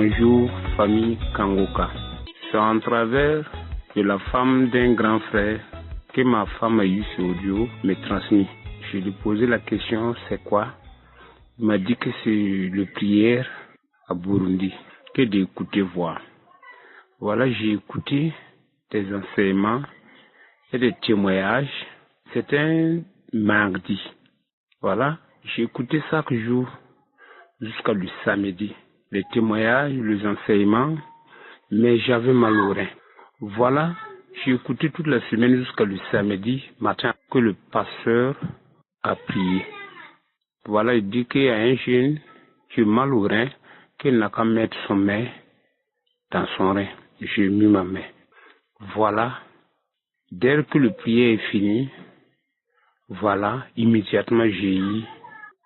Bonjour, famille Kangoka. C'est en travers de la femme d'un grand frère que ma femme a eu ce audio me transmis. Je lui ai posé la question, c'est quoi? Il m'a dit que c'est le prière à Burundi, que d'écouter voir. Voilà, j'ai écouté des enseignements et des témoignages. C'était un mardi. Voilà, j'ai écouté chaque jour jusqu'à le samedi. Les témoignages, les enseignements, mais j'avais mal au rein. Voilà, j'ai écouté toute la semaine jusqu'à le samedi matin que le pasteur a prié. Voilà, il dit qu'il y a un jeune qui a mal au rein, qu'il n'a qu'à mettre son main dans son rein. J'ai mis ma main. Voilà, dès que le prière est fini, voilà, immédiatement j'ai eu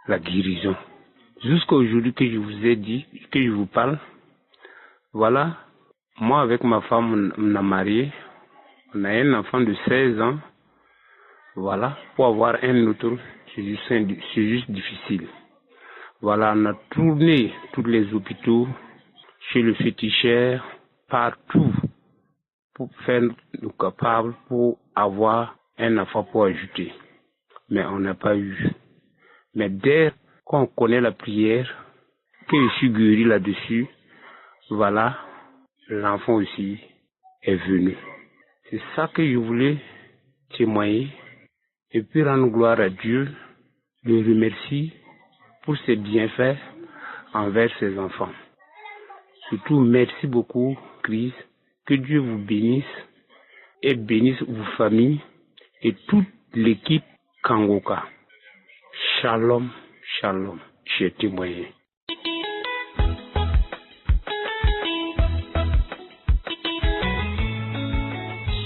la guérison. Jusqu'à aujourd'hui que je vous ai dit, que je vous parle, voilà, moi avec ma femme, on a marié, on a un enfant de 16 ans, voilà, pour avoir un autre, c'est juste difficile. Voilà, on a tourné tous les hôpitaux, chez le féticheur, partout, pour faire le capable pour avoir un enfant pour ajouter. Mais on n'a pas eu. Mais dès qu'on connaît la prière, que je suis guéri là-dessus, voilà, l'enfant aussi est venu. C'est ça que je voulais témoigner et puis rendre gloire à Dieu, le remercier pour ses bienfaits envers ses enfants. Surtout, merci beaucoup, Christ. Que Dieu vous bénisse et bénisse vos familles et toute l'équipe Kangoka. Shalom, shalom. J'ai témoigné.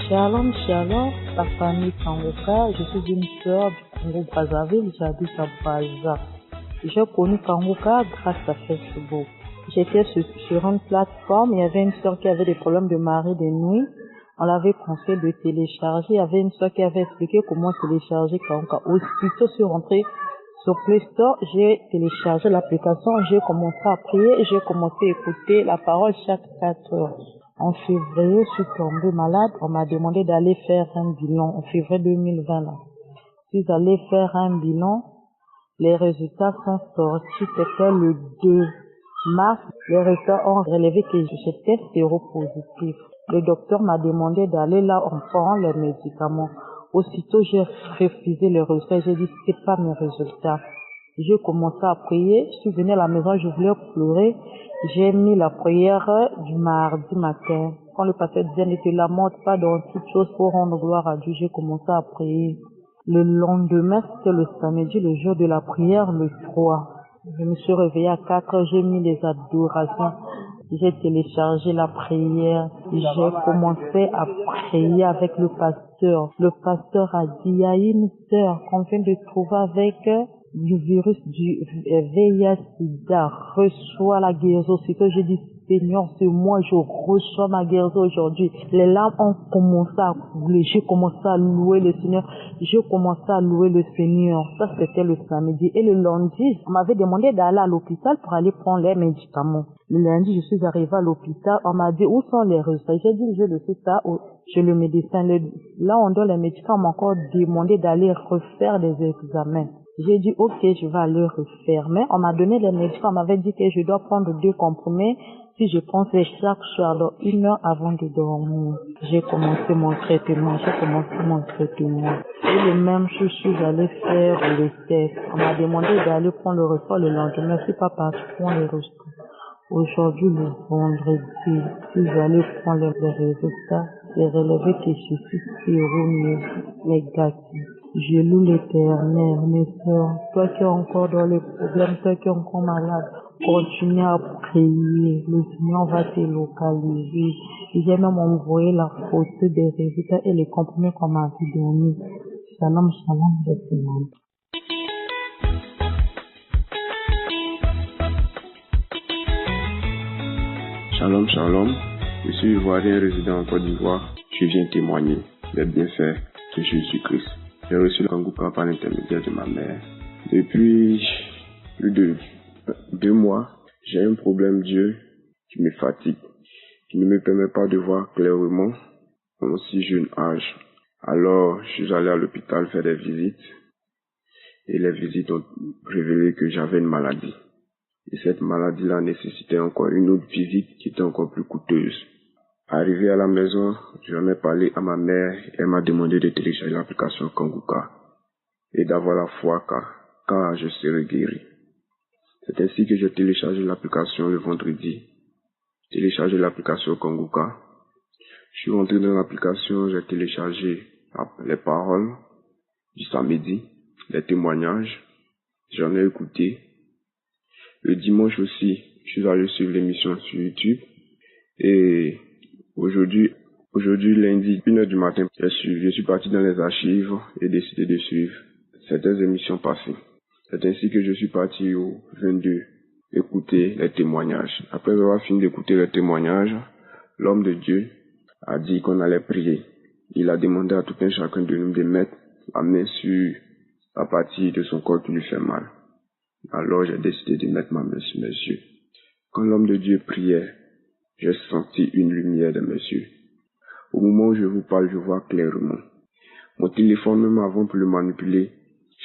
Shalom, shalom, la famille Kangoka. Je suis une sœur du Congo-Brazzaville, j'habite à Brazza. J'ai connu Kangoka grâce à Facebook. J'étais sur une plateforme, il y avait une sœur qui avait des problèmes de marée de nuit. On l'avait conseillé de télécharger. Il y avait une sœur qui avait expliqué comment télécharger Kangoka. Aussitôt, je suis rentrée sur Play Store, j'ai téléchargé l'application, j'ai commencé à prier et j'ai commencé à écouter la parole chaque 4 heures. En février, je suis tombée malade. On m'a demandé d'aller faire un bilan en février 2020. Là. Je suis allée faire un bilan. Les résultats sont sortis. C'était le 2 mars. Les résultats ont relevé que j'étais séropositif. Le docteur m'a demandé d'aller là, on prend les médicaments. Aussitôt, j'ai refusé les résultats. J'ai dit, c'est pas mes résultats. J'ai commencé à prier. Je suis venue à la maison, je voulais pleurer. J'ai mis la prière du mardi matin. Quand le pasteur disait, ne te lamente pas dans toute chose pour rendre gloire à Dieu, j'ai commencé à prier. Le lendemain, c'était le samedi, le jour de la prière, le 3. Je me suis réveillée à 4 heures, j'ai mis les adorations. J'ai téléchargé la prière. J'ai commencé à prier avec le pasteur. Le pasteur a dit, il y a une sœur qu'on vient de trouver avec du virus du VIH-Sida. Reçois la guérison. C'est que j'ai dit, Seigneur, c'est moi, je reçois ma guérison aujourd'hui. Les larmes ont commencé à couler. J'ai commencé à louer le Seigneur. J'ai commencé à louer le Seigneur. Ça, c'était le samedi. Et le lundi, on m'avait demandé d'aller à l'hôpital pour aller prendre les médicaments. Le lundi, je suis arrivée à l'hôpital. On m'a dit, où sont les résultats? J'ai dit, je le sais ça chez le médecin. Là, on donne les médicaments. On m'a encore demandé d'aller refaire des examens. J'ai dit, ok, je vais aller refaire. Mais on m'a donné les médicaments. On m'avait dit que je dois prendre 2 comprimés si je prends chaque soir, donc 1 heure avant de dormir. J'ai commencé mon traitement. Et le même jour, je suis allée faire le test. On m'a demandé d'aller prendre le repas le lendemain. Je suis pas partie prendre le repas. Aujourd'hui, le vendredi, je suis allée prendre les résultats. J'ai relevé que je suis séronégatif. Je loue l'Éternel, mes soeurs. Toi qui es encore dans les problèmes, toi qui es encore malade, continue à prier. Le Seigneur va te localiser. J'ai même envoyé la photo des résultats et les comprimés qu'on m'a donné. Shalom, shalom, le Seigneur. Shalom, shalom. Je suis ivoirien résident en Côte d'Ivoire. Je viens témoigner des bienfaits de Jésus-Christ. J'ai reçu le Kangoka par l'intermédiaire de ma mère. Depuis plus de 2 mois, j'ai un problème d'yeux qui me fatigue, qui ne me permet pas de voir clairement à mon si jeune âge. Alors, je suis allé à l'hôpital faire des visites et les visites ont révélé que j'avais une maladie. Et cette maladie-là nécessitait encore une autre visite qui était encore plus coûteuse. Arrivé à la maison, j'en ai parlé à ma mère et elle m'a demandé de télécharger l'application Kanguka et d'avoir la foi car je serai guéri. C'est ainsi que j'ai téléchargé l'application le vendredi. Téléchargé l'application Kanguka. Je suis rentré dans l'application, j'ai téléchargé les paroles du samedi, les témoignages. J'en ai écouté. Le dimanche aussi, je suis allé suivre l'émission sur YouTube. Et aujourd'hui, lundi, 1h du matin, je suis parti dans les archives et décidé de suivre certaines émissions passées. C'est ainsi que je suis parti au 22 écouter les témoignages. Après avoir fini d'écouter les témoignages, l'homme de Dieu a dit qu'on allait prier. Il a demandé à tout un chacun de nous de mettre la main sur la partie de son corps qui lui fait mal. Alors j'ai décidé de mettre ma main sur mes yeux. Quand l'homme de Dieu priait, j'ai senti une lumière dans mes yeux. Au moment où je vous parle, je vois clairement. Mon téléphone, même avant pour le manipuler,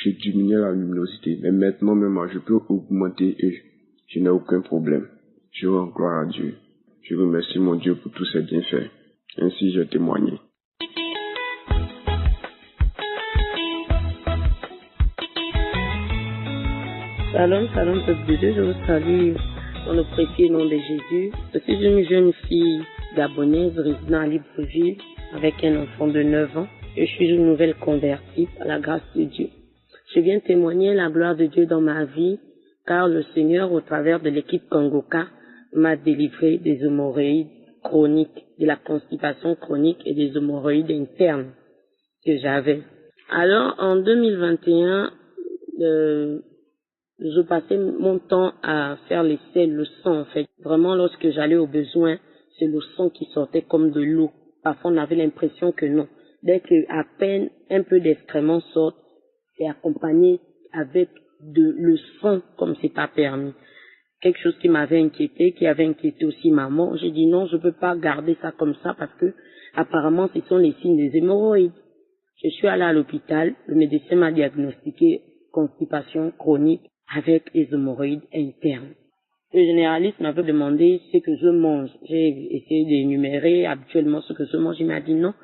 je diminuais la luminosité. Mais maintenant même, je peux augmenter et je n'ai aucun problème. Je rends gloire à Dieu. Je remercie mon Dieu pour tous ses bienfaits. Ainsi, j'ai témoigné. Shalom, shalom, peuple de Dieu, je vous salue dans le précieux nom de Jésus. Je suis une jeune fille gabonaise résidant à Libreville avec un enfant de 9 ans. Je suis une nouvelle convertie à la grâce de Dieu. Je viens témoigner la gloire de Dieu dans ma vie car le Seigneur, au travers de l'équipe Kanguka, m'a délivré des hémorroïdes chroniques, de la constipation chronique et des hémorroïdes internes que j'avais. Alors, en 2021, je passais mon temps à faire les selles, le sang en fait. Vraiment, lorsque j'allais au besoin, c'est le sang qui sortait comme de l'eau. Parfois, on avait l'impression que non. Dès que à peine un peu d'excréments sortent, c'est accompagné avec le sang comme c'est pas permis. Quelque chose qui m'avait inquiété, qui avait inquiété aussi maman. J'ai dit non, je peux pas garder ça comme ça parce que apparemment ce sont les signes des hémorroïdes. Je suis allée à l'hôpital, le médecin m'a diagnostiqué constipation chronique avec les hémorroïdes internes. Le généraliste m'avait demandé ce que je mange. J'ai essayé d'énumérer habituellement ce que je mange. Il m'a dit non,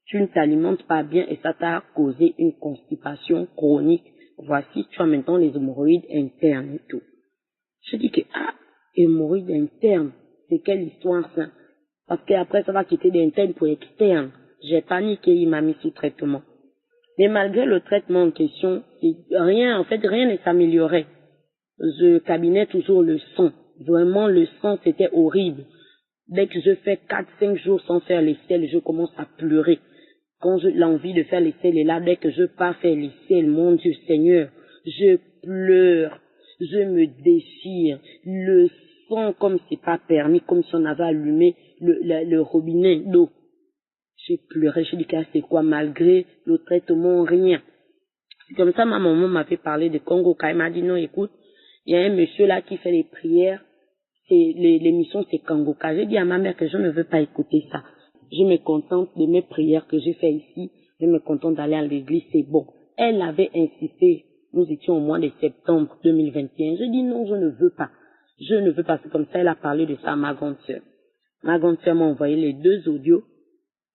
tu ne t'alimentes pas bien et ça t'a causé une constipation chronique. Voici, tu as maintenant les hémorroïdes internes et tout. Je dis que, hémorroïdes internes, c'est quelle histoire ça? Parce qu'après ça va quitter d'interne pour externe. J'ai paniqué, il m'a mis sous traitement. Mais malgré le traitement en question, rien ne s'améliorait. Je cabinais toujours le sang. Vraiment, le sang, c'était horrible. Dès que je fais 4-5 jours sans faire les selles, je commence à pleurer. Quand j'ai l'envie de faire les selles est là, dès que je pars faire les selles, mon Dieu Seigneur, je pleure, je me déchire. Le sang, comme c'est pas permis, comme si on avait allumé le robinet d'eau. J'ai pleuré, j'ai dit que c'est quoi, malgré le traitement, rien. C'est comme ça, ma maman m'avait parlé de Kanguka. Elle m'a dit non, écoute, il y a un monsieur là qui fait les prières, l'émission c'est Kanguka. J'ai dit à ma mère que je ne veux pas écouter ça. Je me contente de mes prières que j'ai fait ici, je me contente d'aller à l'église, c'est bon. Elle avait insisté, nous étions au mois de septembre 2021. J'ai dit non, je ne veux pas. Je ne veux pas, c'est comme ça, elle a parlé de ça à ma grande sœur. Ma grande sœur m'a envoyé les 2 audios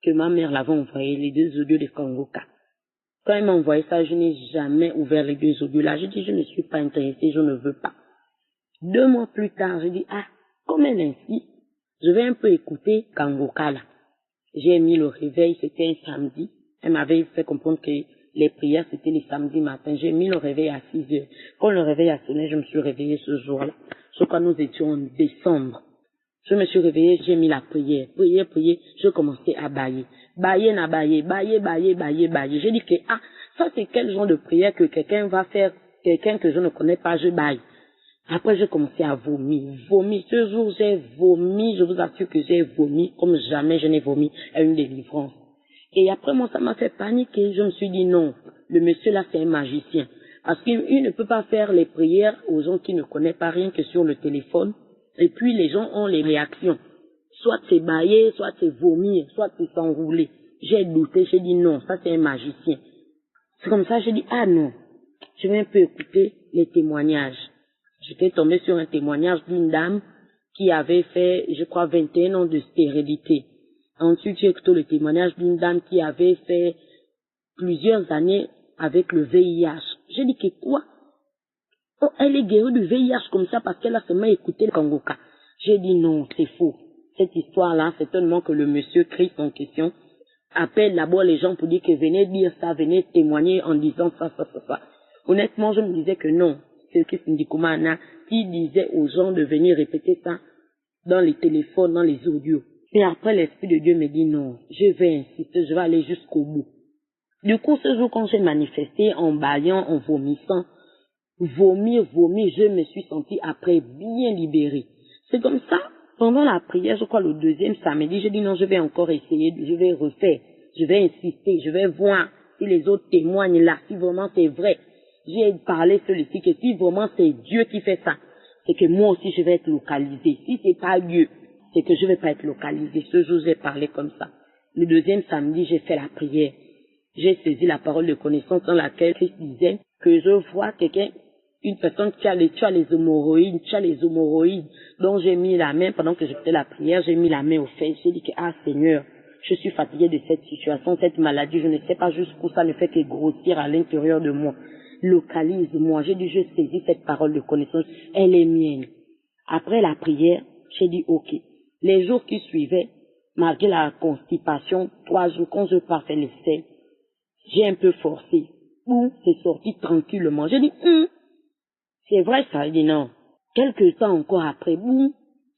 que ma mère l'avait envoyé, les 2 audios de Kanguka. Quand elle m'a envoyé ça, je n'ai jamais ouvert les 2 audios-là. J'ai dit, je ne suis pas intéressée, je ne veux pas. 2 mois plus tard, j'ai dit, comme elle insiste, je vais un peu écouter Kanguka là. J'ai mis le réveil, c'était un samedi. Elle m'avait fait comprendre que les prières, c'était les samedis matin. J'ai mis le réveil à 6 heures. Quand le réveil a sonné, je me suis réveillée ce jour-là. Je crois que nous étions en décembre. Je me suis réveillée, j'ai mis la prière. Prier, je commençais à bailler. Bailler. J'ai dit que, ça c'est quel genre de prière que quelqu'un va faire, quelqu'un que je ne connais pas, je baille. Après, j'ai commencé à vomir. Ce jour, j'ai vomi, je vous assure que j'ai vomi comme jamais je n'ai vomi à une délivrance. Et après, moi, ça m'a fait paniquer. Je me suis dit non, le monsieur là, c'est un magicien. Parce qu'il ne peut pas faire les prières aux gens qui ne connaissent pas rien que sur le téléphone. Et puis les gens ont les réactions. Soit c'est bailler, soit c'est vomir, soit c'est s'enrouler. J'ai douté, j'ai dit non, ça c'est un magicien. C'est comme ça, j'ai dit, ah non, je vais un peu écouter les témoignages. J'étais tombée sur un témoignage d'une dame qui avait fait, je crois, 21 ans de stérilité. Ensuite, j'ai écouté le témoignage d'une dame qui avait fait plusieurs années avec le VIH. J'ai dit que quoi? Oh, elle est guérie du VIH comme ça parce qu'elle a seulement écouté le Kangoka. J'ai dit non, c'est faux. Cette histoire-là, c'est tellement que le monsieur Christ en question appelle d'abord les gens pour dire que venez dire ça, venez témoigner en disant ça. Honnêtement, je me disais que non. C'est Christ Ndikoumana qui disait aux gens de venir répéter ça dans les téléphones, dans les audios. Et après, l'Esprit de Dieu me dit non, je vais insister, je vais aller jusqu'au bout. Du coup, ce jour, quand j'ai manifesté en baillant, en vomissant, vomir, je me suis sentie après bien libérée. C'est comme ça, pendant la prière, je crois le deuxième samedi, j'ai dit non, je vais encore essayer, je vais refaire, je vais insister, je vais voir si les autres témoignent là, si vraiment c'est vrai. J'ai parlé celui-ci que si vraiment c'est Dieu qui fait ça, c'est que moi aussi je vais être localisée. Si c'est pas Dieu, c'est que je vais pas être localisée. Ce jour, j'ai parlé comme ça. Le deuxième samedi, j'ai fait la prière. J'ai saisi la parole de connaissance dans laquelle Christ disait que je vois quelqu'un, une personne qui a les hémorroïdes, dont j'ai mis la main, pendant que je faisais la prière, j'ai mis la main aux fesses. J'ai dit que, ah Seigneur, je suis fatiguée de cette situation, cette maladie, je ne sais pas jusqu'où ça ne fait que grossir à l'intérieur de moi. Localise-moi. J'ai dit, je saisis cette parole de connaissance, elle est mienne. Après la prière, j'ai dit, ok. Les jours qui suivaient, malgré la constipation, 3 jours, quand je partais les selles, j'ai un peu forcé. Ou c'est sorti tranquillement. J'ai dit, c'est vrai ça. Il dit non. Quelques temps encore après,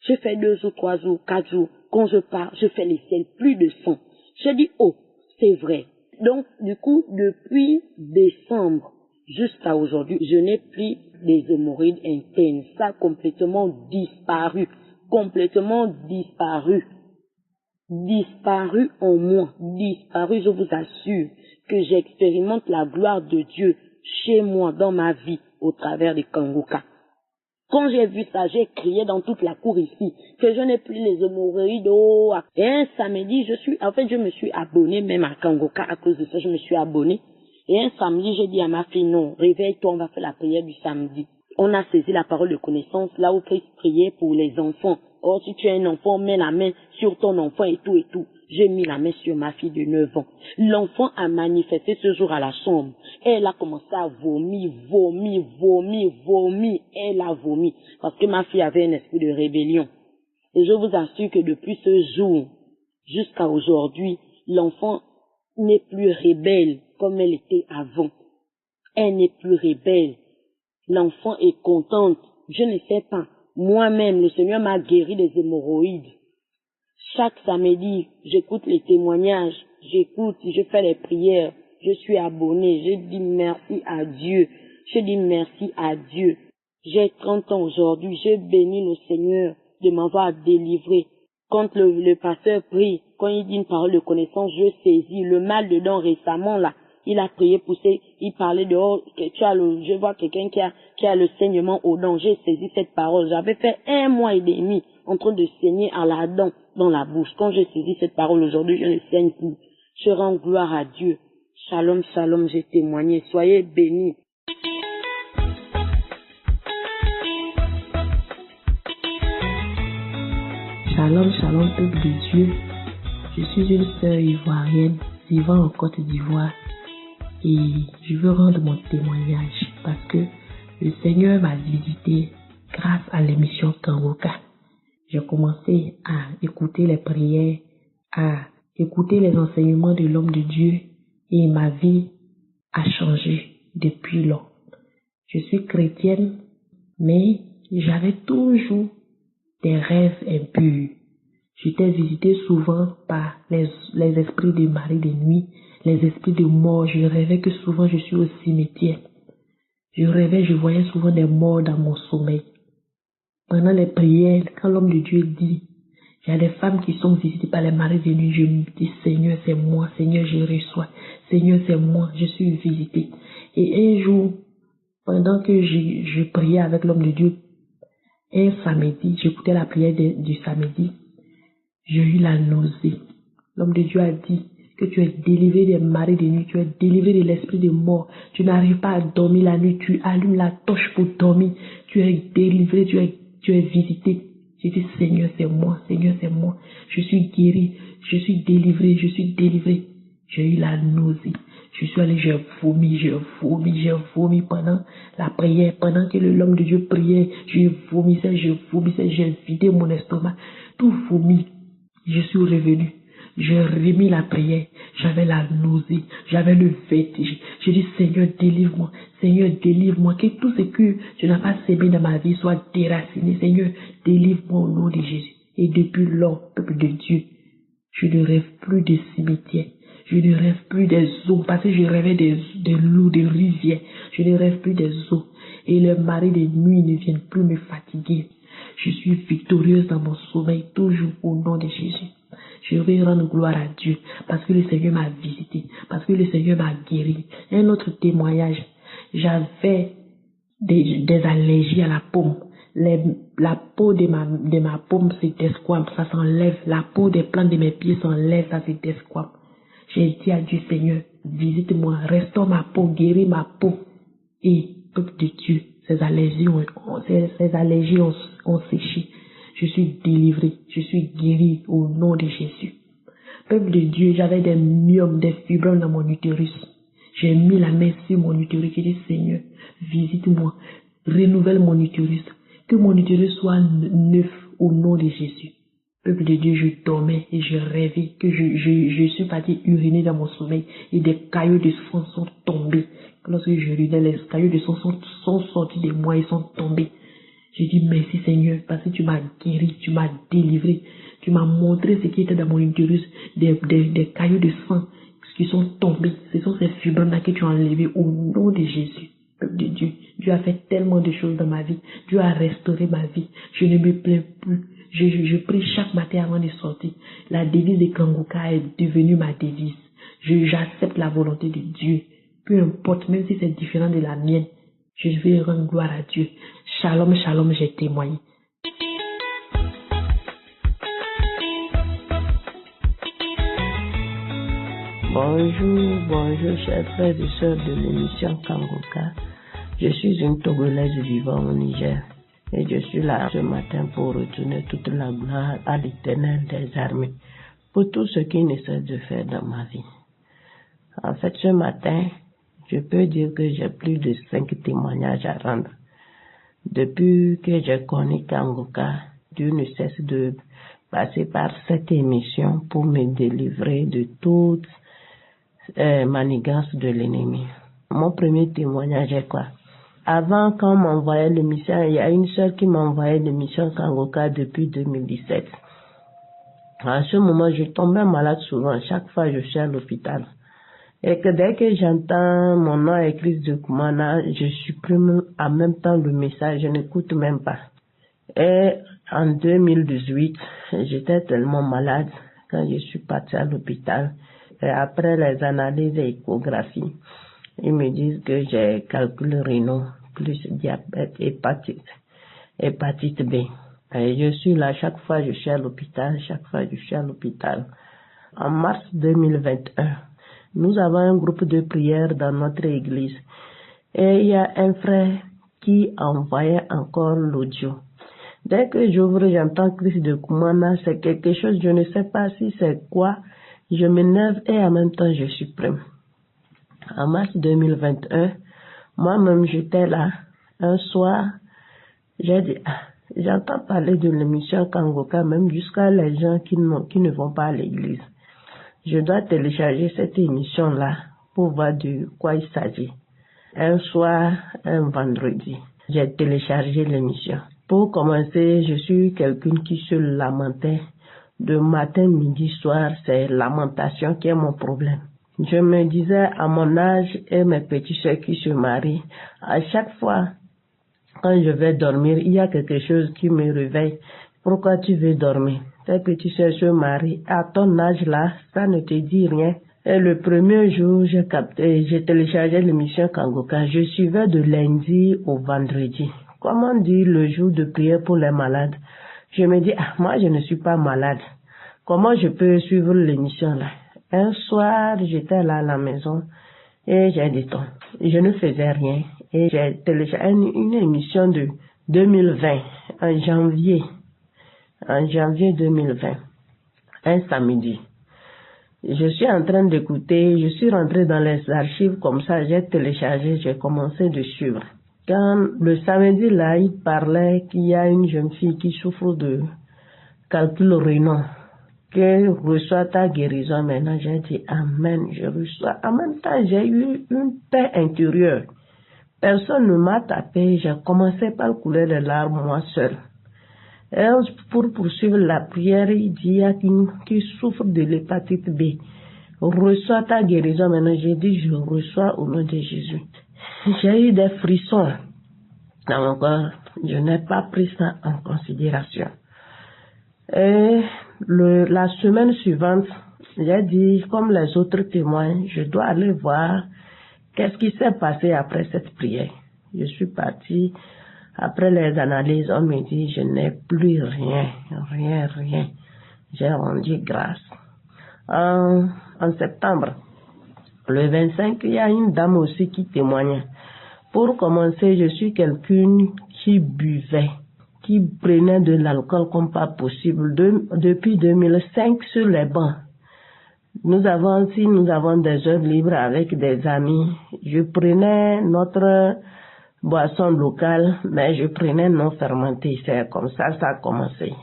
je fais 2 jours, 3 jours, 4 jours. Quand je pars, je fais les selles, plus de sang. J'ai dit, oh, c'est vrai. Donc, du coup, depuis décembre jusqu'à aujourd'hui, je n'ai plus des hémorroïdes internes. Ça a complètement disparu. Complètement disparu. Disparu en moi. Disparu, je vous assure que j'expérimente la gloire de Dieu chez moi, dans ma vie, au travers des Kangoka. Quand j'ai vu ça, j'ai crié dans toute la cour ici que je n'ai plus les hémorroïdes. Et un samedi, je me suis abonnée même à Kangoka à cause de ça, je me suis abonnée. Et un samedi, j'ai dit à ma fille, non, réveille-toi, on va faire la prière du samedi. On a saisi la parole de connaissance, là où Christ priait pour les enfants. Or, si tu es un enfant, mets la main sur ton enfant et tout et tout. J'ai mis la main sur ma fille de 9 ans. L'enfant a manifesté ce jour à la chambre. Elle a commencé à vomir. Elle a vomi. Parce que ma fille avait un esprit de rébellion. Et je vous assure que depuis ce jour jusqu'à aujourd'hui, l'enfant n'est plus rebelle comme elle était avant. Elle n'est plus rebelle. L'enfant est contente. Je ne sais pas. Moi-même, le Seigneur m'a guéri des hémorroïdes. Chaque samedi, j'écoute les témoignages, je fais les prières, je suis abonnée, je dis merci à Dieu. J'ai 30 ans aujourd'hui, je bénis le Seigneur de m'avoir délivré. Quand le pasteur prie, quand il dit une parole de connaissance, je saisis le mal dedans récemment là. Il a prié, poussé, il parlait dehors, je vois quelqu'un qui a le saignement aux dents. J'ai saisi cette parole. J'avais fait 1 mois et demi en train de saigner à la dent dans la bouche. Quand j'ai saisi cette parole aujourd'hui, je ne saigne plus. Je rends gloire à Dieu. Shalom, shalom, j'ai témoigné. Soyez bénis. Shalom, shalom, peuple de Dieu. Je suis une sœur ivoirienne vivant en Côte d'Ivoire. Et je veux rendre mon témoignage parce que le Seigneur m'a visité grâce à l'émission Kangoka. J'ai commencé à écouter les prières, à écouter les enseignements de l'homme de Dieu et ma vie a changé depuis lors. Je suis chrétienne, mais j'avais toujours des rêves impurs. J'étais visitée souvent par les esprits de mari de nuit, les esprits de mort. Je rêvais que souvent je suis au cimetière. Je voyais souvent des morts dans mon sommeil. Pendant les prières, quand l'homme de Dieu dit, il y a des femmes qui sont visitées par les maris de nuit, je me dis, Seigneur, c'est moi, Seigneur, je reçois, Seigneur, c'est moi, je suis visitée. Et un jour, pendant que je priais avec l'homme de Dieu, Un samedi, j'écoutais la prière du samedi, j'ai eu la nausée. L'homme de Dieu a dit que tu es délivré des marées de nuit, tu es délivré de l'esprit de mort, tu n'arrives pas à dormir la nuit, tu allumes la torche pour dormir, tu es délivré, tu es visité. J'ai dit, Seigneur, c'est moi, Seigneur, c'est moi. Je suis guéri, je suis délivré, je suis délivré. J'ai eu la nausée. Je suis allé, j'ai vomi pendant la prière, pendant que l'homme de Dieu priait, je vomissais, j'ai vidé mon estomac, tout vomi. Je suis revenu. J'ai remis la prière. J'avais la nausée. J'avais le vertige. J'ai dit, Seigneur, délivre-moi. Seigneur, délivre-moi. Que tout ce que je n'ai pas sémé dans ma vie soit déraciné. Seigneur, délivre-moi au nom de Jésus. Et depuis lors, peuple de Dieu, je ne rêve plus des cimetières. Je ne rêve plus des eaux. Parce que je rêvais des loups, des rivières. Je ne rêve plus des eaux. Et les marées de nuit ne viennent plus me fatiguer. Je suis victorieuse dans mon sommeil, toujours au nom de Jésus. Je vais rendre gloire à Dieu parce que le Seigneur m'a visité, parce que le Seigneur m'a guéri. Un autre témoignage, j'avais des allergies à la paume. La peau de ma paume se desquame, ça s'enlève. La peau des plantes de mes pieds s'enlève, ça se desquame. J'ai dit à Dieu, Seigneur, visite-moi, restaure ma peau, guéris ma peau. Et, peuple de Dieu, ces allergies ont séché. Je suis délivré, je suis guéri au nom de Jésus. Peuple de Dieu, j'avais des myomes, des fibromes dans mon utérus. J'ai mis la main sur mon utérus. J'ai dit, Seigneur, visite-moi, renouvelle mon utérus. Que mon utérus soit neuf au nom de Jésus. Peuple de Dieu, je dormais et je rêvais que je suis parti uriner dans mon sommeil et des caillots de sang sont tombés. Lorsque je urinais, les caillots de sang sont sortis de moi et sont tombés. J'ai dit merci Seigneur parce que tu m'as guéri, tu m'as délivré, tu m'as montré ce qui était dans mon utérus, des caillots de sang qui sont tombés. Ce sont ces fibres-là que tu as enlevées au nom de Jésus. Peuple de Dieu, Dieu a fait tellement de choses dans ma vie. Dieu a restauré ma vie. Je ne me plains plus. Je prie chaque matin avant de sortir. La devise de Kangoka est devenue ma devise. J'accepte la volonté de Dieu. Peu importe, même si c'est différent de la mienne, je vais rendre gloire à Dieu. Shalom, shalom, j'ai témoigné. Bonjour, chers frères et sœurs de l'émission Kangoka. Je suis une Togolaise vivant au Niger et je suis là ce matin pour retourner toute la gloire à l'Éternel des armées pour tout ce qu'il ne cesse de faire dans ma vie. En fait, ce matin, je peux dire que j'ai plus de 5 témoignages à rendre. Depuis que j'ai connu Kangoka, Dieu ne cesse de passer par cette émission pour me délivrer de toute manigance de l'ennemi. Mon premier témoignage est quoi? Avant, quand on m'envoyait l'émission, il y a une sœur qui m'envoyait l'émission Kangoka depuis 2017. À ce moment, je tombais malade souvent. Chaque fois, je suis à l'hôpital. Et que dès que j'entends mon nom écrit de Kumana, je supprime en même temps le message, je n'écoute même pas. Et en 2018, j'étais tellement malade quand je suis partie à l'hôpital. Et après les analyses et échographies, ils me disent que j'ai calcul rénal plus diabète, hépatite B. Et je suis là, chaque fois je suis à l'hôpital, En mars 2021, nous avons un groupe de prière dans notre église. Et il y a un frère qui envoyait encore l'audio. Dès que j'ouvre, j'entends Christ de Kumana, c'est quelque chose, je ne sais pas si c'est quoi. Je m'énerve et en même temps je supprime. En mars 2021, moi-même j'étais là. Un soir, j'ai dit, j'entends parler de l'émission Kangoka, même jusqu'à les gens qui ne vont pas à l'église. Je dois télécharger cette émission-là pour voir de quoi il s'agit. Un soir, un vendredi, j'ai téléchargé l'émission. Pour commencer, je suis quelqu'un qui se lamentait. De matin, midi, soir, c'est lamentation qui est mon problème. Je me disais à mon âge et mes petits soeurs qui se marient, à chaque fois, quand je vais dormir, il y a quelque chose qui me réveille. Pourquoi tu veux dormir? Tes petits soeurs se marient. À ton âge là, ça ne te dit rien. Et le premier jour, j'ai téléchargé l'émission Kangoka. Je suivais de lundi au vendredi. comment dire le jour de prière pour les malades? Je me dis, moi je ne suis pas malade. Comment je peux suivre l'émission là? Un soir, j'étais là à la maison et j'ai dit, je ne faisais rien. Et j'ai téléchargé une émission de 2020, en janvier 2020, un samedi. Je suis en train d'écouter, je suis rentrée dans les archives comme ça, j'ai téléchargé, j'ai commencé de suivre. Quand le samedi là, il parlait qu'il y a une jeune fille qui souffre de calcul rénal, qui reçoit ta guérison maintenant, j'ai dit amen, je reçois. En même temps, j'ai eu une paix intérieure. Personne ne m'a tapé, j'ai commencé par couler les larmes moi seule. Et pour poursuivre la prière, il dit, il y a qui souffre de l'hépatite B. Reçois ta guérison maintenant. J'ai dit, je reçois au nom de Jésus. J'ai eu des frissons dans mon corps. Je n'ai pas pris ça en considération. Et la semaine suivante, j'ai dit, comme les autres témoins, je dois aller voir qu'est-ce qui s'est passé après cette prière. Je suis partie. Après les analyses, on me dit, je n'ai plus rien. J'ai rendu grâce. En septembre, le 25, il y a une dame aussi qui témoignait. Pour commencer, je suis quelqu'un qui buvait, qui prenait de l'alcool comme pas possible. Depuis 2005 sur les bancs. Nous avons des heures libres avec des amis. Je prenais notre boisson locale, mais je prenais non fermenté. C'est comme ça, ça a commencé.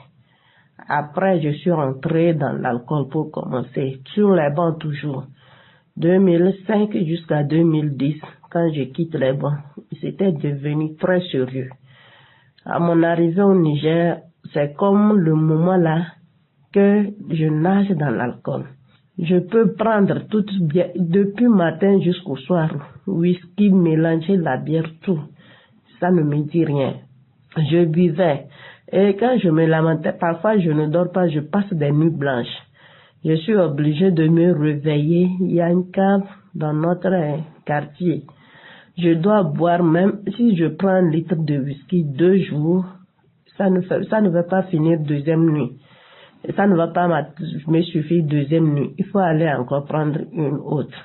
Après, je suis rentrée dans l'alcool pour commencer. Sur les bancs toujours. 2005 jusqu'à 2010, quand je quitte les bancs, c'était devenu très sérieux. À mon arrivée au Niger, c'est comme le moment là que je nage dans l'alcool. Je peux prendre depuis matin jusqu'au soir, whisky, mélanger la bière, tout. Ça ne me dit rien. Je buvais. Et quand je me lamentais, parfois je ne dors pas, je passe des nuits blanches. Je suis obligée de me réveiller. Il y a une cave dans notre quartier. Je dois boire, même si je prends 1 litre de whisky 2 jours, ça ne va pas finir deuxième nuit. Et ça ne va pas me suffire deuxième nuit. Il faut aller encore prendre une autre.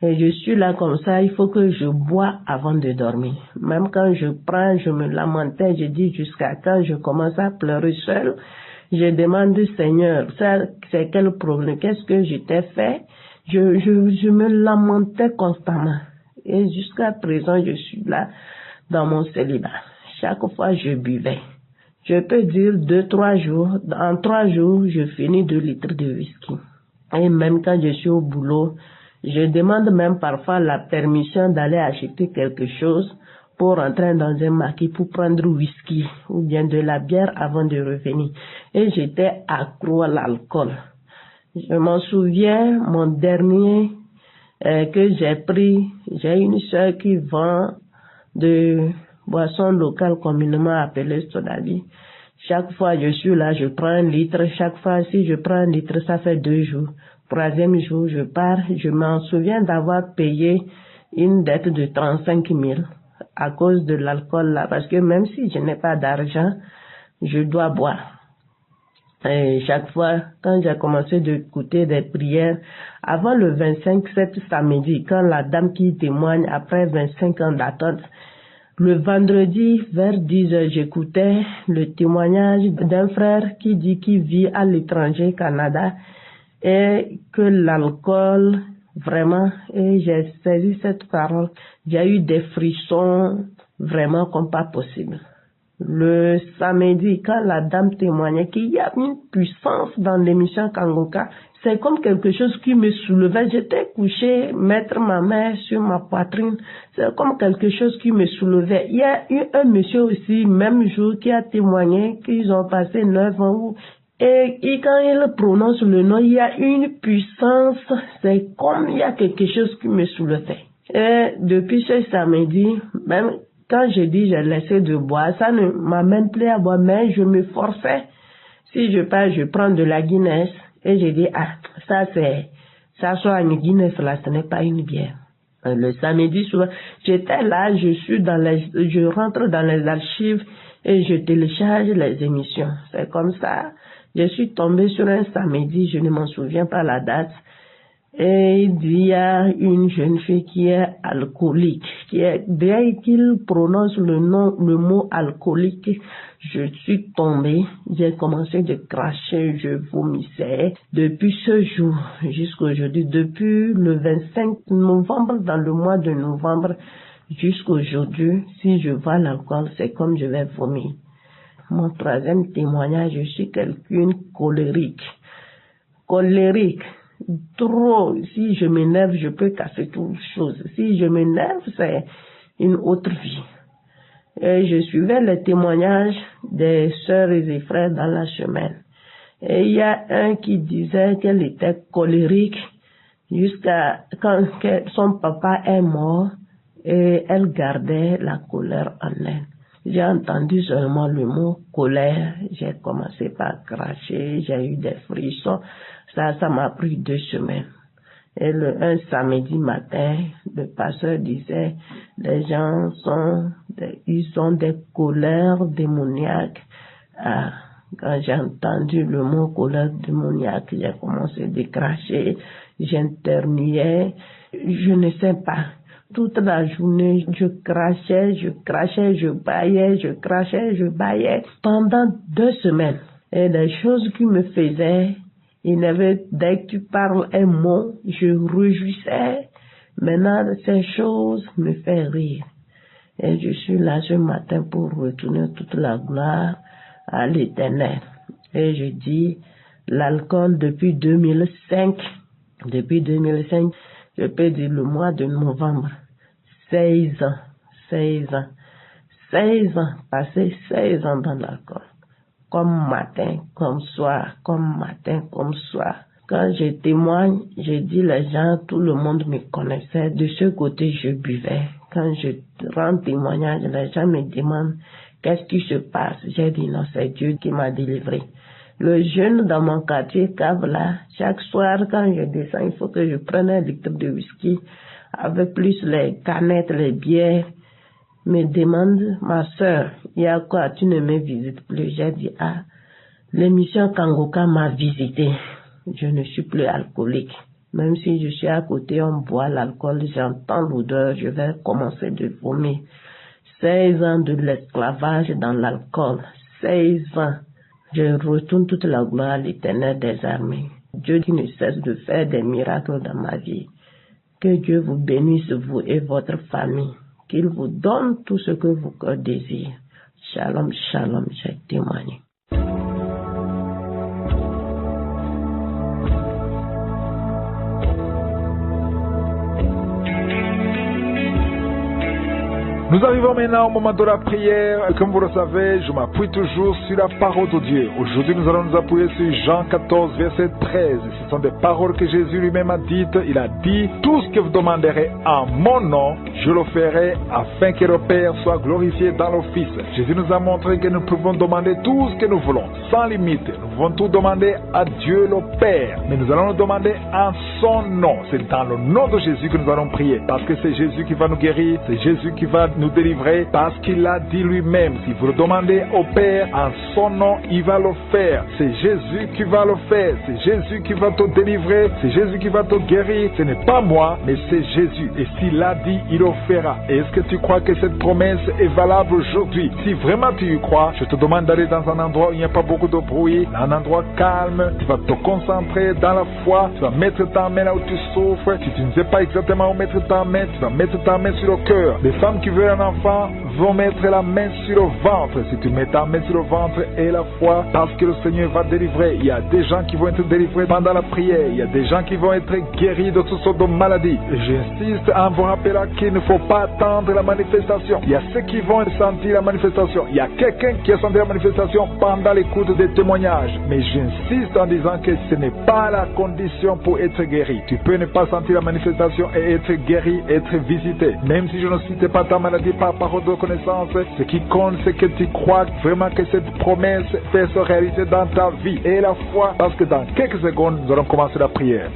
Et je suis là comme ça, il faut que je bois avant de dormir. Même quand je prends, je me lamentais, je dis jusqu'à quand je commence à pleurer seule. Je demande au Seigneur, ça, c'est quel problème, qu'est-ce que je t'ai fait? Je me lamentais constamment. Et jusqu'à présent, je suis là dans mon célibat. Chaque fois, je buvais. Je peux dire 2-3 jours. En 3 jours, je finis 2 litres de whisky. Et même quand je suis au boulot, je demande même parfois la permission d'aller acheter quelque chose pour entrer dans un marché pour prendre whisky ou bien de la bière avant de revenir. Et j'étais accro à l'alcool. Je m'en souviens, mon dernier que j'ai pris, j'ai une soeur qui vend de boissons locales communément appelées Sodavi. Chaque fois je suis là, je prends 1 litre. Chaque fois, si je prends 1 litre, ça fait 2 jours. 3e jour, je pars. Je m'en souviens d'avoir payé une dette de 35 000 à cause de l'alcool là. Parce que même si je n'ai pas d'argent, je dois boire. Et chaque fois, quand j'ai commencé d'écouter des prières, avant le 25 samedi, quand la dame qui témoigne après 25 ans d'attente, le vendredi, vers 10h, j'écoutais le témoignage d'un frère qui dit qu'il vit à l'étranger, Canada, et que l'alcool, vraiment, et j'ai saisi cette parole, j'ai eu des frissons vraiment comme pas possible. Le samedi, quand la dame témoignait qu'il y a une puissance dans l'émission Kangoka, c'est comme quelque chose qui me soulevait. J'étais couchée, mettre ma main sur ma poitrine, c'est comme quelque chose qui me soulevait. Il y a eu un monsieur aussi, même jour, qui a témoigné qu'ils ont passé 9 ans. Et quand il prononce le nom, il y a une puissance, c'est comme il y a quelque chose qui me soulevait. Et depuis ce samedi, même quand je dis j'ai laissé de boire, ça ne m'amène plus à boire, mais je me forçais. Si je pars, je prends de la Guinness et je dis, ça soit une Guinness là, ce n'est pas une bière. Le samedi soir, j'étais là, je rentre dans les archives et je télécharge les émissions. C'est comme ça. Je suis tombée sur un samedi, je ne m'en souviens pas la date. Et il y a une jeune fille qui est alcoolique, dès qu'il prononce le mot alcoolique, je suis tombée, j'ai commencé de cracher, je vomissais. Depuis ce jour jusqu'à aujourd'hui, depuis le 25 novembre, dans le mois de novembre jusqu'à aujourd'hui, si je vois l'alcool, c'est comme je vais vomir. Mon troisième témoignage, je suis quelqu'un colérique. Trop, si je m'énerve, je peux casser toutes choses. Si je m'énerve, c'est une autre vie. Et je suivais les témoignages des sœurs et frères dans la semaine. Et il y a un qui disait qu'elle était colérique jusqu'à quand son papa est mort et elle gardait la colère en elle. J'ai entendu seulement le mot colère, j'ai commencé par cracher, j'ai eu des frissons. Ça m'a pris 2 semaines. Et un samedi matin, le pasteur disait, les gens ils ont des colères démoniaques. Quand j'ai entendu le mot colère démoniaque, j'ai commencé à cracher, j'interniais, je ne sais pas. Toute la journée, je crachais, je baillais pendant 2 semaines. Et les choses qui me faisaient, dès que tu parles un mot, je réjouissais. Maintenant, ces choses me font rire. Et je suis là ce matin pour retourner toute la gloire à l'Éternel. Et je dis, l'alcool depuis 2005, je peux dire le mois de novembre, 16 ans, passé 16 ans dans l'alcool. Comme matin, comme soir. Quand je témoigne, je dis les gens, tout le monde me connaissait. De ce côté, je buvais. Quand je rends témoignage, les gens me demandent qu'est-ce qui se passe. J'ai dit non, c'est Dieu qui m'a délivré. Le jeune dans mon quartier cave là, chaque soir quand je descends, il faut que je prenne 1 litre de whisky avec plus les canettes, les bières. Me demande, ma soeur, il y a quoi, tu ne me visites plus? J'ai dit, l'émission Kangoka m'a visité. Je ne suis plus alcoolique. Même si je suis à côté, on boit l'alcool, j'entends l'odeur, je vais commencer de vomir. 16 ans de l'esclavage dans l'alcool. 16 ans. Je retourne toute la gloire à l'Éternel des armées. Dieu qui ne cesse de faire des miracles dans ma vie. Que Dieu vous bénisse, vous et votre famille. Qu'il vous donne tout ce que vos cœurs désirent. Shalom, shalom, j'ai témoigné. Nous arrivons maintenant au moment de la prière. Comme vous le savez, je m'appuie toujours sur la parole de Dieu. Aujourd'hui, nous allons nous appuyer sur Jean 14, verset 13. Ce sont des paroles que Jésus lui-même a dites. Il a dit, tout ce que vous demanderez en mon nom, je le ferai afin que le Père soit glorifié dans le Fils. Jésus nous a montré que nous pouvons demander tout ce que nous voulons, sans limite. Nous pouvons tout demander à Dieu le Père. Mais nous allons nous demander en son nom. C'est dans le nom de Jésus que nous allons prier. Parce que c'est Jésus qui va nous guérir. C'est Jésus qui va nous délivrer, parce qu'il a dit lui-même, si vous le demandez au Père en son nom, il va le faire. C'est Jésus qui va le faire. C'est Jésus qui va te délivrer. C'est Jésus qui va te guérir. Ce n'est pas moi, mais c'est Jésus. Et s'il a dit, il le fera. Et est-ce que tu crois que cette promesse est valable aujourd'hui? Si vraiment tu y crois, je te demande d'aller dans un endroit où il n'y a pas beaucoup de bruit, un endroit calme. Tu vas te concentrer dans la foi. Tu vas mettre ta main là où tu souffres. Si tu ne sais pas exactement où mettre ta main, tu vas mettre ta main sur le cœur. Les femmes qui veulent un enfant vont mettre la main sur le ventre. Si tu mets ta main sur le ventre et la foi, parce que le Seigneur va délivrer. Il y a des gens qui vont être délivrés pendant la prière. Il y a des gens qui vont être guéris de toutes sortes de maladies. J'insiste en vous rappelant qu'il ne faut pas attendre la manifestation. Il y a ceux qui vont sentir la manifestation. Il y a quelqu'un qui a senti la manifestation pendant l'écoute des témoignages. Mais j'insiste en disant que ce n'est pas la condition pour être guéri. Tu peux ne pas sentir la manifestation et être guéri, être visité. Même si je ne cite pas ta maladie par parole de connaissance, ce qui compte, c'est que tu crois vraiment que cette promesse peut se réaliser dans ta vie. Et la foi, parce que dans quelques secondes, nous allons commencer la prière.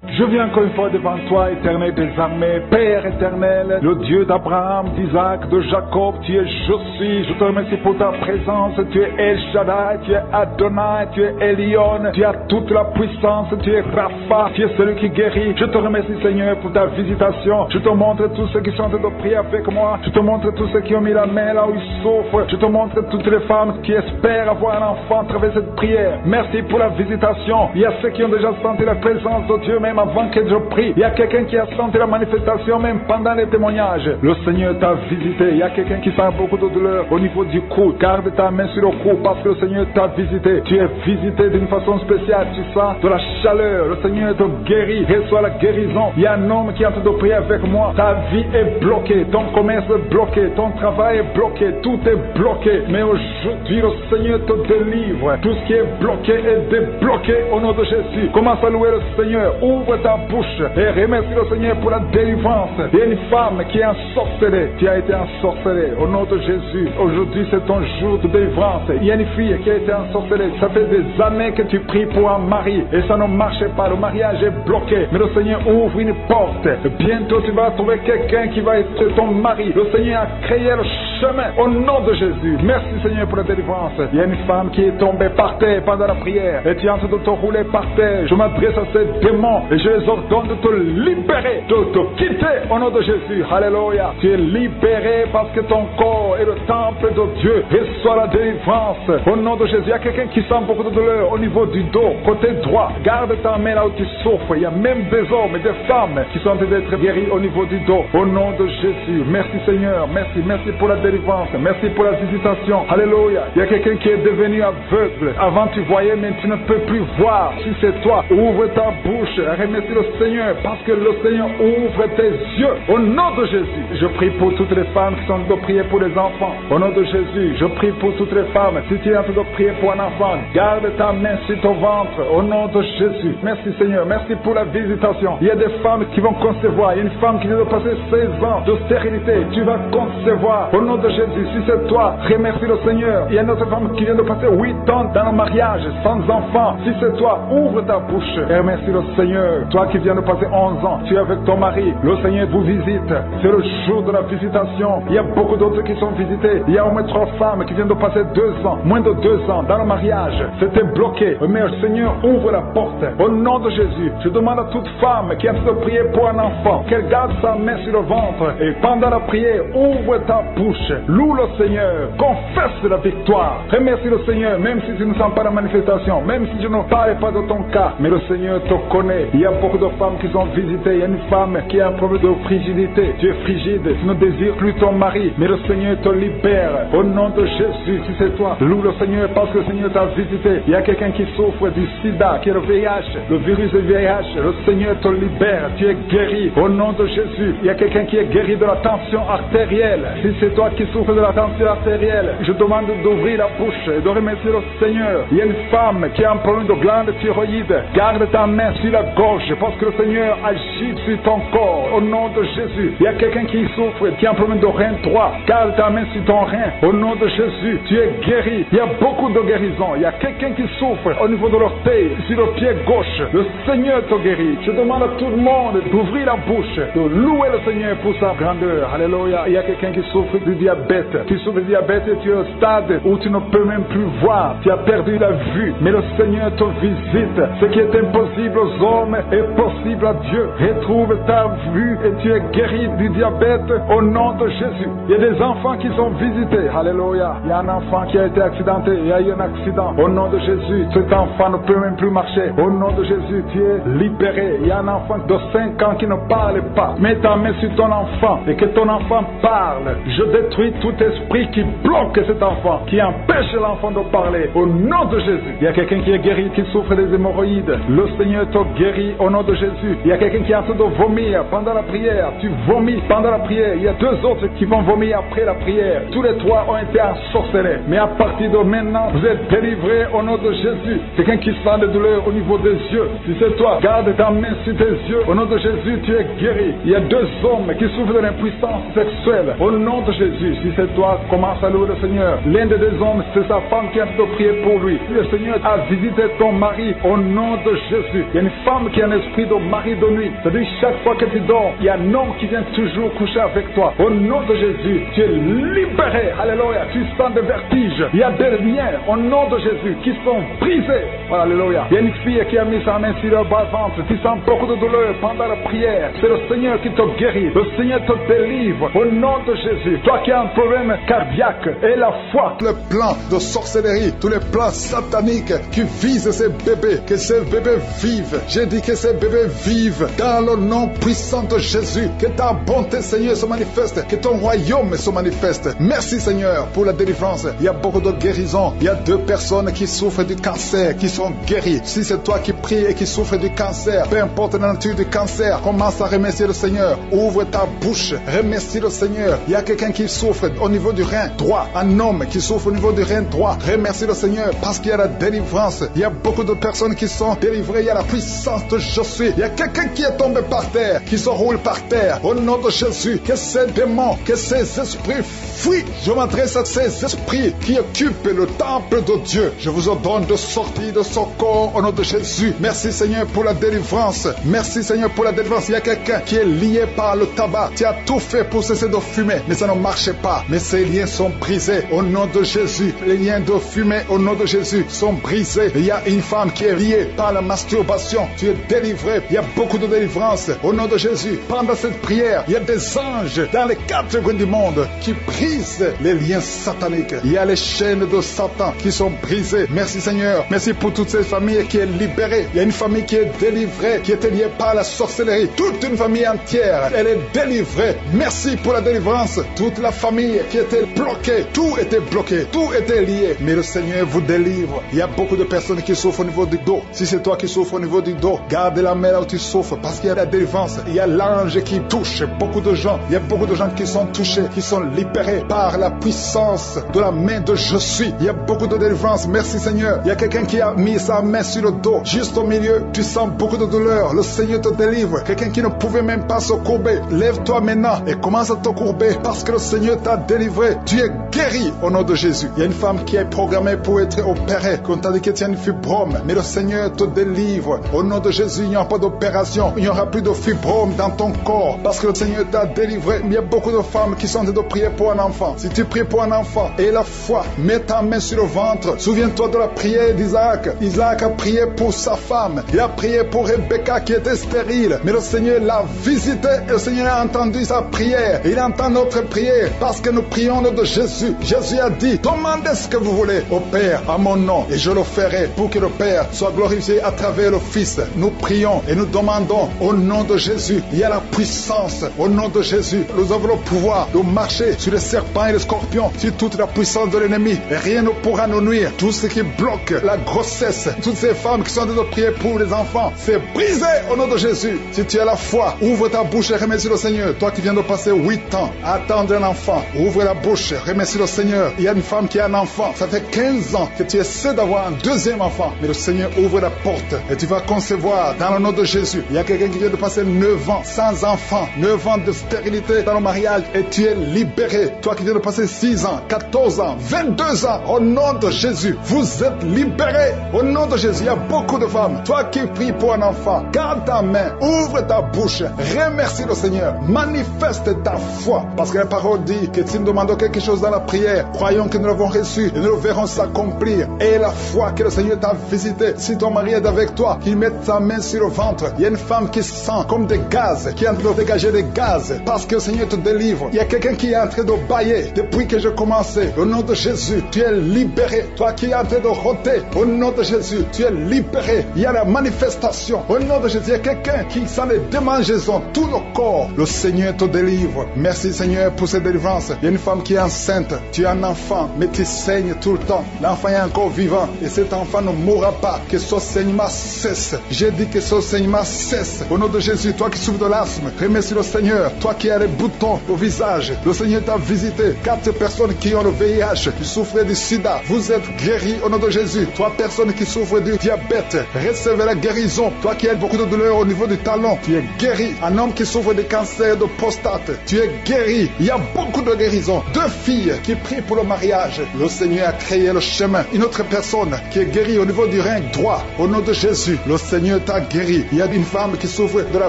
Je viens encore une fois devant toi, éternel des armées, Père éternel, le Dieu d'Abraham, d'Isaac, de Jacob, tu es je suis. Je te remercie pour ta présence, tu es El Shaddai, tu es Adonai, tu es Elion, tu as toute la puissance, tu es Rapha, tu es celui qui guérit. Je te remercie Seigneur pour ta visitation. Je te montre tous ceux qui sont en train de prier avec moi. Je te montre tous ceux qui ont mis la main là où ils souffrent. Je te montre toutes les femmes qui espèrent avoir un enfant à travers cette prière. Merci pour la visitation. Il y a ceux qui ont déjà senti la présence de Dieu même avant que je prie. Il y a quelqu'un qui a senti la manifestation même pendant les témoignages. Le Seigneur t'a visité. Il y a quelqu'un qui sent beaucoup de douleur au niveau du cou. Garde ta main sur le cou parce que le Seigneur t'a visité. Tu es visité d'une façon spéciale. Tu sens de la chaleur. Le Seigneur te guérit. Reçois la guérison. Il y a un homme qui est en train de prier avec moi. Ta vie est bloquée. Ton commerce est bloqué. Ton travail est bloqué. Tout est bloqué. Mais aujourd'hui, le Seigneur te délivre. Tout ce qui est bloqué est débloqué au nom de Jésus. Commence à louer le Seigneur. Ouvre ta bouche et remercie le Seigneur pour la délivrance. Il y a une femme qui est ensorcelée. Tu as été ensorcelée au nom de Jésus. Aujourd'hui, c'est ton jour de délivrance. Il y a une fille qui a été ensorcelée. Ça fait des années que tu pries pour un mari et ça ne marche pas. Le mariage est bloqué. Mais le Seigneur ouvre une porte. Bientôt, tu vas trouver quelqu'un qui va être ton mari. Le Seigneur a créé le chemin au nom de Jésus. Merci Seigneur pour la délivrance. Il y a une femme qui est tombée par terre pendant la prière et tu es en train de te rouler par terre. Je m'adresse à ces démons et je les ordonne de te libérer, de te quitter au nom de Jésus. Alléluia. Tu es libéré parce que ton corps est le temple de Dieu. Reçois la délivrance au nom de Jésus. Il y a quelqu'un qui sent beaucoup de douleur au niveau du dos, côté droit. Garde ta main là où tu souffres. Il y a même des hommes et des femmes qui sont en train d'être guéris au niveau du dos. Au nom de Jésus. Merci Seigneur. Merci pour la délivrance. Merci pour la visitation. Alléluia. Il y a quelqu'un qui est devenu aveugle. Avant tu voyais, mais tu ne peux plus voir. Si c'est toi, ouvre ta bouche. Remercie le Seigneur parce que le Seigneur ouvre tes yeux. Au nom de Jésus. Je prie pour toutes les femmes qui sont en train de prier pour les enfants. Au nom de Jésus. Je prie pour toutes les femmes. Si tu es en train de prier pour un enfant, garde ta main sur ton ventre. Au nom de Jésus. Merci Seigneur. Merci pour la visitation. Il y a des femmes qui vont concevoir. Il y a une femme qui vient de passer 16 ans de stérilité. Tu vas concevoir. Au nom de Jésus. Si c'est toi, remercie le Seigneur. Il y a une autre femme qui vient de passer 8 ans dans le mariage sans enfant. Si c'est toi, ouvre ta bouche et remercie le Seigneur. Toi qui viens de passer 11 ans, tu es avec ton mari. Le Seigneur vous visite. C'est le jour de la visitation. Il y a beaucoup d'autres qui sont visités. Il y a au moins 3 femmes qui viennent de passer 2 ans, moins de 2 ans dans le mariage. C'était bloqué. Mais le Seigneur ouvre la porte. Au nom de Jésus, je demande à toute femme qui a envie de prier pour un enfant qu'elle garde sa main sur le ventre et pendant la prière, ouvre ta bouche. Loue le Seigneur. Confesse la victoire. Remercie le Seigneur, même si tu ne sens pas la manifestation, même si je ne parle pas de ton cas, mais le Seigneur te connaît. Il y a beaucoup de femmes qui sont visitées. Il y a une femme qui a un problème de frigidité. Tu es frigide, tu ne désires plus ton mari, mais le Seigneur te libère. Au nom de Jésus, si c'est toi, loue le Seigneur parce que le Seigneur t'a visité. Il y a quelqu'un qui souffre du sida, qui est le VIH, le virus du VIH. Le Seigneur te libère. Tu es guéri. Au nom de Jésus, il y a quelqu'un qui est guéri de la tension artérielle. Si c'est toi qui souffres de la tension artérielle, je demande d'ouvrir la bouche et de remercier le Seigneur. Il y a une femme qui a un problème de glande thyroïde. Garde ta main sur la gorge parce que le Seigneur agit sur ton corps. Au nom de Jésus, il y a quelqu'un qui souffre, qui a un problème de rein droit. Garde ta main sur ton rein. Au nom de Jésus, tu es guéri. Il y a beaucoup de guérisons. Il y a quelqu'un qui souffre au niveau de l'orteil, sur le pied gauche. Le Seigneur te guérit. Je demande à tout le monde d'ouvrir la bouche, de louer le Seigneur pour sa grandeur. Alléluia. Il y a quelqu'un qui souffre du diabète. Tu souffres du diabète et tu es au stade où tu ne peux même plus voir. Tu as perdu la vue. Mais le Seigneur te visite. Ce qui est impossible aux hommes est possible à Dieu. Retrouve ta vue et tu es guéri du diabète au nom de Jésus. Il y a des enfants qui sont visités. Alléluia. Il y a un enfant qui a été accidenté. Il y a eu un accident. Au nom de Jésus, cet enfant ne peut même plus marcher. Au nom de Jésus, tu es libéré. Il y a un enfant de 5 ans qui ne parle pas. Mets ta main sur ton enfant et que ton enfant parle. Je détruis tout esprit qui bloque cet enfant, qui empêche l'enfant de parler. Au nom de Jésus. Il y a quelqu'un qui est guéri, qui souffre des hémorroïdes. Le Seigneur te guérit au nom de Jésus. Il y a quelqu'un qui est en train de vomir pendant la prière. Tu vomis pendant la prière. Il y a 2 autres qui vont vomir après la prière. Tous les 3 ont été ensorcelés. Mais à partir de maintenant, vous êtes délivrés au nom de Jésus. Quelqu'un qui sent des douleurs au niveau des yeux. Si c'est toi, garde ta main sur tes yeux. Au nom de Jésus, tu es guéri. Il y a 2 hommes qui souffrent de l'impuissance sexuelle. Au nom de Jésus, Jésus, si c'est toi, commence à louer le Seigneur. L'un des deux hommes, c'est sa femme qui a de prier pour lui. Le Seigneur a visité ton mari au nom de Jésus. Il y a une femme qui a un esprit de mari de nuit. C'est-à-dire chaque fois que tu dors, il y a un homme qui vient toujours coucher avec toi. Au nom de Jésus, tu es libéré. Alléluia. Tu sens des vertiges. Il y a des liens au nom de Jésus qui sont brisés. Voilà, alléluia. Il y a une fille qui a mis sa main sur le bas-ventre. Tu sens beaucoup de douleur pendant la prière. C'est le Seigneur qui te guérit. Le Seigneur te délivre. Au nom de Jésus. Toi qui as un problème cardiaque et la foi. Le plan de sorcellerie, tous les plans sataniques qui visent ces bébés, que ces bébés vivent. J'ai dit que ces bébés vivent dans le nom puissant de Jésus. Que ta bonté, Seigneur, se manifeste. Que ton royaume se manifeste. Merci, Seigneur, pour la délivrance. Il y a beaucoup de guérisons. Il y a 2 personnes qui souffrent du cancer, qui sont guéries. Si c'est toi qui pries et qui souffres du cancer, peu importe la nature du cancer, commence à remercier le Seigneur. Ouvre ta bouche, remercie le Seigneur. Il y a quelqu'un qui souffre au niveau du rein droit, un homme qui souffre au niveau du rein droit. Remercie le Seigneur parce qu'il y a la délivrance. Il y a beaucoup de personnes qui sont délivrées. Il y a la puissance de je suis. Il y a quelqu'un qui est tombé par terre, qui se roule par terre. Au nom de Jésus, que ces démons, que ces esprits fuient. Je m'adresse à ces esprits qui occupent le temple de Dieu. Je vous ordonne de sortir de son corps au nom de Jésus. Merci Seigneur pour la délivrance. Merci Seigneur pour la délivrance. Il y a quelqu'un qui est lié par le tabac. Tu as tout fait pour cesser de fumer, mais ça ne marchait pas. Mais ces liens sont brisés au nom de Jésus. Les liens de fumée au nom de Jésus sont brisés. Il y a une femme qui est liée par la masturbation. Tu es délivré. Il y a beaucoup de délivrance au nom de Jésus. Pendant cette prière, il y a des anges dans les 4 coins du monde qui brisent les liens sataniques. Il y a les chaînes de Satan qui sont brisées. Merci Seigneur. Merci pour toutes ces familles qui est libérée. Il y a une famille qui est délivrée, qui était liée par la sorcellerie. Toute une famille entière, elle est délivrée. Merci pour la délivrance. Toute la famille qui était bloquée, tout était bloqué, tout était lié. Mais le Seigneur vous délivre. Il y a beaucoup de personnes qui souffrent au niveau du dos. Si c'est toi qui souffres au niveau du dos, garde la main là où tu souffres parce qu'il y a la délivrance. Il y a l'ange qui touche beaucoup de gens. Il y a beaucoup de gens qui sont touchés, qui sont libérés par la puissance de la main de je suis. Il y a beaucoup de délivrance. Merci Seigneur. Il y a quelqu'un qui a mis sa main sur le dos. Juste au milieu, tu sens beaucoup de douleur. Le Seigneur te délivre. Quelqu'un qui ne pouvait même pas se courber. Lève-toi maintenant et commence à te courber parce que le Seigneur t'a délivré. Tu es guéri au nom de Jésus. Il y a une femme qui est programmée pour être opérée. Qu'on t'a dit que tu as une fibrome. Mais le Seigneur te délivre. Au nom de Jésus, il n'y aura pas d'opération. Il n'y aura plus de fibrome dans ton corps parce que le Seigneur t'a délivré. Il y a beaucoup de femmes qui sont en train de prier pour un enfant. Si tu pries pour un enfant et la foi, mets ta main sur le ventre. Souviens-toi de la prière d'Isaac. Isaac a prié pour sa femme. Il a prié pour Rebecca qui était stérile. Mais le Seigneur l'a visité et le Seigneur a entendu sa prière. Il entend notre prière parce que nous prions au nom de Jésus. Jésus a dit, demandez ce que vous voulez au Père à mon nom et je le ferai pour que le Père soit glorifié à travers le Fils. Nous prions et nous demandons au nom de Jésus. Il y a la puissance au nom de Jésus. Nous avons le pouvoir de marcher sur les serpents et les scorpions, sur toute la puissance de l'ennemi. Et rien ne pourra nous nuire. Tout ce qui bloque la grossesse, toutes ces femmes qui sont en train de prier pour les enfants, c'est brisé au nom de Jésus. Si tu as la foi, ouvre ta bouche et remercie le Seigneur. Toi qui viens de passer 8 ans à attendre un enfant, ouvre la bouche, remercie le Seigneur. Il y a une femme qui a un enfant. Ça fait 15 ans que tu essaies d'avoir un deuxième enfant. Mais le Seigneur ouvre la porte et tu vas concevoir dans le nom de Jésus. Il y a quelqu'un qui vient de passer 9 ans sans enfant, 9 ans de stérilité dans le mariage et tu es libéré. Toi qui viens de passer 6 ans, 14 ans, 22 ans, au nom de Jésus, vous êtes libérés. Au nom de Jésus, il y a beaucoup de femmes. Toi qui pries pour un enfant, garde ta main, ouvre ta bouche, remercie le Seigneur, manifeste ta foi. Parce que la parole dit que si nous demandons quelque chose dans la prière, croyons que nous l'avons reçu et nous le verrons s'accomplir. Et la foi que le Seigneur t'a visité, si ton mari est avec toi, qu'il mette sa main sur le ventre. Il y a une femme qui sent comme des gaz, qui est en train de dégager des gaz, parce que le Seigneur te délivre. Il y a quelqu'un qui est en train de bailler depuis que j'ai commencé. Au nom de Jésus, tu es libéré. Toi qui es en train de rôter, au nom de Jésus, tu es libéré. Il y a la manifestation. Au nom de Jésus, il y a quelqu'un qui sent les démangeaisons, tout le corps. Le Seigneur te délivre. Merci Seigneur pour cette délivrance. Il y a une femme qui est enceinte. Tu as un enfant, mais tu saignes tout le temps. L'enfant est encore vivant et cet enfant ne mourra pas. Que ce saignement cesse. J'ai dit que ce saignement cesse. Au nom de Jésus, toi qui souffres de l'asthme, remercie le Seigneur. Toi qui as les boutons au visage, le Seigneur t'a visité. visité 4 personnes qui ont le VIH, qui souffraient du sida. Vous êtes guéris au nom de Jésus. 3 personnes qui souffrent du diabète, recevez la guérison. Toi qui as beaucoup de douleurs au niveau du talon, tu es guéri. Un homme qui souffre de cancer de prostate, tu es guéri. Il y a beaucoup de guérisons. 2 filles qui prient pour le mariage. Le Seigneur a créé le chemin. Une autre personne qui est guérie au niveau du rein droit. Au nom de Jésus, le Seigneur t'a guéri. Il y a une femme qui souffre de la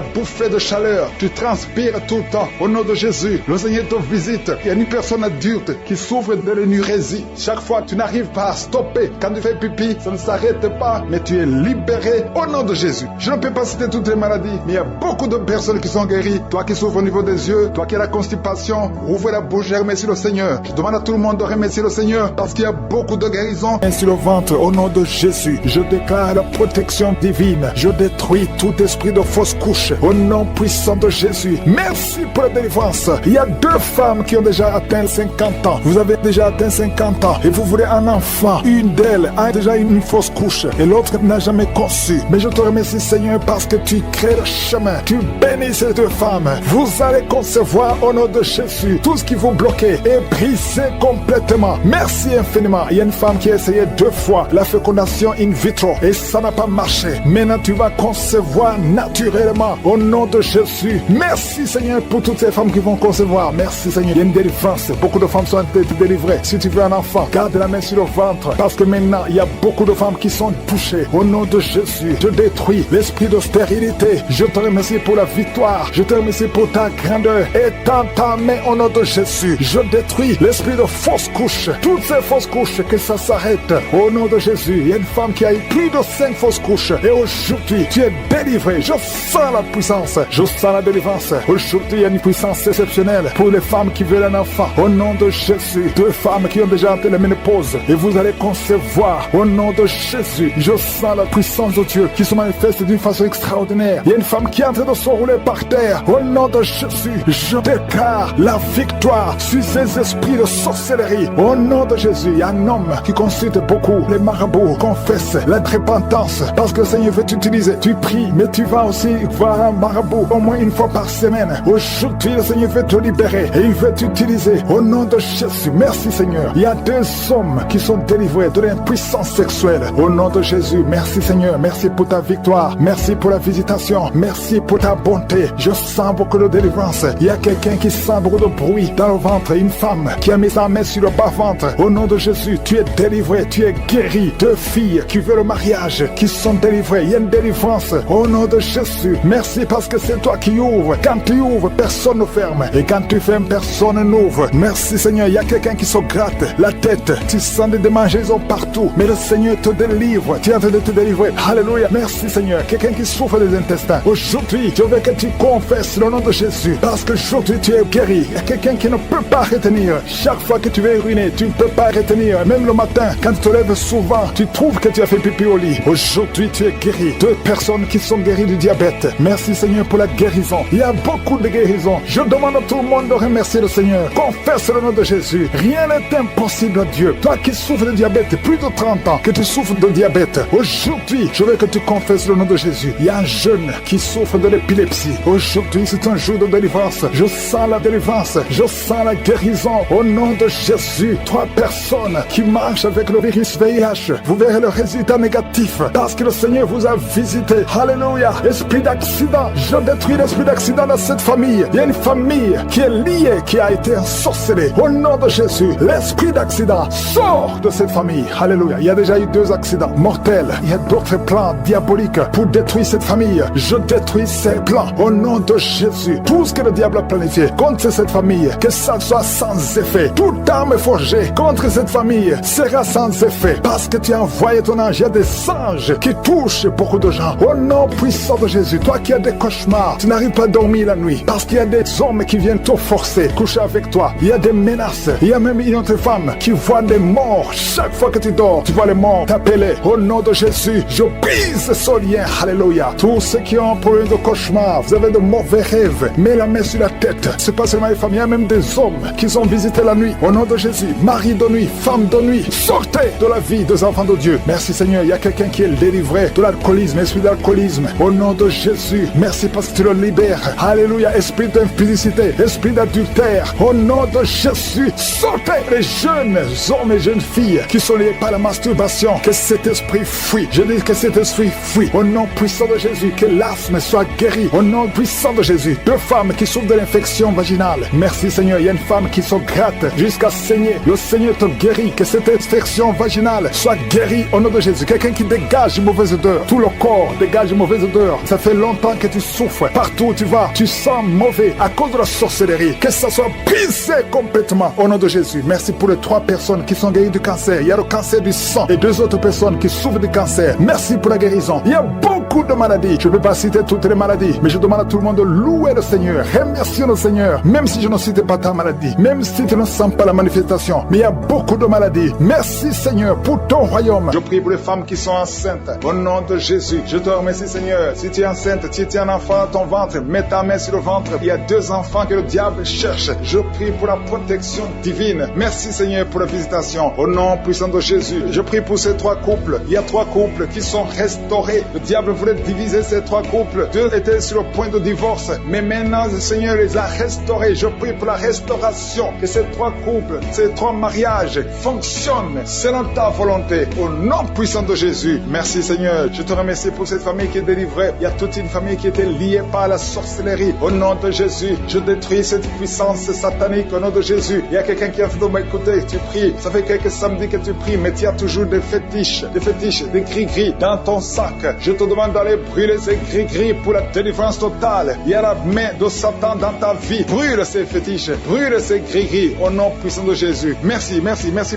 bouffée de chaleur. Tu transpires tout le temps. Au nom de Jésus, le Seigneur te visite. Il y a une personne adulte qui souffre de l'énurésie. Chaque fois, tu n'arrives pas à stopper. Quand tu fais pipi, ça ne s'arrête pas, mais tu es libéré au nom de Jésus. Je ne peux pas citer toutes les maladies, mais il y a beaucoup de personnes qui sont guéries. Toi qui souffres au niveau des yeux, toi qui as la constipation, ouvre la bouche et remercie le Seigneur. Je demande à tout le monde de remercier le Seigneur parce qu'il y a beaucoup de guérisons. Sur le ventre, au nom de Jésus, je déclare la protection divine. Je détruis tout esprit de fausse couche au nom puissant de Jésus. Merci pour la délivrance. Il y a 2 femmes qui ont déjà atteint 50 ans. Vous avez déjà atteint 50 ans et vous voulez un enfant. Une d'elles a déjà une fausse couche et l'autre n'a jamais conçu. Mais je te remercie Seigneur parce que tu crées le chemin. Tu bénis ces 2 femmes. Vous allez concevoir au nom de Jésus. Tout ce qui vous bloquait est brisé complètement. Merci infiniment. Il y a une femme qui a essayé 2 fois la fécondation in vitro et ça n'a pas marché. Maintenant tu vas concevoir naturellement au nom de Jésus. Merci Seigneur pour toutes ces femmes qui vont concevoir. Merci Seigneur. Il y a une délivrance. Beaucoup de femmes sont délivrées. Si tu veux un enfant, garde la main sur le ventre parce que maintenant il y a beaucoup de femmes qui sont touchées. Au nom de Jésus, je détruis l'esprit de stérilité. Je te remercie pour la victoire. Je te remercie pour ta grandeur. Étends ta main au nom de Jésus. Je détruis l'esprit de fausse couche. Toutes ces fausses couches, que ça s'arrête. Au nom de Jésus, il y a une femme qui a eu plus de 5 fausses couches. Et aujourd'hui, tu es délivré. Je sens la puissance. Je sens la délivrance. Aujourd'hui, il y a une puissance exceptionnelle pour les femmes qui veulent un enfant. Au nom de Jésus, 2 femmes qui ont déjà atteint la ménopause. Et vous allez concevoir. Au nom de Jésus, je sens la puissance de Dieu qui se manifeste d'une façon extraordinaire. Il y a une femme qui est en train de se rouler par terre. Au nom de Jésus, je déclare la victoire sur ces esprits de sorcellerie. Au nom de Jésus, il y a un homme qui consulte beaucoup les marabouts, confesse la repentance parce que le Seigneur veut t'utiliser. Tu pries, mais tu vas aussi voir un marabout au moins une fois par semaine. Aujourd'hui, le Seigneur veut te libérer et il veut t'utiliser. Au nom de Jésus, merci Seigneur. Il y a 2 hommes qui sont délivrés de l'impuissance sexuelle. Au nom de Jésus, merci Seigneur. Merci pour ta victoire. Merci pour la visitation. Merci pour ta bonté. Je sens beaucoup de délivrance. Il y a quelqu'un qui sent beaucoup de bruit dans le ventre. Une femme qui a mis sa main sur le bas-ventre. Au nom de Jésus, tu es délivré. Tu es guéri. 2 filles qui veulent le mariage, qui sont délivrées. Il y a une délivrance. Au nom de Jésus, merci parce que c'est toi qui ouvres. Quand tu ouvres, personne ne ferme. Et quand tu fermes, personne n'ouvre. Merci Seigneur. Il y a quelqu'un qui se gratte la tête. Tu sens des démangeaisons partout. Mais le Seigneur te délivre. Tu es en train de te délivrer. Alléluia. Merci Seigneur. Quelqu'un qui souffre des intestins. Aujourd'hui, je veux que tu confesses le nom de Jésus. Parce que aujourd'hui, tu es guéri. Il y a quelqu'un qui ne peut pas retenir. Chaque fois que tu veux uriner, tu ne peux pas retenir. Même le matin, quand tu te lèves souvent, tu trouves que tu as fait pipi au lit. Aujourd'hui, tu es guéri. 2 personnes qui sont guéries du diabète. Merci Seigneur pour la guérison. Il y a beaucoup de guérisons. Je demande à tout le monde de remercier le Seigneur. Confesse le nom de Jésus. Rien n'est impossible à Dieu. Toi qui souffres de diabète, plus de 30 ans que tu souffres de diabète. Aujourd'hui, je veux que tu confesses le nom de Jésus. Il y a un jeune qui souffre de l'épilepsie. Aujourd'hui, c'est un jour de délivrance. Je sens la délivrance. Je sens la guérison. Au nom de Jésus, 3 personnes qui marchent avec le virus VIH. Vous verrez le résultat négatif parce que le Seigneur vous a visité. Alléluia. Esprit d'accident. Je détruis l'esprit d'accident dans cette famille. Il y a une famille qui est liée, qui a été ensorcelée. Au nom de Jésus, l'esprit d'accident sort de cette famille. Alléluia. Il y a déjà eu 2 accidents mortels. Il y a d'autres plans diaboliques pour détruire cette famille. Je détruis ces plans au nom de Jésus. Tout ce que le diable a planifié contre cette famille, que ça soit sans effet. Toute arme forgée contre cette famille sera sans effet parce que tu as envoyé ton ange. Il y a des anges qui touchent beaucoup de gens. Au nom puissant de Jésus, toi qui as des cauchemars, tu n'arrives pas à dormir la nuit parce qu'il y a des hommes qui viennent te forcer, coucher avec toi. Il y a des menaces. Il y a même une autre femme qui voit des morts. Chaque fois que tu dors, tu vois les morts t'appeler. Au nom de Jésus, je brise ce lien. Alléluia. Tous ceux qui ont un problème de cauchemar, vous avez de mauvais rêves, mets la main sur la tête. C'est pas seulement les femmes, il y a même des hommes qui sont visités la nuit. Au nom de Jésus, mari de nuit, femme de nuit, sortez de la vie des enfants de Dieu. Merci Seigneur. Il y a quelqu'un qui est délivré de l'alcoolisme, esprit d'alcoolisme. Au nom de Jésus, merci parce que tu le libères. Alléluia. Esprit d'impudicité, esprit d'adultère. Au nom de Jésus, sortez les jeunes hommes et jeunes filles qui sont liés par la masturbation, que cet esprit fuit. Je dis que cet esprit fuit. Au nom puissant de Jésus, que l'asthme soit guéri. Au nom puissant de Jésus, 2 femmes qui souffrent de l'infection vaginale. Merci Seigneur, il y a une femme qui se gratte jusqu'à saigner. Le Seigneur te guérit, que cette infection vaginale soit guérie au nom de Jésus. Quelqu'un qui dégage une mauvaise odeur, tout le corps dégage une mauvaise odeur. Ça fait longtemps que tu souffres. Partout où tu vas, tu sens mauvais à cause de la sorcellerie. Que ça soit brisé complètement au nom de Jésus. Merci pour les 3 personnes qui sont guéries du cancer. Il y a le cancer du sang et 2 autres personnes qui souffrent du cancer. Merci pour la guérison. Il y a beaucoup de maladies. Je ne peux pas citer toutes les maladies, mais je demande à tout le monde de louer le Seigneur. Remercier le Seigneur, même si je ne cite pas ta maladie, même si tu ne sens pas la manifestation. Mais il y a beaucoup de maladies. Merci Seigneur pour ton royaume. Je prie pour les femmes qui sont enceintes. Au nom de Jésus, je te remercie Seigneur. Si tu es enceinte, tu tiens un enfant dans ton ventre, mets ta main sur le ventre. Il y a 2 enfants que le diable cherche. Je prie pour la protection divine. Merci Seigneur pour la visitation. Au nom puissant de Jésus, je prie pour ces 3 couples. Il y a 3 couples qui sont restaurés. Le diable voulait diviser ces 3 couples. 2 étaient sur le point de divorce. Mais maintenant, le Seigneur les a restaurés. Je prie pour la restauration. Que ces 3 couples, ces 3 mariages fonctionnent selon ta volonté. Au nom puissant de Jésus. Merci Seigneur. Je te remercie pour cette famille qui est délivrée. Il y a toute une famille qui était liée par la sorcellerie. Au nom de Jésus, je détruis cette puissance satanique au nom de Jésus. Il y a quelqu'un qui est en train de m'écouter. Tu pries. Ça fait quelques samedis que tu pries, mais tu as toujours des fétiches, des gris-gris dans ton sac. Je te demande d'aller brûler ces gris-gris pour la délivrance totale. Il y a la main de Satan dans ta vie. Brûle ces fétiches, brûle ces gris-gris au nom puissant de Jésus. Merci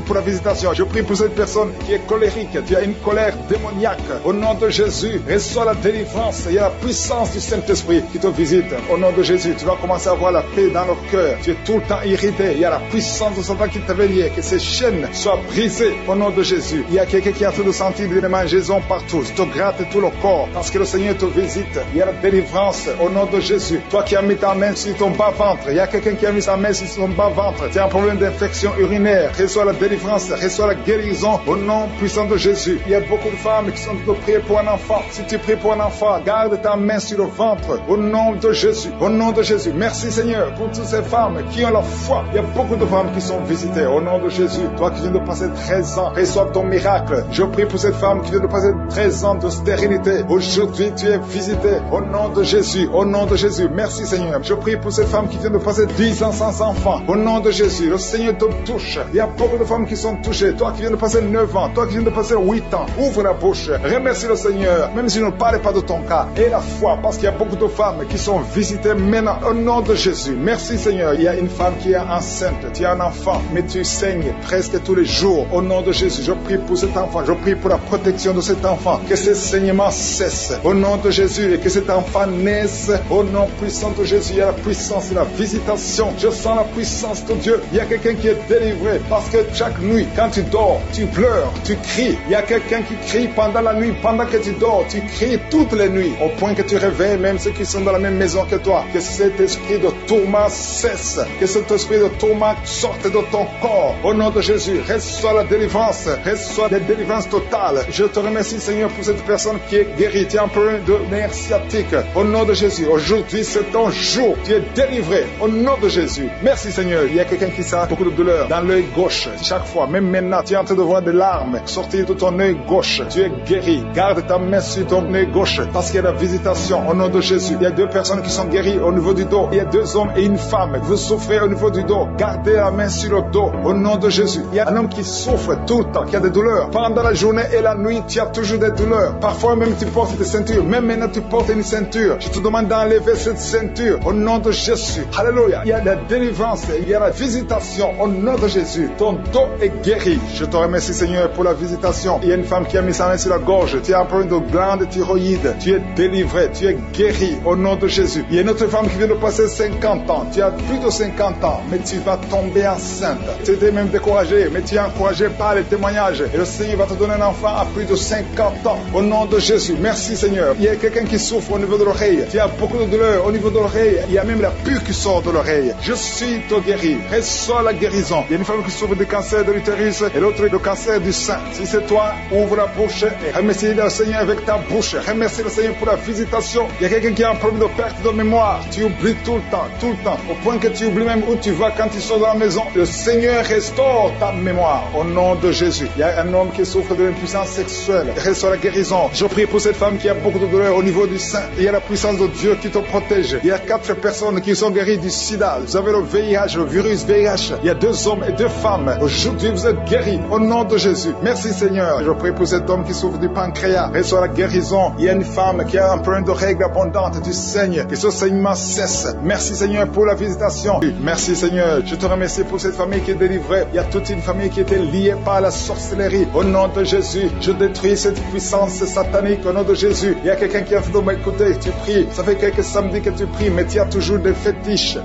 pour la visitation. Je prie pour cette personne qui est colérique. Tu as une colère démoniaque. Au nom de Jésus, reçois la délivrance. Il y a la puissance du Saint-Esprit qui te visite. Au nom de Jésus, tu vas commencer à avoir la paix dans le cœur. Tu es tout le temps irrité. Il y a la puissance de Satan qui t'avait lié. Que ces chaînes soient brisées au nom de Jésus. Il y a quelqu'un qui est en train de sentir des démangeaisons partout. Tu te grattes tout le corps parce que le Seigneur te visite. Il y a la délivrance au nom de Jésus. Toi qui as mis ta main sur ton bas-ventre, il y a quelqu'un qui a mis sa main sur son bas-ventre. Tu as un problème d'infection urinaire. Reçois la délivrance, reçois la guérison au nom puissant de Jésus. Il y a beaucoup de femmes qui sont en train de prier pour un enfant. Si tu pries pour un enfant, garde ta main sur le ventre au nom de Jésus. Au nom de Jésus. Merci Seigneur pour toutes ces femmes qui ont la foi. Il y a beaucoup de femmes qui sont visitées au nom de Jésus. Toi qui viens de passer 13 ans, reçois ton miracle. Je prie pour cette femme qui vient de passer 13 ans de stérilité. Aujourd'hui, tu es visitée au nom de Jésus. Au nom de Jésus. Merci Seigneur. Je prie pour cette femme qui vient de passer 10 ans sans enfant. Au nom de Jésus. Le Seigneur te touche. Il y a beaucoup de femmes qui sont touchées. Toi qui viens de passer 9 ans. Toi qui viens de passer 8 ans. Ouvre la bouche. Remercie le Seigneur. Même si je ne parle pas de ton cas. Et la foi. Parce qu'il y a beaucoup de femmes qui sont visitées maintenant. Au nom de Jésus. Merci Seigneur. Il y a une femme qui est enceinte. Tu as un enfant. Mais tu saignes presque tous les jours. Au nom de Jésus. Je prie pour cet enfant. Je prie pour la protection de cet enfant. Que ce saignement cesse. Au nom de Jésus. Et que cet enfant naisse. Au nom puissant de Jésus. Il y a la puissance de la visitation. Je sens la puissance de Dieu. Il y a quelqu'un qui est délivré. Parce que chaque nuit, quand tu dors, tu pleures, tu cries. Il y a quelqu'un qui crie pendant la nuit. Pendant que tu dors, tu cries toutes les nuits. Au point que tu réveilles même ceux qui sont dans la même maison que toi. Que cet esprit de tourment cesse. Que cet esprit de tourment sorte de ton corps. Au nom de Jésus, reçois la délivrance. Reçois la délivrance totale. Je te remercie Seigneur pour cette personne qui est guérie. Tu as un problème de nerf sciatique. Au nom de Jésus, aujourd'hui c'est ton jour. Tu es délivré. Au nom de Jésus. Merci Seigneur. Il y a quelqu'un qui sent beaucoup de douleur dans l'œil gauche. Chaque fois, même maintenant, tu es en train de voir des larmes sortir de ton œil gauche. Tu es guéri. Garde ta main sur ton œil gauche parce qu'il y a la visitation. Au nom de Jésus. Il y a 2 personnes qui sont guéries au niveau du dos. Il y a 2 hommes et une femme. Vous souffrez au niveau du dos. Gardez la main sur le dos. Au nom de Jésus. Il y a un homme qui souffre tout le temps, qui a des douleurs. Pendant la journée et la nuit, tu as toujours des douleurs. Parfois même tu portes des ceintures. Même maintenant tu portes une ceinture. Je te demande d'enlever cette ceinture. Au nom de Jésus. Alléluia. Il y a la délivrance. Il y a la visitation. Au nom de Jésus. Ton dos est guéri. Je te remercie Seigneur pour la visitation. Il y a une femme qui a mis sa main sur la gorge. Tu as un problème de glande thyroïde. Tu es délivré. Tu es guéri. Au nom de Jésus. Il y a une autre femme qui vient de passer 50 ans. Tu as plus de 50 ans. Mais tu vas tomber enceinte. Tu étais même découragé. Mais tu es encouragé par les témoignages. Et le Seigneur va te donner un enfant à plus de 50 ans. Au nom de Jésus. Merci Seigneur. Il y a quelqu'un qui souffre au niveau de l'oreille. Tu as beaucoup de douleur au niveau de l'oreille. Il y a même la pus qui sort de l'oreille. Je suis te guéri. Reçois la guérison. Il y a une femme qui souffre du cancer de l'utérus et l'autre du cancer du sein. Si c'est toi, ouvre la bouche et remercie le Seigneur avec ta bouche. Remercie le Seigneur pour la visitation. Il y a quelqu'un qui a un problème de perte de mémoire. Tu oublies tout le temps, au point que tu oublies même où tu vas quand ils sont dans la maison. Le Seigneur restaure ta mémoire au nom de Jésus. Il y a un homme qui souffre de l'impuissance sexuelle. Restaure la guérison. Je prie pour cette femme qui a beaucoup de douleur au niveau du sein. Il y a la puissance de Dieu qui te protège. Il y a 4 personnes qui sont guéries du sida. Vous avez le VIH, le virus VIH. Il y a 2 hommes et 2 femmes. Aujourd'hui, vous êtes guéris au nom de Jésus. Merci Seigneur. Je prie pour cet homme qui souffre du pancréas. Restaure la guérison. Il y a une femme qui a un problème de règles abondantes du saigne. Que ce saignement cesse. Merci Seigneur pour la visitation. Merci Seigneur. Je te remercie pour cette famille qui est délivrée. Il y a toute une famille qui était liée par la sorcellerie. Au nom de Jésus, je détruis cette puissance satanique au nom de Jésus. Il y a quelqu'un qui est en train de m'écouter. Tu pries. Ça fait quelques samedis que tu pries, mais tu as toujours des fétiches,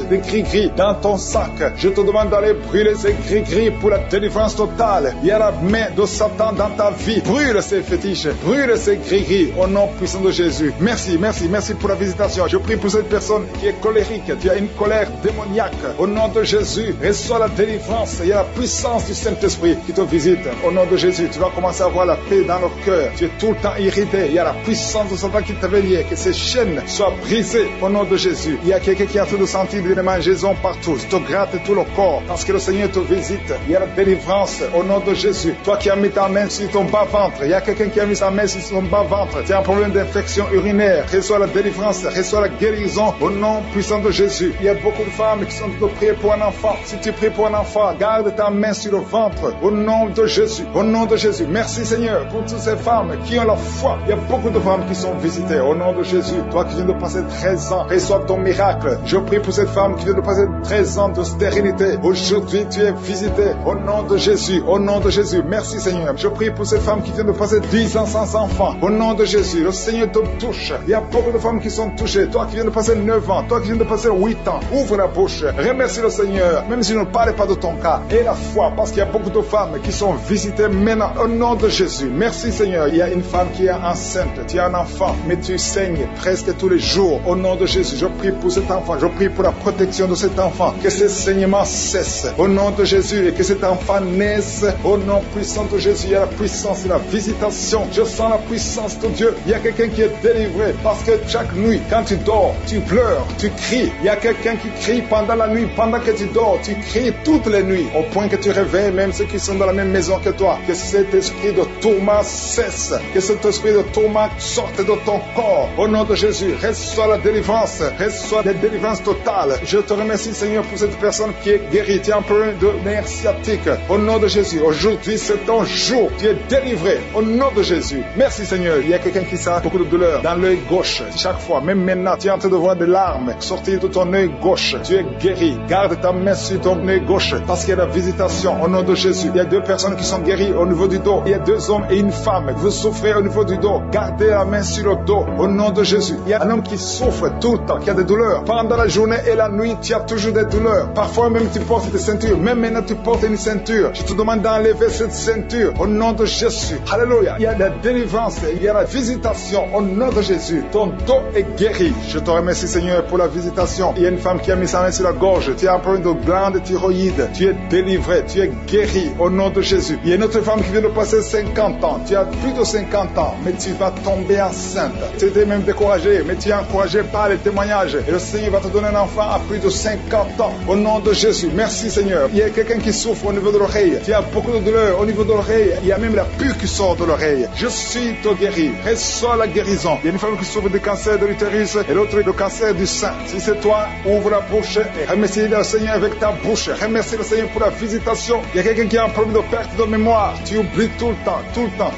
des gris-gris dans ton sac. Je te demande d'aller brûler ces gris-gris pour la délivrance totale. Il y a la main de Satan dans ta vie. Brûle ces fétiches, brûle ces gris-gris au nom puissant de Jésus. Merci pour la visitation. Je prie pour cette personne qui est colérique. Tu as une colère démoniaque. Au nom de Jésus, reçois la délivrance. Il y a la puissance du Saint-Esprit qui te visite. Au nom de Jésus, tu vas commencer à avoir la paix dans le cœur. Tu es tout le temps irrité. Il y a la puissance de Satan qui t'avait lié. Que ces chaînes soient brisées au nom de Jésus. Il y a quelqu'un qui est en train de sentir des démangeaisons partout. Tu te grattes tout le corps parce que le Seigneur te visite. Il y a la délivrance au nom de Jésus. Toi qui as mis ta main sur ton bas-ventre, il y a quelqu'un qui a mis sa main sur son bas-ventre. Tu as un problème d'infection urinaire. Reçois la délivrance, reçois la guérison au nom puissant de Jésus. Il y a beaucoup de femmes qui sont en train de prier pour un enfant. Si tu pries pour un enfant, garde ta main sur le ventre au nom de Jésus. Au nom de Jésus. Merci Seigneur pour toutes ces femmes qui ont la foi. Il y a beaucoup de femmes qui sont visitées au nom de Jésus. Toi qui viens de passer 13 ans, reçois ton miracle. Je prie pour cette femme qui vient de passer 13 ans de stérilité. Aujourd'hui, tu es visitée au nom de Jésus. Au nom de Jésus. Merci Seigneur. Je prie pour cette femme qui vient de passer 10 ans sans enfant. Au nom de Jésus. Le Seigneur te touche. Il y a beaucoup de femmes qui sont touchées. Toi qui viens de passer 9 ans. Toi qui viens de passer 8 ans. Ouvre la bouche. Remercie le Seigneur. Même si je ne parle pas de ton cas. Et la foi. Parce qu'il y a beaucoup de femmes qui sont visitées maintenant. Au nom de Jésus. Merci Seigneur. Il y a une femme qui est enceinte. Tu as un enfant. Mais tu saignes presque tous les jours. Au nom de Jésus. Je prie pour cet enfant. Je prie pour la protection de cet enfant. Que ce saignement cesse. Au nom de Jésus. Et que cet enfant naisse. Au nom puissant de Jésus. Il y a la puissance de la visitation. Je sens la puissance de Dieu. Il y a quelqu'un qui est délivré. Parce que chaque nuit, quand tu dors, tu pleures, tu cries. Il y a quelqu'un qui crie pendant la nuit. Pendant que tu dors, tu cries toutes les nuits. Au point que tu réveilles même ceux qui sont dans la même maison que toi. Que cet esprit de tourment cesse. Que cet esprit de tourment sorte de ton corps. Au nom de Jésus, reçois la délivrance. Reçois la délivrance totale. Je te remercie Seigneur pour cette personne qui est guérie. Tu as un problème de nerf sciatique. Au nom de Jésus, aujourd'hui c'est ton jour. Tu es délivré. Au nom de Jésus. Merci Seigneur. Il y a quelqu'un qui sent beaucoup de douleur dans l'œil gauche. Chaque fois, même maintenant, tu es en train de voir des larmes sortir de ton œil gauche. Tu es guéri. Garde ta main sur ton œil gauche parce qu'il y a la visitation. Au nom de Jésus. Il y a 2 personnes qui sont guéries au niveau du dos. Il y a 2 hommes et une femme. Vous souffrez au niveau du dos. Gardez la main sur le dos. Au nom de Jésus. Il y a un homme qui souffre tout le temps, qui a des douleurs. Pendant la journée et la nuit, tu as toujours des douleurs. Parfois même tu portes des ceintures. Même maintenant tu portes une ceinture. Je te demande d'enlever cette ceinture. Au nom de Jésus. Alléluia. Il y a la délivrance. Il y a la visitation. Au nom de Jésus. Ton dos est guéri. Je te remercie Seigneur pour la visitation. Il y a une femme qui a mis sa main sur la gorge. Tu as un problème de glande thyroïde. Tu es délivré. Tu es guéri. Au nom de Jésus. Il y a une autre femme qui vient de passer 50 ans. Tu as plus de 50 ans. Mais tu vas tomber enceinte. Tu étais même découragé. Mais tu es encouragé par les témoignages. Et le Seigneur va te donner un enfant à plus de 50 ans. Au nom de Jésus. Merci Seigneur. Il y a quelqu'un qui souffre au niveau de l'oreille. Tu as beaucoup de douleur au niveau de l'oreille. Il y a même la pus qui sort de l'oreille. Je suis te guéri. Reçois la guérison. Il y a une femme qui souffre du cancer de l'utérus et l'autre du cancer du sein. Si c'est toi, ouvre la bouche et remercie le Seigneur avec ta bouche. Remercie le Seigneur pour la visitation. Il y a quelqu'un qui a un problème de perte de mémoire. Tu oublies tout le temps.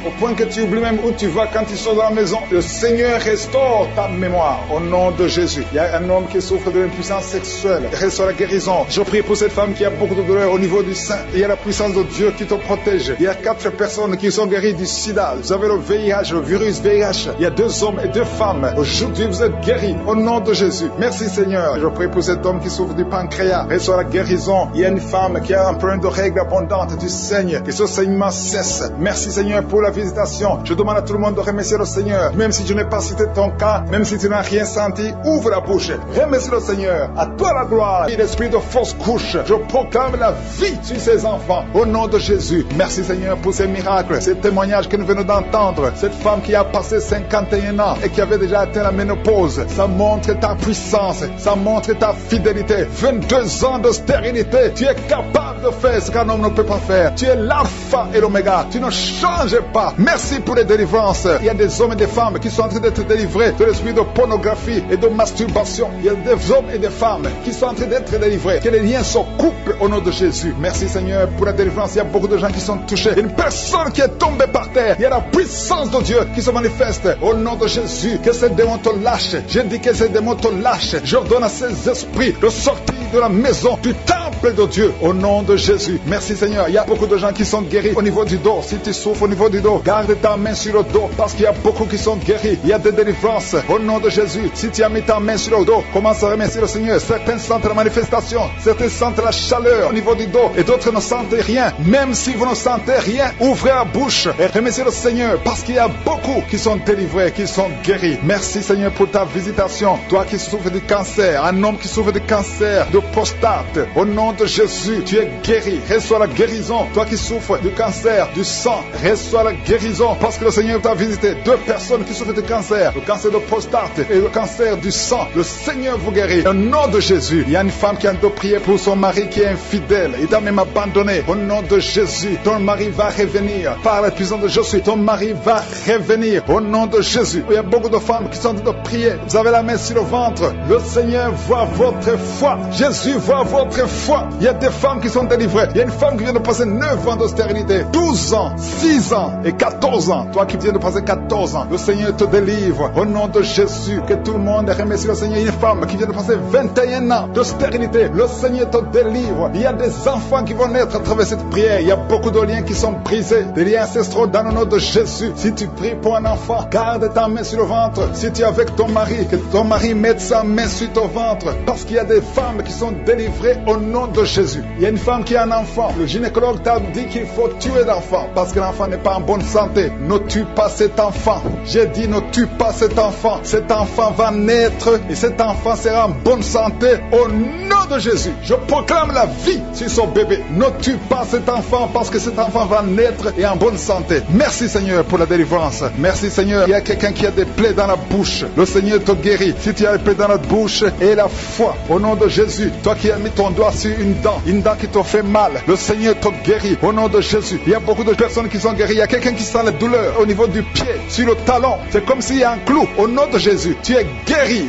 Au point que tu oublies même où tu vas quand tu sors dans la maison. Le Seigneur restaure ta mémoire. Au nom de Jésus. Il y a un homme qui souffre de l'impuissance sexuelle. Reçois la guérison. Je prie pour cette femme qui a beaucoup de douleur au niveau du sein. Il y a la puissance de Dieu qui te protège. Il y a 4 personnes qui sont guéries du sida. Vous avez le VIH, le virus VIH. Il y a 2 hommes et 2 femmes. Aujourd'hui, vous êtes guéris. Au nom de Jésus. Merci Seigneur. Je prie pour cet homme qui souffre du pancréas. Reçois la guérison. Il y a une femme qui a un problème de règles abondantes. Tu saignes. Que ce saignement cesse. Merci Seigneur pour la visitation. Je demande à tout le monde de remercier le Seigneur. Même si je n'ai pas cité ton cas, même si tu n'as rien senti, ouvre la bouche. Remercie le Seigneur. À toi la gloire. Et l'esprit de fausse couche. Je proclame la vie sur ces enfants. Au nom de Jésus. Merci Seigneur pour ces miracles, ces témoignages que nous venons d'entendre. Cette femme qui a passé 51 ans et qui avait déjà atteint la ménopause. Ça montre ta puissance. Ça montre ta fidélité. fidélité, 22 ans de stérilité. Tu es capable de faire ce qu'un homme ne peut pas faire. Tu es l'alpha et l'oméga. Tu ne changes pas. Merci pour les délivrances. Il y a des hommes et des femmes qui sont en train d'être délivrés de l'esprit de pornographie et de masturbation. Il y a des hommes et des femmes qui sont en train d'être délivrés. Que les liens se coupent au nom de Jésus. Merci Seigneur pour la délivrance. Il y a beaucoup de gens qui sont touchés. Une personne qui est tombée par terre. Il y a la puissance de Dieu qui se manifeste au nom de Jésus. Que ces démons te lâchent. Je dis que ces démons te lâchent. J'ordonne à ces esprits de sortir de la maison du temple de Dieu au nom de Jésus. Merci Seigneur. Il y a beaucoup de gens qui sont guéris au niveau du dos. Si tu souffres au niveau du dos, garde ta main sur le dos parce qu'il y a beaucoup qui sont guéris. Il y a des délivrances au nom de Jésus. Si tu as mis ta main sur le dos, commence à remercier le Seigneur. Certains sentent la manifestation, certains sentent la chaleur au niveau du dos et d'autres ne sentent rien. Même si vous ne sentez rien, ouvrez la bouche et remerciez le Seigneur parce qu'il y a beaucoup qui sont délivrés, qui sont guéris. Merci Seigneur pour ta visitation. Toi qui souffres du cancer, un homme qui souffre du cancer de prostate, au nom de Jésus, tu es guéri. Reçois la guérison. Toi qui souffres du cancer du sang, reçois la guérison parce que le Seigneur t'a visité. 2 personnes qui souffrent du cancer, le cancer de prostate et le cancer du sang. Le Seigneur vous guérit. Au nom de Jésus, il y a une femme qui a de prier pour son mari qui est infidèle. Il t'a même abandonné. Au nom de Jésus, ton mari va revenir. Par la puissance de Jésus, ton mari va revenir. Au nom de Jésus. Il y a beaucoup de femmes qui sont en train de prier. Vous avez la main sur le ventre. Le Seigneur voit votre foi. Jésus voit votre foi. Il y a des femmes qui sont délivrées. Il y a une femme qui vient de passer 9 ans de stérilité, 12 ans, 6 ans et 14 ans. Toi qui viens de passer 14 ans, le Seigneur te délivre. Au nom de Jésus, que tout le monde remercie le Seigneur. Une femme qui vient de passer 21 ans de stérilité, le Seigneur te délivre. Il y a des enfants qui vont naître à travers cette prière. Il y a beaucoup de liens qui sont brisés, des liens ancestraux dans le nom de Jésus. Si tu pries pour un enfant, garde ta main sur le ventre. Si tu es avec ton mari, que ton mari mette sa main sur ton ventre. Parce qu'il y a des femmes qui sont délivrées au nom de Jésus. Il y a une femme qui a un enfant. Le gynécologue t'a dit qu'il faut tuer l'enfant parce que l'enfant n'est pas en bonne santé. Ne tue pas cet enfant. J'ai dit ne tue pas cet enfant. Cet enfant va naître et cet enfant sera en bonne santé au nom de Jésus. Je proclame la vie sur son bébé. Ne tue pas cet enfant parce que cet enfant va naître et en bonne santé. Merci Seigneur pour la délivrance. Merci Seigneur. Il y a quelqu'un qui a des plaies dans la bouche. Le Seigneur te guérit. Si tu as des plaies dans la bouche et la foi au nom de Jésus. Toi qui as mis ton doigt sur une dent qui te fait mal, le Seigneur te guérit au nom de Jésus. Il y a beaucoup de personnes qui sont guéries. Il y a quelqu'un qui sent la douleur au niveau du pied, sur le talon. C'est comme s'il y a un clou. Au nom de Jésus, tu es guéri.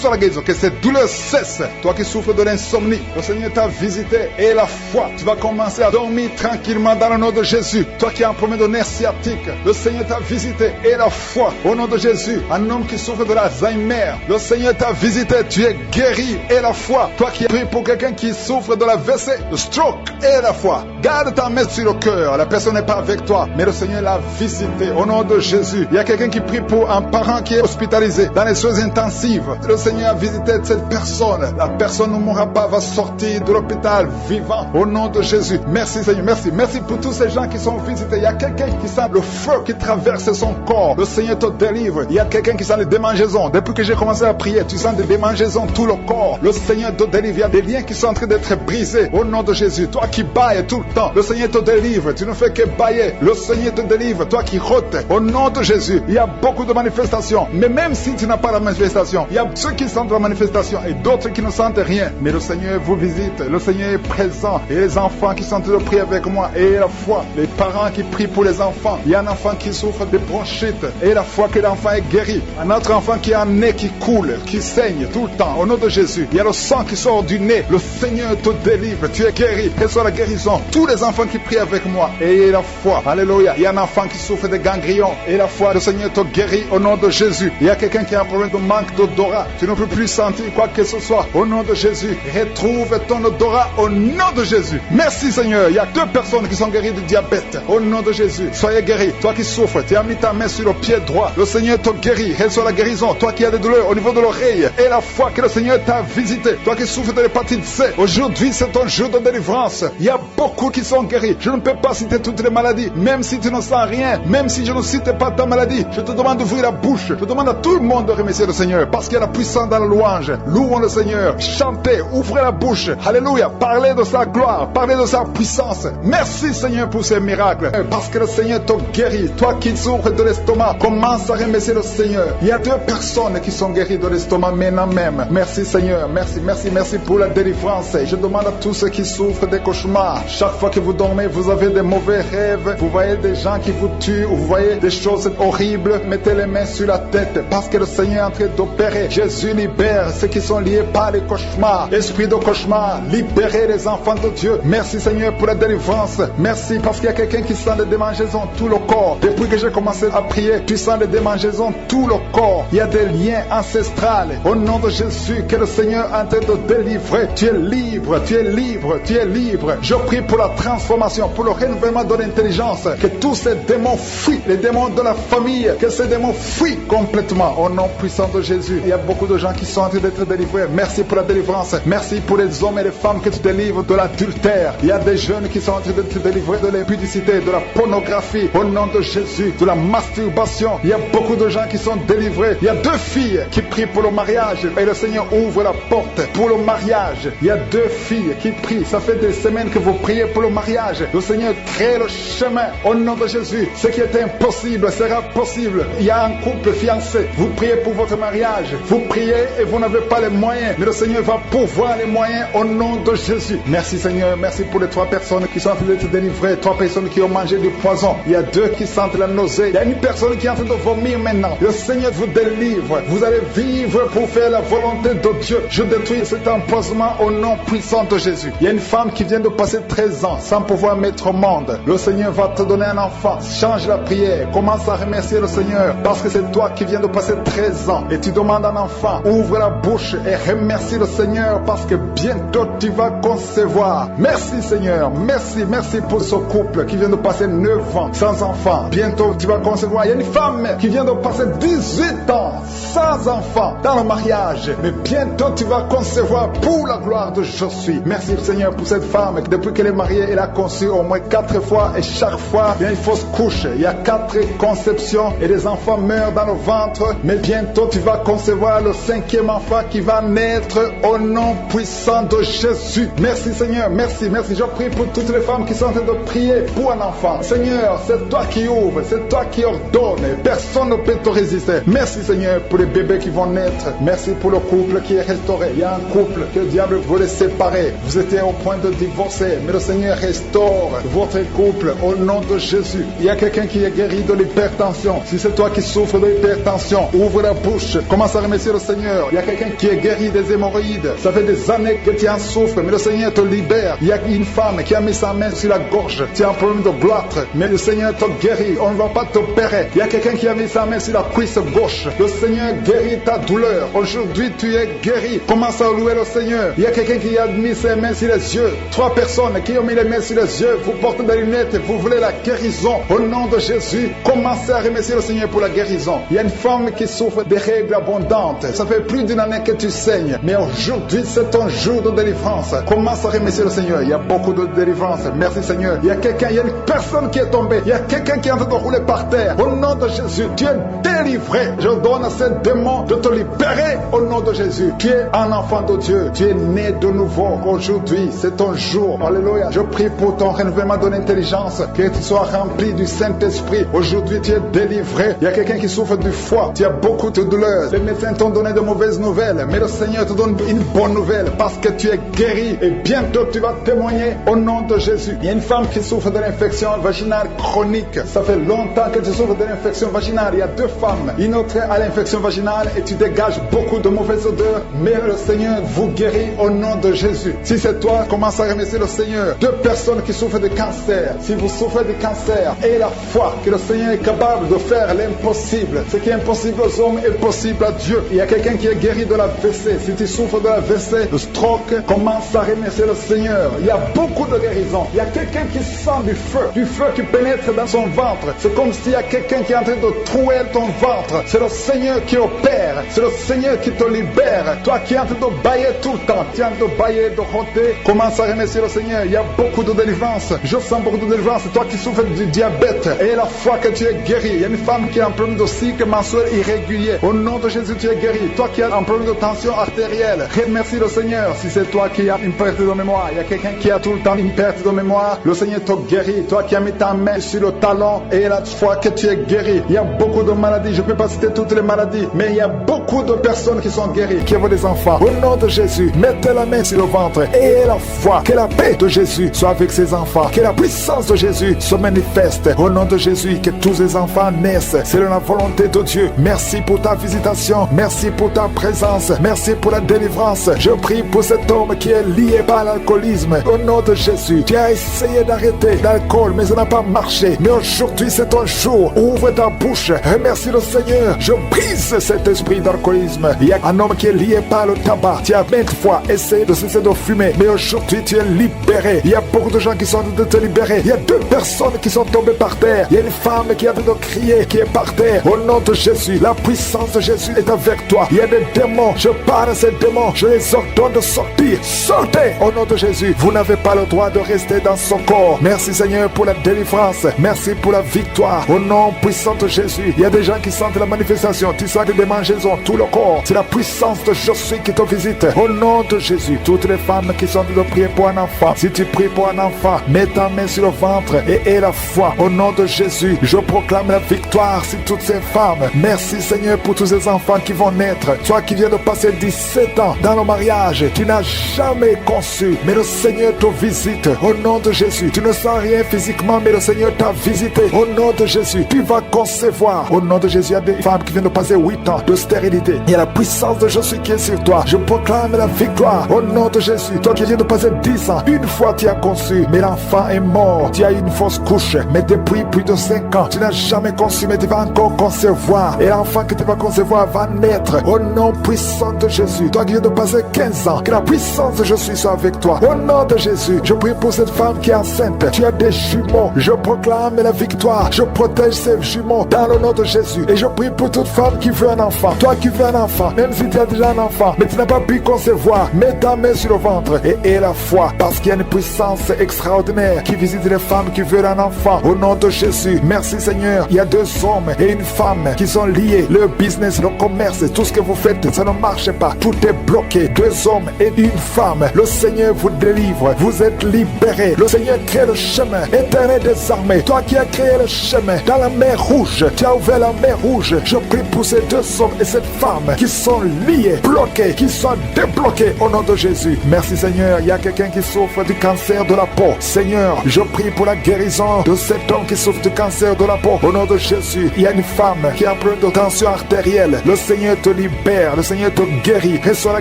La guérison, que cette douleur cesse. Toi qui souffres de l'insomnie, le Seigneur t'a visité et la foi, tu vas commencer à dormir tranquillement dans le nom de Jésus. Toi qui as un problème de nerf sciatique, le Seigneur t'a visité et la foi, au nom de Jésus. Un homme qui souffre de l'Alzheimer, le Seigneur t'a visité, tu es guéri et la foi. Toi qui pries pour quelqu'un qui souffre de la WC, le stroke et la foi. Garde ta main sur le cœur. La personne n'est pas avec toi, mais le Seigneur l'a visité au nom de Jésus. Il y a quelqu'un qui prie pour un parent qui est hospitalisé dans les soins intensives. Le Seigneur a visité cette personne. La personne ne mourra pas, va sortir de l'hôpital vivant au nom de Jésus. Merci Seigneur, merci. Merci pour tous ces gens qui sont visités. Il y a quelqu'un qui sent le feu qui traverse son corps. Le Seigneur te délivre. Il y a quelqu'un qui sent les démangeaisons. Depuis que j'ai commencé à prier, tu sens des démangeaisons tout le corps. Le Seigneur te délivre. Il y a des liens qui sont en train d'être brisés au nom de Jésus. Toi qui bailles tout le temps, le Seigneur te délivre. Tu ne fais que bailler. Le Seigneur te délivre. Toi qui rôtes au nom de Jésus. Il y a beaucoup de manifestations. Mais même si tu n'as pas la manifestation, il y a ceux qui sentent la manifestation et d'autres qui ne sentent rien. Mais le Seigneur vous visite. Le Seigneur est présent. Et les enfants qui sont en train de prier avec moi. Et la foi. Les parents qui prient pour les enfants. Il y a un enfant qui souffre de bronchite. Et la foi que l'enfant est guéri. Un autre enfant qui a un nez qui coule, qui saigne tout le temps. Au nom de Jésus. Il y a le sang qui sort du nez. Le Seigneur te délivre. Tu es guéri. Reçois la guérison. Tous les enfants qui prient avec moi. Et la foi. Alléluia. Il y a un enfant qui souffre de ganglions. Et la foi, le Seigneur te guérit au nom de Jésus. Il y a quelqu'un qui a un problème de manque d'odorat. Tu ne peux plus sentir quoi que ce soit. Au nom de Jésus. Retrouve ton odorat au nom de Jésus. Merci Seigneur. Il y a 2 personnes qui sont guéries du diabète. Au nom de Jésus. Soyez guéris. Toi qui souffres, tu as mis ta main sur le pied droit. Le Seigneur te guérit. Reçois la guérison. Toi qui as des douleurs au niveau de l'oreille. Et la foi que le Seigneur t'a visité. Toi qui souffres de l'hépatite C. Aujourd'hui, Aujourd'hui, c'est un jour de délivrance. Il y a beaucoup qui sont guéris. Je ne peux pas citer toutes les maladies. Même si tu ne sens rien, même si je ne cite pas ta maladie, je te demande d'ouvrir la bouche. Je demande à tout le monde de remercier le Seigneur parce qu'il y a la puissance dans la louange. Louons le Seigneur. Chantez, ouvrez la bouche. Alléluia. Parlez de sa gloire, parlez de sa puissance. Merci Seigneur pour ces miracles. Parce que le Seigneur t'a guéri. Toi qui souffres de l'estomac, commence à remercier le Seigneur. Il y a 2 personnes qui sont guéries de l'estomac maintenant même. Merci Seigneur. Merci pour la délivrance. Je demande à tous ceux qui souffrent des cauchemars. Chaque fois que vous dormez, vous avez des mauvais rêves. Vous voyez des gens qui vous tuent. Vous voyez des choses horribles. Mettez les mains sur la tête parce que le Seigneur est en train d'opérer. Jésus libère ceux qui sont liés par les cauchemars. Esprit de cauchemar, libérez les enfants de Dieu. Merci Seigneur pour la délivrance. Merci parce qu'il y a quelqu'un qui sent des démangeaisons tout le corps. Depuis que j'ai commencé à prier, tu sens des démangeaisons tout le corps. Il y a des liens ancestrales. Au nom de Jésus, que le Seigneur est en train de délivrer. Tu es libre, tu es libre, tu es libre. Je prie pour la transformation, pour le renouvellement de l'intelligence. Que tous ces démons fuient, les démons de la famille, que ces démons fuient complètement. Au nom puissant de Jésus. Il y a beaucoup de gens qui sont en train d'être délivrés. Merci pour la délivrance. Merci pour les hommes et les femmes que tu délivres de l'adultère. Il y a des jeunes qui sont en train d'être délivrés de l'impudicité, de la pornographie. Au nom de Jésus, de la masturbation. Il y a beaucoup de gens qui sont délivrés. Il y a 2 filles qui prient pour le mariage et le Seigneur ouvre la porte pour le mariage. Il y a 2 filles qui prient. Ça fait des semaines que vous priez pour le mariage. Le Seigneur crée le chemin. Au nom de Jésus, ce qui est impossible sera possible. Il y a un couple fiancé. Vous priez pour votre mariage. Vous priez et vous n'avez pas les moyens. Mais le Seigneur va pourvoir les moyens au nom de Jésus. Merci Seigneur. Merci pour les 3 personnes qui sont en train d'être délivrées. 3 personnes qui ont mangé du poison. Il y a 2 qui sentent la nausée. Il y a une personne qui est en train de vomir maintenant. Le Seigneur vous délivre. Vous allez vivre pour faire la volonté de Dieu. Je détruis cet empoisonnement au nom puissant de Jésus. Il y a une femme qui vient de passer 13 ans sans pouvoir mettre au monde. Le Seigneur va te donner un enfant. Change la prière. Commence à remercier le Seigneur parce que c'est toi qui viens de passer 13 ans et tu demandes un enfant. Ouvre la bouche et remercie le Seigneur parce que bientôt tu vas concevoir. Merci Seigneur. Merci pour ce couple qui vient de passer 9 ans sans enfant. Bientôt tu vas concevoir. Il y a une femme qui vient de passer 18 ans sans enfant dans le mariage. Mais bientôt tu vas concevoir pour la gloire de Je suis. Merci Seigneur pour cette femme. Depuis qu'elle est mariée, elle a conçu au moins 4 fois et chaque fois il y a une fausse couche. Il y a 4 conceptions et les enfants meurent dans le ventre. Mais bientôt tu vas concevoir le 5e enfant qui va naître au nom puissant de Jésus. Merci Seigneur. Merci. Je prie pour toutes les femmes qui sont en train de prier pour un enfant. Seigneur, c'est toi qui ouvres, c'est toi qui ordonnes. Personne ne peut te résister. Merci Seigneur pour les bébés qui vont naître. Merci pour le couple qui est restauré. Il y a un couple que le diable voulait séparer. Vous étiez au point de divorcer, mais le Seigneur restaure votre couple au nom de Jésus. Il y a quelqu'un qui est guéri de l'hypertension. Si c'est toi qui souffres de l'hypertension, ouvre la bouche. Commence à remercier le Seigneur. Il y a quelqu'un qui est guéri des hémorroïdes. Ça fait des années que tu en souffres, mais le Seigneur te libère. Il y a une femme qui a mis sa main sur la gorge. Tu as un problème de gloître, mais le Seigneur te guérit. On ne va pas t'opérer. Il y a quelqu'un qui a mis sa main sur la cuisse gauche. Le Seigneur guérit ta douleur. Aujourd'hui, tu es guéri. Commence à louer le Seigneur. Il y a quelqu'un qui a mis ses mains sur les yeux. 3 personnes qui ont mis les mains sur les yeux. Vous portez des lunettes. Vous voulez la guérison. Au nom de Jésus, commencez à remercier le Seigneur pour la guérison. Il y a une femme qui souffre des règles abondantes. Ça fait plus d'une année que tu saignes. Mais aujourd'hui, c'est ton jour de délivrance. Commence à remercier le Seigneur. Il y a beaucoup de délivrance. Merci Seigneur. Il y a une personne qui est tombée. Il y a quelqu'un qui est en train de rouler par terre. Au nom de Jésus, tu es délivré. Je donne à ces démons de te libérer au nom de Jésus. Tu es un enfant de Dieu. Tu es né de nouveau. Aujourd'hui, c'est ton jour. Alléluia. Je prie pour ton renouvellement de l'intelligence. Que tu sois rempli du Saint-Esprit. Aujourd'hui, tu es délivré. Il y a quelqu'un qui souffre du foie. Tu as beaucoup de douleurs. Les médecins t'ont donné de mauvaises nouvelles. Mais le Seigneur te donne une bonne nouvelle parce que tu es guéri. Et bientôt, tu vas témoigner au nom de Jésus. Il y a une femme qui souffre de l'infection vaginale chronique. Ça fait longtemps que tu souffres de l'infection vaginale. Il y a 2 femmes. Une autre a l'infection vaginale et tu dégages beaucoup de mauvaises odeurs. Mais le Seigneur vous guérit au nom de Jésus. Si c'est toi, commence à remercier le Seigneur. 2 personnes qui souffrent de cancer. Si vous souffrez de cancer, ayez la foi que le Seigneur est capable de faire l'impossible. Ce qui est impossible aux hommes est possible à Dieu. Il y a quelqu'un qui est guéri de la WC. Si tu souffres de la WC, de stroke, commence à remercier le Seigneur. Il y a beaucoup de guérisons. Il y a quelqu'un qui sent du feu qui pénètre dans son ventre. C'est comme s'il y a quelqu'un qui est en train de trouer ton ventre. C'est le Seigneur qui opère. C'est le Seigneur qui te libère. Toi qui es en train de bailler tout le temps, tu es en train de bailler de Roté. Commence à remercier le Seigneur. Il y a beaucoup de délivrance. Je sens beaucoup de délivrance. Toi qui souffres du diabète, et la foi que tu es guéri. Il y a une femme qui a un problème de cycle mensuel irrégulier. Au nom de Jésus, tu es guéri. Toi qui as un problème de tension artérielle, remercie le Seigneur. Si c'est toi qui as une perte de mémoire, il y a quelqu'un qui a tout le temps une perte de mémoire, le Seigneur te guérit. Toi qui as mis ta main sur le talon, et la foi que tu es guéri. Il y a beaucoup de maladies. Je ne peux pas citer toutes les maladies, mais il y a beaucoup de personnes qui sont guéries, qui ont des enfants. Au nom de Jésus, mettez la main sur le ventre et la foi. Que la paix de Jésus soit avec ses enfants. Que la puissance de Jésus se manifeste. Au nom de Jésus, que tous les enfants naissent selon la volonté de Dieu. Merci pour ta visitation. Merci pour ta présence. Merci pour la délivrance. Je prie pour cet homme qui est lié par l'alcoolisme. Au nom de Jésus, tu as essayé d'arrêter l'alcool, mais ça n'a pas marché. Mais aujourd'hui, c'est ton jour. Ouvre ta bouche. Remercie le Seigneur. Je brise cet esprit d'alcoolisme. Il y a un homme qui est lié par le tabac. Tu as 20 fois essayé de cesser de fumer, mais aujourd'hui, tu es libéré. Il y a beaucoup de gens qui sont en train de te libérer. Il y a 2 personnes qui sont tombées par terre. Il y a une femme qui est en train de crier, qui est par terre. Au nom de Jésus, la puissance de Jésus est avec toi. Il y a des démons. Je parle à ces démons. Je les ordonne de sortir. Sortez au nom de Jésus. Vous n'avez pas le droit de rester dans son corps. Merci Seigneur pour la délivrance. Merci pour la victoire. Au nom puissant de Jésus. Il y a des gens qui sentent la manifestation. Tu sens des démangeaisons tout le corps. C'est la puissance de Jésus qui te visite. Au nom de Jésus. Toutes les femmes qui sont en train de prier pour un enfant. Si tu pries pour un enfant, mets ta main sur le ventre et aie la foi. Au nom de Jésus, je proclame la victoire sur toutes ces femmes. Merci Seigneur pour tous ces enfants qui vont naître. Toi qui viens de passer 17 ans dans le mariage, tu n'as jamais conçu, mais le Seigneur te visite. Au nom de Jésus, tu ne sens rien physiquement, mais le Seigneur t'a visité. Au nom de Jésus, tu vas concevoir. Au nom de Jésus, il y a des femmes qui viennent de passer 8 ans de stérilité. Il y a la puissance de Jésus qui est sur toi. Je proclame la victoire. Au nom de Jésus, toi qui viens de passer 10 ans, une fois tu as conçu, mais l'enfant est mort. Tu as eu une fausse couche, mais depuis plus de 5 ans, tu n'as jamais conçu, mais tu vas encore concevoir. Et l'enfant que tu vas concevoir va naître. Au nom puissant de Jésus, toi qui viens de passer 15 ans, que la puissance de Jésus soit avec toi. Au nom de Jésus, je prie pour cette femme qui est enceinte. Tu as des jumeaux. Je proclame la victoire. Je protège ces jumeaux dans le nom de Jésus. Et je prie pour toute femme qui veut un enfant. Toi qui veux un enfant, même si tu as déjà un enfant, mais tu n'as pas pu concevoir, mets ta main sur le ventre et aie la foi. Parce qu'il y a une puissance extraordinaire qui visite les femmes qui veulent un enfant. Au nom de Jésus, merci Seigneur. Il y a 2 hommes et une femme qui sont liés. Le business, le commerce, tout ce que vous faites, ça ne marche pas. Tout est bloqué. 2 hommes et une femme. Le Seigneur vous délivre. Vous êtes libérés. Le Seigneur crée le chemin. Éternel des armées, toi qui as créé le chemin dans la mer rouge, tu as ouvert la mer rouge. Je prie pour ces 2 hommes et cette femme qui sont liés, bloqués, qui sont débloqués au nom de Jésus. Merci Seigneur. Il y a quelqu'un qui souffre du cancer de la peau. Seigneur, je prie pour la guérison de cet homme qui souffre du cancer de la peau. Au nom de Jésus, il y a une femme qui a un problème de tension artérielle. Le Seigneur te libère. Le Seigneur te guérit. Reçois la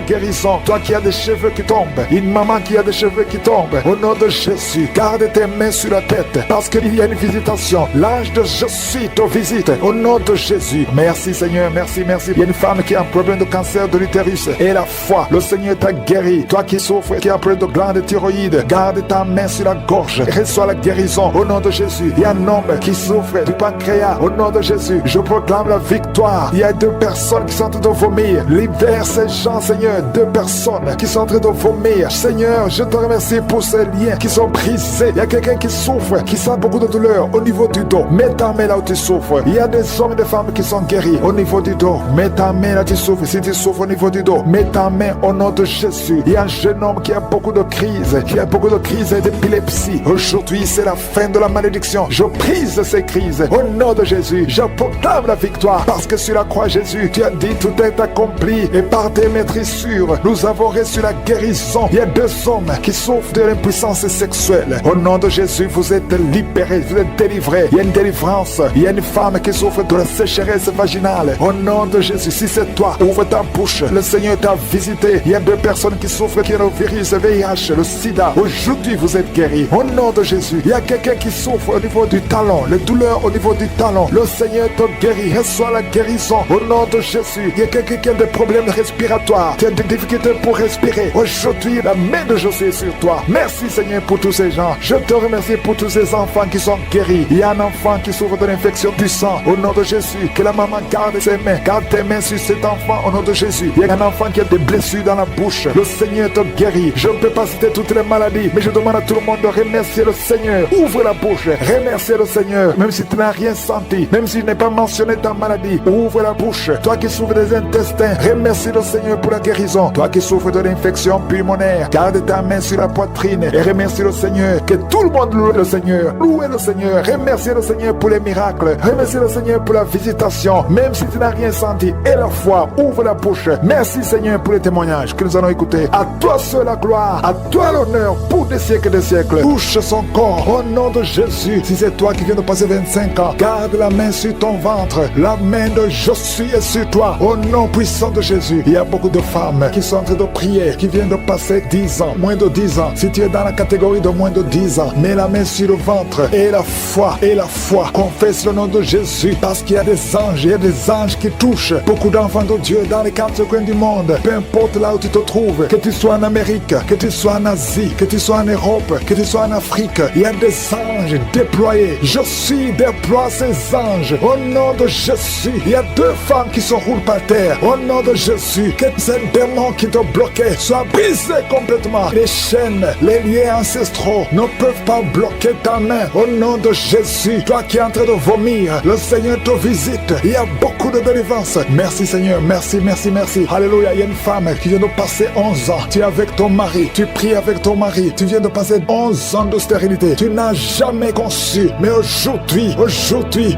guérison. Toi qui as des cheveux qui tombent. Une maman qui a des cheveux qui tombent. Au nom de Jésus, garde tes mains sur la tête. Parce qu'il y a une visitation. L'ange de Jésus te visite. Au nom de Jésus. Merci Seigneur. Merci, merci. Il y a une femme qui a un problème de cancer de l'utérus. Et la foi. Le Seigneur t'a guéri. Toi qui souffres, qui a un problème de glande thyroïde. Garde ta main sur la gorge. Reçois la guérison. Au nom de Jésus. Il y a un homme qui souffre du pancréas. Au nom de Jésus. Je proclame la victoire. Il y a 2 personnes qui sont en train de vomir. Libère ces gens, Seigneur. 2 personnes qui sont en train de vomir. Seigneur, je te remercie pour ces liens qui sont brisés. Il y a quelqu'un qui souffre, qui sent beaucoup de douleur au niveau du dos. Mets ta main là où tu souffres. Il y a des hommes et des femmes qui sont guéris au niveau du dos. Mets ta main là où tu souffres. Si tu souffres au niveau du dos, mets ta main au nom de Jésus. Il y a un jeune homme qui a beaucoup de crises, qui a beaucoup de crises d'épilepsie. Aujourd'hui, c'est la fin de la malédiction. Je brise ces crises au nom de Jésus. Je proclame la victoire parce que sur la croix, Jésus, tu as dit tout est accompli et par tes maîtrissures, nous avons reçu la guérison. Il y a 2 hommes qui souffrent de l'impuissance sexuelle. Au nom de Jésus, vous êtes libérés, vous êtes délivrés. Il y a une délivrance. Il y a une femme qui souffre de la sécheresse vaginale. Au nom de Jésus, si c'est toi, ouvre ta bouche. Le Seigneur t'a visité. Il y a 2 personnes qui souffrent qui ont le virus, le VIH, le sida. Aujourd'hui, vous êtes guéris. Au nom de Jésus, il y a quelqu'un qui souffre au niveau du talon, les douleurs au niveau du talon. Le Seigneur te guérit. Reçois la guérison. Au nom de Jésus, il y a quelqu'un qui a des problèmes respiratoires, qui a des difficultés pour respirer. Aujourd'hui, la main de Jésus est sur toi. Merci Seigneur pour tous ces gens. Je te remercie pour tous ces enfants qui sont guéris. Il y a un enfant qui souffre de l'infection du sang. Au nom de Jésus, que la maman garde ses mains. Garde tes mains sur cet enfant au nom de Jésus. Il y a un enfant qui a des blessures dans la bouche. Le Seigneur te guérit. Je ne peux pas citer toutes les maladies, mais je demande à tout le monde de remercier le Seigneur. Ouvre la bouche, remercier le Seigneur, même si tu n'as rien senti, même si je n'ai pas mentionné ta maladie. Ouvre la bouche. Toi qui souffres des intestins, remercie le Seigneur pour la guérison. Toi qui souffres de l'infection pulmonaire, garde ta main sur la poitrine et remercie le Seigneur. Que tout le monde loue le Seigneur. Louez le Seigneur. Remercie le Seigneur pour les miracles. Remercie le Seigneur pour la visitation, même si tu n'as rien senti. Et la foi, ouvre la bouche. Merci Seigneur pour les témoignages que nous allons écouter. À toi seul la gloire, à toi l'honneur pour des siècles et des siècles. Touche son corps au nom de Jésus. Si c'est toi qui viens de passer 25 ans, garde la main sur ton ventre. La main de Josué est sur toi. Au nom puissant de Jésus. Il y a beaucoup de femmes qui sont en train de prier, qui viennent de passer 10 ans, moins de 10 ans. Si tu es dans la catégorie de moins de 10 ans, mets la main sur le ventre et la foi, confesse le nom de Jésus, parce qu'il y a des anges, il y a des anges qui touchent beaucoup d'enfants de Dieu dans les 4 coins du monde. Peu importe là où tu te trouves, que tu sois en Amérique, que tu sois en Asie, que tu sois en Europe, que tu sois en Afrique, il y a des anges déployés. Josué déploie ses anges au nom de Jésus. Il y a 2 femmes qui se roulent par terre au nom de Jésus. Que ces démons qui te bloquaient soient brisés complètement. Les chaînes, les liens ancestraux ne peuvent pas bloquer ta main au nom de Jésus. Toi qui es en train de vomir, le Seigneur te visite. Il y a beaucoup de délivrance. Merci Seigneur, merci, merci, merci. Alléluia. Il y a une femme qui vient de passer 11 ans. Tu es avec ton mari, tu pries avec ton mari. Tu viens de passer 11 ans de stérilité. Tu n'as jamais conçu. Mais aujourd'hui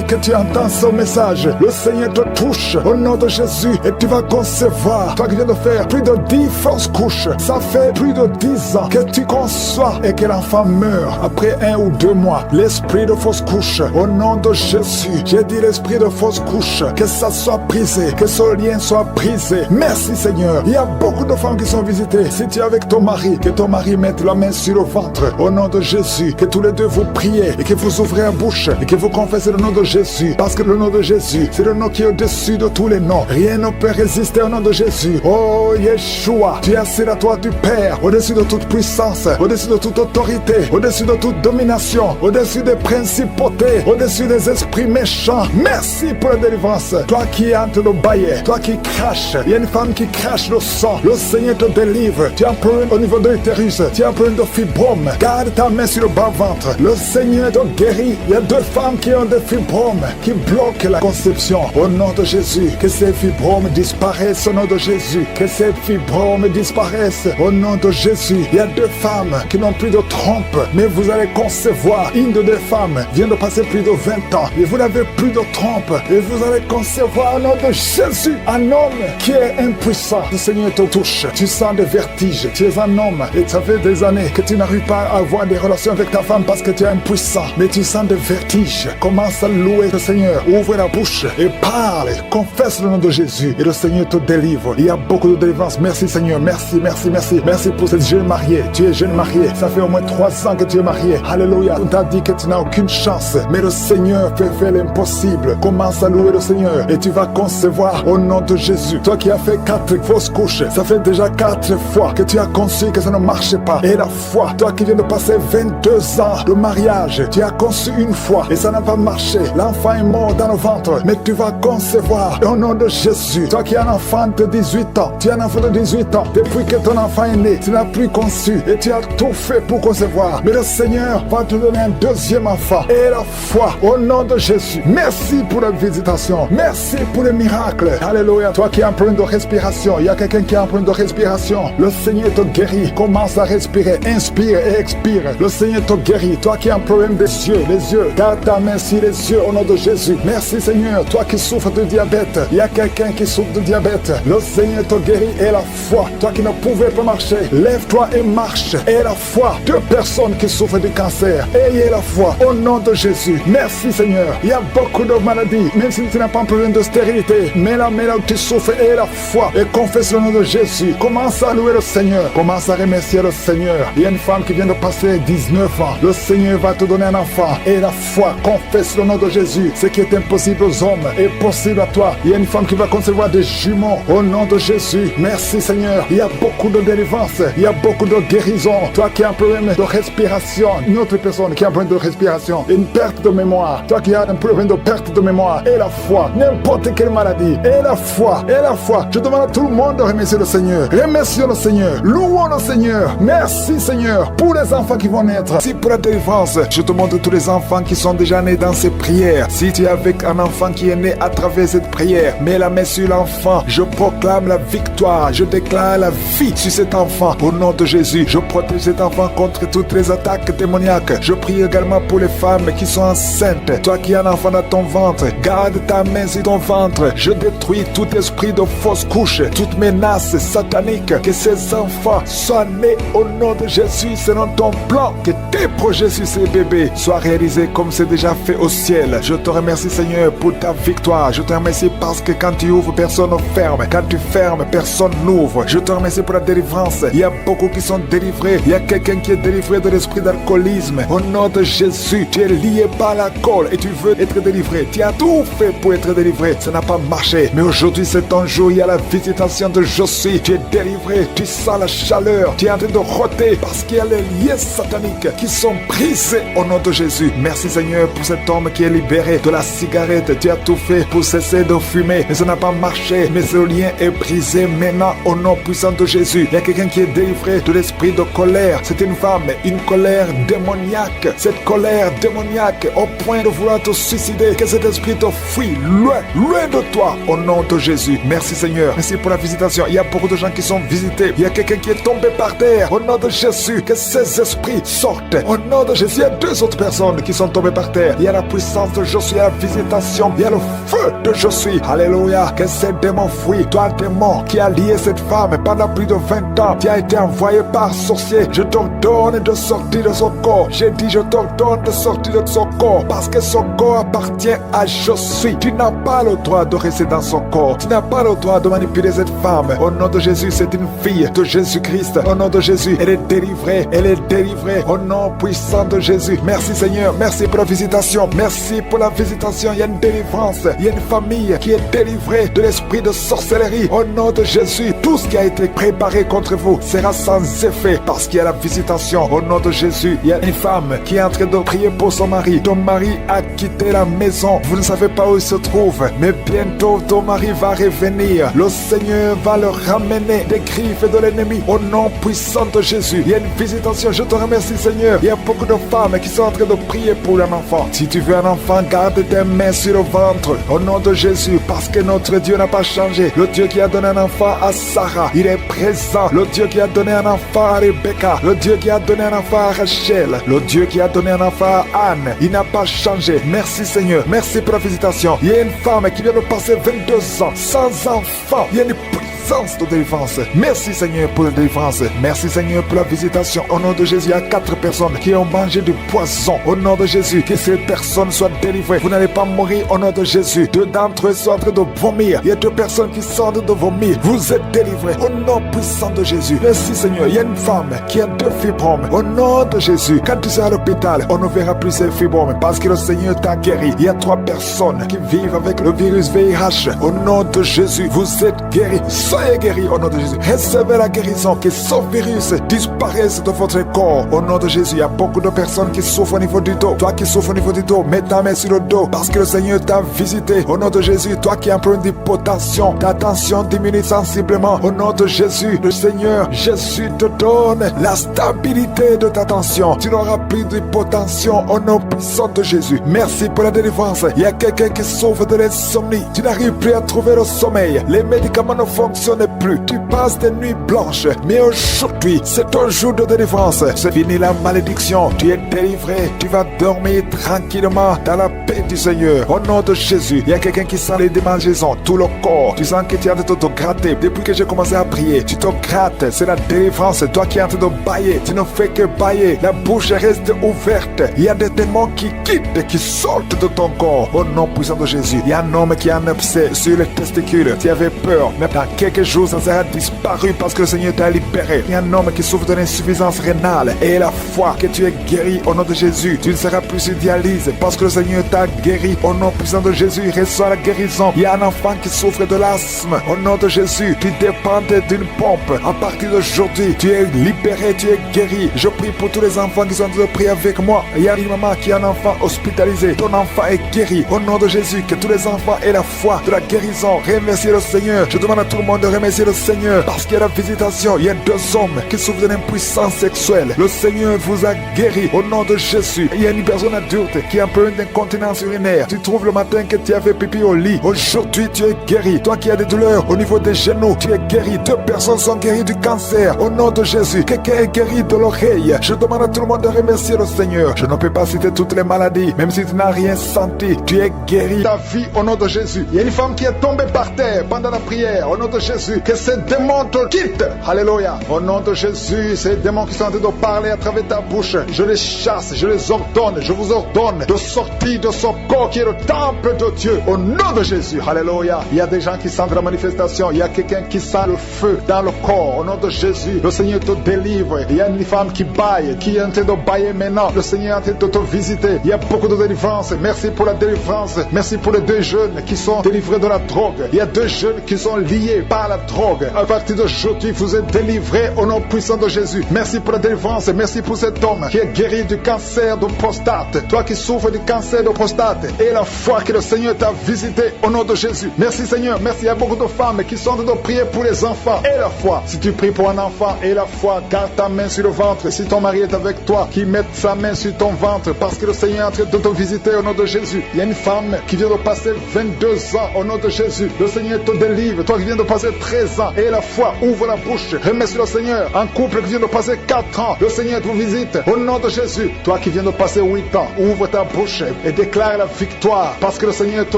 que tu entends ce message, le Seigneur te touche au nom de Jésus et tu vas concevoir. Toi qui viens de faire plus de 10 fausses couches, ça fait plus de 10 ans que tu conçois et que l'enfant meurt après 1 ou 2 mois. L'esprit de fausse couche, au nom de Jésus, j'ai dit l'esprit de fausse couche, que ça soit brisé, que ce lien soit brisé. Merci Seigneur. Il y a beaucoup de femmes qui sont visitées. Si tu es avec ton mari, que ton mari mette la main sur le ventre au nom de Jésus, que tous les deux vous priez et que vous ouvrez la bouche et que vous confessez le nom de Jésus, parce que le nom de Jésus, c'est le nom qui est au-dessus de tous les noms. Rien ne peut résister au nom de Jésus. Oh Yeshua, tu es assis à toi du Père, au-dessus de toute puissance, au-dessus de toute autorité, au-dessus de toute domination, au-dessus des principautés, au-dessus des esprits méchants. Merci pour la délivrance. Toi qui es en train de bailler, toi qui craches, il y a une femme qui crache le sang, le Seigneur te délivre. Tu as un problème au niveau de l'utérus, tu as un problème de fibrome, garde ta main sur le bas-ventre, le Seigneur te guérit. Il y a 2 femmes qui ont des fibromes, qui bloquent la conception. Au nom de Jésus, que ces fibromes disparaissent au nom de Jésus, que ces fibromes disparaissent au nom de Jésus. Il y a 2 femmes qui n'ont plus de trompe, mais vous allez concevoir. Une de 2 femmes vient de passer plus de 20 ans et vous n'avez plus de trompe et vous allez concevoir au nom de Jésus un homme qui est impuissant. Le Seigneur te touche, tu sens des vertiges, tu es un homme et ça fait des années que tu n'arrives pas à avoir des relations avec ta femme parce que tu es impuissant, mais tu sens des vertiges. Commence à louer le Seigneur, ouvre la bouche et parle, confesse le nom de Jésus et le Seigneur te délivre. Il y a beaucoup de délivrance. Merci Seigneur, merci, merci, merci. Merci pour cette jeune mariée. Tu es jeune mariée, ça fait au moins 3 ans que tu es mariée. Alléluia. On t'a dit que tu n'as aucune chance, mais le Seigneur peut faire l'impossible. Commence à louer le Seigneur et tu vas concevoir au nom de Jésus. Toi qui as fait 4 fausses couches, ça fait déjà 4 fois que tu as conçu que ça ne marchait pas. Et la foi, toi qui viens de passer 22 ans de mariage, tu as conçu une fois et ça n'a pas marché. L'enfant est mort dans le ventre, mais tu vas concevoir au nom de Jésus. Toi qui as un enfant de 18 ans, tu as un enfant de 18 ans, depuis que ton enfant est né, tu n'as plus conçu et tu as tout fait pour concevoir. Mais le Seigneur va te donner un 2e enfant. Et la foi au nom de Jésus. Merci pour la visitation. Merci pour les miracles. Alléluia. Toi qui as un problème de respiration, il y a quelqu'un qui a un problème de respiration. Le Seigneur te guérit. Commence à respirer. Inspire et expire. Le Seigneur te guérit. Toi qui as un problème des yeux, les yeux, garde ta main sur les yeux au nom de Jésus. Merci Seigneur. Toi qui souffres de diabète, il y a quelqu'un qui souffre de diabète. Le Seigneur te guérit. Et la foi. Toi qui ne pouvais pas marcher, lève-toi et marche. Et la foi. 2 personnes qui souffrent du cancer, ayez la foi au nom de Jésus. Merci Seigneur. Il y a beaucoup de maladies, même si tu n'as pas un problème de stérilité, mais là où tu souffres, aie la foi et confesse le nom de Jésus. Commence à louer le Seigneur, commence à remercier le Seigneur. Il y a une femme qui vient de passer 19 ans. le Seigneur va te donner un enfant. Et la foi confesse le nom de Jésus. Ce qui est impossible aux hommes est possible à toi. Il y a une femme qui va concevoir des jumeaux au nom de Jésus. Merci Seigneur. Il y a beaucoup de délivrance. Il y a beaucoup de guérison. Toi qui as un problème de respiration, une autre personne qui a un problème de respiration, une perte de mémoire. Toi qui as un problème de perte de mémoire. Et la foi. N'importe quelle maladie. Et la foi. Et la foi. Je demande à tout le monde de remercier le Seigneur. Remercions le Seigneur. Louons le Seigneur. Merci Seigneur pour les enfants qui vont naître. Si pour la délivrance, je te montre tous les enfants qui sont déjà nés dans ces prières. Si tu es avec un enfant qui est né à travers cette prière, mets la main sur l'enfant. Je proclame la victoire. Je déclare la vie sur cet enfant. Au nom de Jésus, je protège cet enfant contre toutes les attaques démoniaques. Je prie également pour les femmes qui sont enceintes. Toi qui as un enfant dans ton ventre, garde ta main sur ton ventre. Je détruis tout esprit de fausse couche, toute menace satanique. Que ces enfants soient nés au nom de Jésus selon ton plan. Que tes projets sur ces bébés soient réalisés comme c'est déjà fait au ciel. Je te remercie Seigneur pour ta victoire. Je te remercie parce que quand tu ouvres, personne ne ferme. Quand tu fermes, personne n'ouvre. Je te remercie pour la délivrance. Il y a beaucoup qui sont délivrés. Il y a quelqu'un qui est délivré de l'esprit d'alcoolisme. Au nom de Jésus, tu es lié par l'alcool et tu veux être délivré. Tu as tout fait pour être délivré. Ça n'a pas marché. Mais aujourd'hui, c'est ton jour. Il y a la visitation de Josué. Tu es délivré. Tu sens la chaleur. Tu es en train de rôter parce qu'il y a les liens sataniques qui sont brisés au nom de Jésus. Merci Seigneur pour cet homme qui est libéré de la cigarette. Tu as tout fait pour cesser de fumer. Mais ça n'a pas marché. Mais ce lien est brisé maintenant au nom puissant de Jésus. Il y a quelqu'un qui est délivré de l'esprit de colère. C'est une femme, une colère démoniaque. Cette colère démoniaque au point de vouloir te suicider. Que cet esprit te fuit loin, loin de toi au nom de Jésus. Merci Seigneur. Merci pour la visitation. Il y a beaucoup de gens qui sont visités. Il y a quelqu'un qui est tombé par terre. Au nom de Jésus, que ces esprits sortent. Au nom de Jésus, il y a deux autres personnes qui sont tombées par terre. Il y a la puissance de Josué, la visitation. Il y a le feu de Josué. Alléluia. Que ces démons fuient. Toi, démon qui a lié cette femme pendant plus de 20 ans, qui a été envoyé par sorcier, je t'ordonne de sortir de son corps. J'ai dit, je t'ordonne de sortir de son corps parce que son corps appartient à Josué. Tu n'as pas le droit de rester dans son corps. Tu n'as pas le droit de manipuler cette femme. Au nom de Jésus, c'est une fille de Jésus-Christ. Au nom de Jésus, elle est délivrée. Elle est délivrée. Au nom puissant de Jésus. Merci Seigneur. Merci pour la visitation. Merci pour la visitation. Il y a une délivrance. Il y a une famille qui est délivrée de l'esprit de sorcellerie. Au nom de Jésus, tout ce qui a été préparé contre vous sera sans effet parce qu'il y a la visitation. Au nom de Jésus, il y a une femme qui est en train de prier pour son mari. Ton mari a quitté la maison. Vous ne savez pas où il se trouve, mais bientôt ton mari va revenir. Le Seigneur va le ramener des griffes de l'ennemi. Au nom puissant de Jésus, il y a une visitation. Je te remercie Seigneur. Il y a beaucoup de femmes qui sont en train de prier pour un enfant. Si tu veux un enfant, garde tes mains sur le ventre. Au nom de Jésus, parce que notre Dieu n'a pas changé. Le Dieu qui a donné un enfant à Sarah, il est présent. Le Dieu qui a donné un enfant à Rebecca, le Dieu qui a donné un enfant à Rachel, le Dieu qui a donné un enfant à Anne, il n'a pas changé. Merci Seigneur, merci pour la visitation. Il y a une femme qui vient de passer 22 ans sans enfant. Il y a une puissance de délivrance. Merci Seigneur pour la délivrance. Merci Seigneur pour la visitation. Au nom de Jésus, il y a 4 personnes qui ont mangé du poison. Au nom de Jésus, que ces personnes soient délivrées. Vous n'allez pas mourir au nom de Jésus. 2 d'entre eux sont en train de vomir. Il y a 2 personnes qui sont en train de vomir. Vous êtes délivrés au nom puissant de Jésus. Merci Seigneur. Il y a une femme qui a 2 fibromes. Au nom de Jésus, quand tu seras à l'hôpital, on ne verra plus ces fibromes parce que le Seigneur t'a guéri. Il y a 3 personnes qui vivent avec le virus VIH. Au nom de Jésus, vous êtes guéris. Soyez guéris au nom de Jésus. Recevez la guérison. Que ce virus disparaisse de votre corps. Au nom de Jésus, il y a beaucoup de personnes qui souffrent au niveau du dos. Toi qui souffres au niveau du dos, mets ta main sur le dos parce que le Seigneur t'a visité. Au nom de Jésus, toi qui as un problème d'hypotension, ta tension diminue sensiblement. Au nom de Jésus, le Seigneur Jésus te donne la stabilité de ta tension. Tu n'auras plus d'hypotension au nom puissant de Jésus. Merci pour la délivrance. Il y a quelqu'un qui souffre de l'insomnie. Tu n'arrives plus à trouver le sommeil. Les médicaments ne fonctionnent plus. Tu passes des nuits blanches. Mais aujourd'hui, c'est ton jour de délivrance. C'est fini la malédiction. Tu es délivré. Tu vas dormir tranquillement dans la paix du Seigneur. Au nom de Jésus, il y a quelqu'un qui sent les démangeaisons, tout le corps. Tu sens que tu es en train de te gratter. Depuis que j'ai commencé à prier, tu te grattes. C'est la délivrance. Toi qui es en train de bailler, tu ne fais que bailler. La bouche reste ouverte. Il y a des démons démons qui quittent, qui sortent de ton corps. Au nom puissant de Jésus. Il y a un homme qui a un abcès sur les testicules. Tu avais peur, mais dans quelques jours, ça sera disparu parce que le Seigneur t'a libéré. Il y a un homme qui souffre d'une insuffisance rénale et la foi que tu es guéri au nom de Jésus. Tu ne seras plus sur dialyse parce que le Seigneur t'a guéri. Au nom puissant de Jésus, reçois la guérison. Il y a un enfant qui souffre de l'asthme. Au nom de Jésus, tu dépendais d'une pompe. À partir d'aujourd'hui, tu es libéré, tu es guéri. Je prie pour tous les enfants qui sont en train de prier avec moi. Il y a une maman qui a un enfant hospitalisé. Ton enfant est guéri. Au nom de Jésus, que tous les enfants aient la foi de la guérison. Remerciez le Seigneur. Je demande à tout le monde de remercier le Seigneur parce qu'il y a la visitation. Il y a 2 hommes qui souffrent d'une impuissance sexuelle. Le Seigneur vous a guéri au nom de Jésus. Il y a une personne adulte qui a un peu d'incontinence urinaire. Tu trouves le matin que tu avais pipi au lit. Aujourd'hui, tu es guéri. Toi qui as des douleurs au niveau des genoux, tu es guéri. 2 personnes sont guéries du cancer. Au nom de Jésus, quelqu'un est guéri de l'oreille. Je demande à tout le monde de remercier le Seigneur. Je ne peux pas citer toutes les maladies. Même si tu n'as rien senti, tu es guéri. Ta vie au nom de Jésus. Il y a une femme qui est tombée par terre pendant la prière. Au nom de Jésus, que ces démons te quittent. Alléluia. Au nom de Jésus, ces démons qui sont en train de parler à travers ta bouche, je les chasse, je les ordonne, je vous ordonne de sortir de son corps qui est le temple de Dieu. Au nom de Jésus. Alléluia. Il y a des gens qui sentent la manifestation. Il y a quelqu'un qui sent le feu dans le corps. Au nom de Jésus, le Seigneur te délivre. Il y a une femme qui baille, qui est en train de bailler maintenant. Le Seigneur est en train de te visiter. Il y a beaucoup de délivrance. Merci pour la délivrance. Merci pour les 2 jeunes qui sont délivrés de la drogue. Il y a 2 jeunes qui sont liés par la drogue. À partir d'aujourd'hui, vous êtes délivrés au nom puissant de Jésus. Merci pour la délivrance. Merci pour cet homme qui est guéri du cancer de prostate. Toi qui souffres du cancer de prostate et la foi que le Seigneur t'a visité au nom de Jésus. Merci Seigneur. Merci. Il y a beaucoup de femmes qui sont en train de prier pour les enfants et la foi. Si tu pries pour un enfant et la foi, garde ta main sur le ventre. Si ton mari est avec toi, qu'il mette sa main sur ton ventre parce que le Seigneur est en train de te visiter au nom de Jésus. Il y a une femme qui vient de passer 22 ans au nom de Jésus. Le Seigneur te délivre. Toi qui viens de passer 13 ans et la foi, ouvre la bouche. Remercie le Seigneur. Un couple qui vient de passer 4 ans, le Seigneur te visite au nom de Jésus. Toi qui viens de passer 8 ans, ouvre ta bouche et déclare la victoire parce que le Seigneur te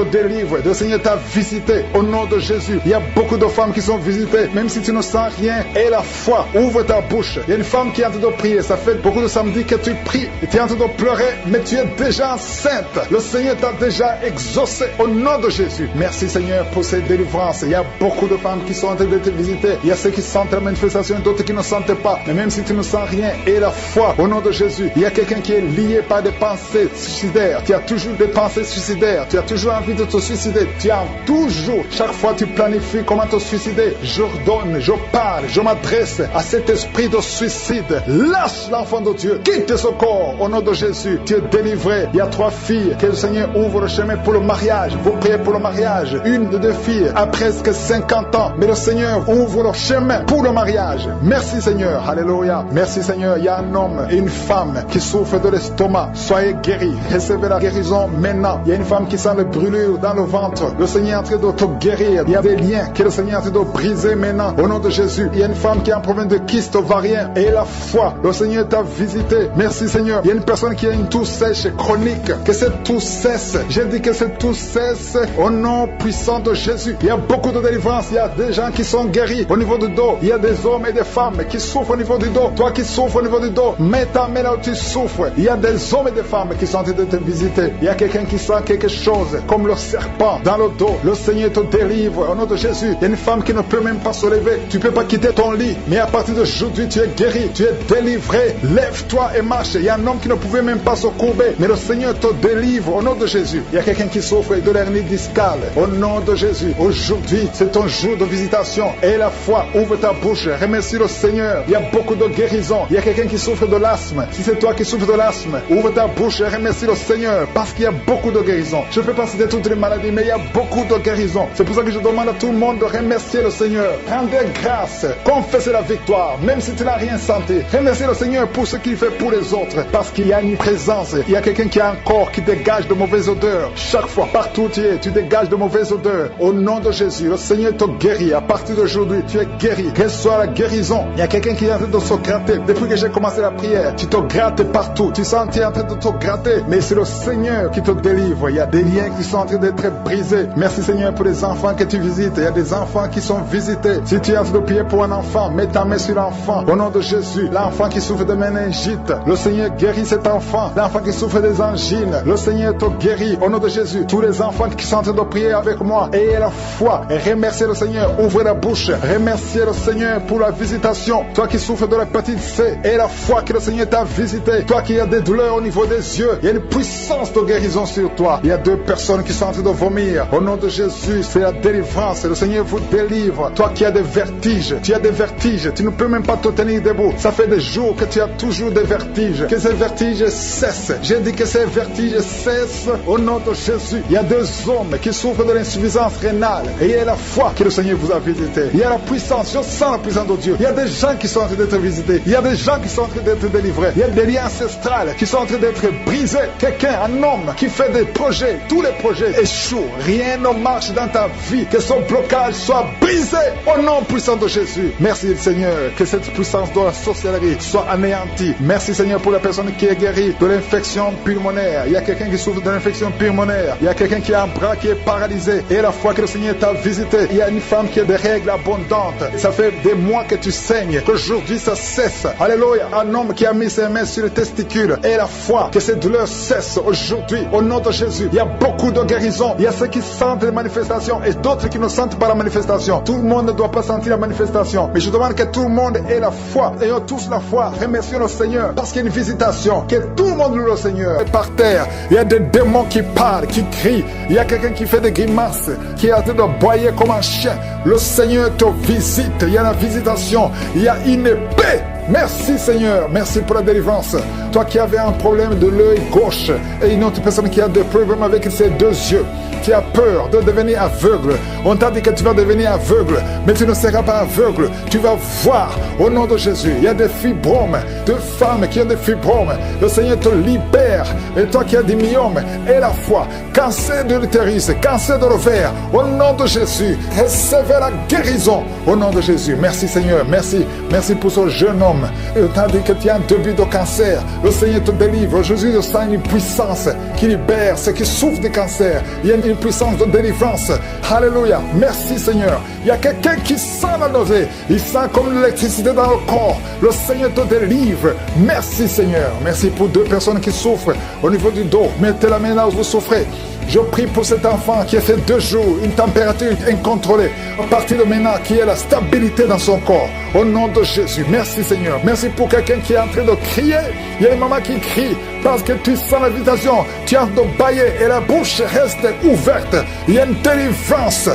délivre. Le Seigneur t'a visité au nom de Jésus. Il y a beaucoup de femmes qui sont visitées, même si tu ne sens rien. Et la foi, ouvre ta bouche. Il y a une femme qui est en train de prier. Ça fait beaucoup de samedis que tu pries et tu es en train de pleurer, mais tu es déjà enceinte. Le Seigneur t'a déjà exaucé au nom de Jésus. Merci Seigneur pour ces délivrances. Il y a beaucoup de femmes qui sont en train de te visiter. Il y a ceux qui sentent la manifestation et d'autres qui ne sentent pas. Mais même si tu ne sens rien, et la foi au nom de Jésus, il y a quelqu'un qui est lié par des pensées suicidaires. Tu as toujours des pensées suicidaires. Tu as toujours envie de te suicider. Tu as toujours, chaque fois tu planifies comment te suicider. J'ordonne, je parle, je m'adresse à cet esprit de suicide. Lâche l'enfant de Dieu. Quitte ce corps au nom de Jésus. Tu es délivré. Il y a 3 filles que le Seigneur ouvre le chemin pour le mariage. Vous priez pour le mariage. Une de 2 filles a presque 50 ans. Mais le Seigneur ouvre le chemin pour le mariage. Merci Seigneur. Alléluia. Merci Seigneur. Il y a un homme et une femme qui souffrent de l'estomac. Soyez guéris. Recevez la guérison maintenant. Il y a une femme qui sent les brûlures dans le ventre. Le Seigneur est en train de te guérir. Il y a des liens que le Seigneur est en train de briser maintenant. Au nom de Jésus. Il y a une femme qui a un problème de kyste ovarien. Et la foi. Le Seigneur t'a visité. Merci Seigneur. Il y a une personne qui a une toux sèche chronique. Que cette toux cesse. J'ai dit que cette toux cesse au nom puissant de Jésus. Il y a beaucoup de délivrance. Il y a des gens qui sont guéris au niveau du dos. Il y a des hommes et des femmes qui souffrent au niveau du dos. Toi qui souffres au niveau du dos, mets ta main là où tu souffres. Il y a des hommes et des femmes qui sont en train de te visiter. Il y a quelqu'un qui sent quelque chose comme le serpent dans le dos. Le Seigneur te délivre au nom de Jésus. Il y a une femme qui ne peut même pas se lever. Tu ne peux pas quitter ton lit. Mais à partir d'aujourd'hui, tu es guéri. Tu es délivré. Lève-toi et marche. Il y a un homme qui ne pouvait même pas se courber. Mais le Seigneur te délivre au nom de Jésus. Il y a quelqu'un qui souffre de l'hernie discale. Au nom de Jésus. Aujourd'hui, c'est ton jour de visitation. Et la foi, ouvre ta bouche. Remercie le Seigneur. Il y a beaucoup de guérison. Il y a quelqu'un qui souffre de l'asthme. Si c'est toi qui souffres de l'asthme, ouvre ta bouche et remercie le Seigneur. Parce qu'il y a beaucoup de guérison. Je ne peux pas citer toutes les maladies, mais il y a beaucoup de guérison. C'est pour ça que je demande à tout le monde de remercier le Seigneur. Rendez grâce. Confessez la victoire. Même si tu n'as rien senti. Remercie le Seigneur pour ce qu'il fait pour les autres. Parce qu'il y a une présence. Il y a quelqu'un qui a un corps qui dégage de mauvaises odeurs. Chaque fois, partout où tu es, tu dégages de mauvaises odeurs. Au nom de Jésus, le Seigneur te guérit. À partir d'aujourd'hui, tu es guéri. Reçois la guérison. Il y a quelqu'un qui est en train de se gratter. Depuis que j'ai commencé la prière, tu te grattes partout. Tu sens que tu es en train de te gratter. Mais c'est le Seigneur qui te délivre. Il y a des liens qui sont en train d'être brisés. Merci Seigneur pour les enfants que tu visites. Il y a des enfants qui sont visités. Si tu es en train de prier pour un enfant, mets ta main sur l'enfant. Au nom de Jésus, l'enfant qui souffre de méningite, le Seigneur guérit cet enfant. L'enfant enfants qui souffrent des angines, le Seigneur te guérit au nom de Jésus. Tous les enfants qui sont en train de prier avec moi, ayez la foi et remerciez le Seigneur. Ouvrez la bouche, remerciez le Seigneur pour la visitation. Toi qui souffres de l'hépatite C, et la foi que le Seigneur t'a visité. Toi qui as des douleurs au niveau des yeux, il y a une puissance de guérison sur toi. Il y a 2 personnes qui sont en train de vomir. Au nom de Jésus, c'est la délivrance. Le Seigneur vous délivre. Toi qui as des vertiges, tu as des vertiges, tu ne peux même pas te tenir debout. Ça fait des jours que tu as toujours des vertiges. Que ces vertiges cessent. J'ai dit que ces vertiges cessent au nom de Jésus. Il y a 2 hommes qui souffrent de l'insuffisance rénale. Et il y a la foi que le Seigneur vous a visité. Il y a la puissance, je sens la puissance de Dieu. Il y a des gens qui sont en train d'être visités. Il y a des gens qui sont en train d'être délivrés. Il y a des liens ancestrales qui sont en train d'être brisés. Quelqu'un, un homme qui fait des projets, tous les projets échouent. Rien ne marche dans ta vie. Que son blocage soit brisé au nom puissant de Jésus. Merci Seigneur, que cette puissance de la sorcellerie soit anéantie. Merci Seigneur pour la personne qui est guérie de l'infection pulmonaire. Il y a quelqu'un qui souffre de l'infection pulmonaire. Il y a quelqu'un qui a un bras qui est paralysé. Et la fois que le Seigneur t'a visité, il y a une femme qui a des règles abondantes. Ça fait des mois que tu saignes. Qu'aujourd'hui ça cesse. Alléluia. Un homme qui a mis ses mains sur les testicules. Et la foi que ces douleurs cessent aujourd'hui. Au nom de Jésus. Il y a beaucoup de guérisons. Il y a ceux qui sentent les manifestations et d'autres qui ne sentent pas la manifestation. Tout le monde ne doit pas sentir la manifestation. Mais je demande que tout le monde ait la foi. Ayons tous la foi. Remercions le Seigneur. Parce qu'il y a une visitation. Que tout le monde loue le Seigneur. Et par terre, il y a des démons qui parlent, qui crient. Il y a quelqu'un qui fait des grimaces, qui est en train de boyer comme un chien. Le Seigneur te visite. Il y a la visitation. Il y a une épée. Merci Seigneur, merci pour la délivrance. Toi qui avais un problème de l'œil gauche et une autre personne qui a des problèmes avec ses 2 yeux, qui a peur de devenir aveugle. On t'a dit que tu vas devenir aveugle, mais tu ne seras pas aveugle. Tu vas voir au nom de Jésus. Il y a des fibromes, 2 femmes qui ont des fibromes. Le Seigneur te libère. Et toi qui as des myomes, aie la foi. Cancer de l'utérus, cancer de l'ovaire, au nom de Jésus, recevez la guérison au nom de Jésus. Merci Seigneur, merci. Merci pour ce jeune homme. Et on t'a dit que tu as un début de cancer. Le Seigneur te délivre. Jésus te sent une puissance qui libère ceux qui souffrent de cancer. Il y a une puissance de délivrance. Alléluia. Merci Seigneur. Il y a quelqu'un qui sent la nausée. Il sent comme l'électricité dans le corps. Le Seigneur te délivre. Merci Seigneur. Merci pour 2 personnes qui souffrent au niveau du dos. Mettez la main là où vous souffrez. Je prie pour cet enfant qui a fait 2 jours, une température incontrôlée. À partir de maintenant, qui ait la stabilité dans son corps. Au nom de Jésus. Merci Seigneur. Merci pour quelqu'un qui est en train de crier. Il y a une maman qui crie parce que tu sens l'invitation. Tu es en train de bailler et la bouche reste ouverte. Il y a une délivrance.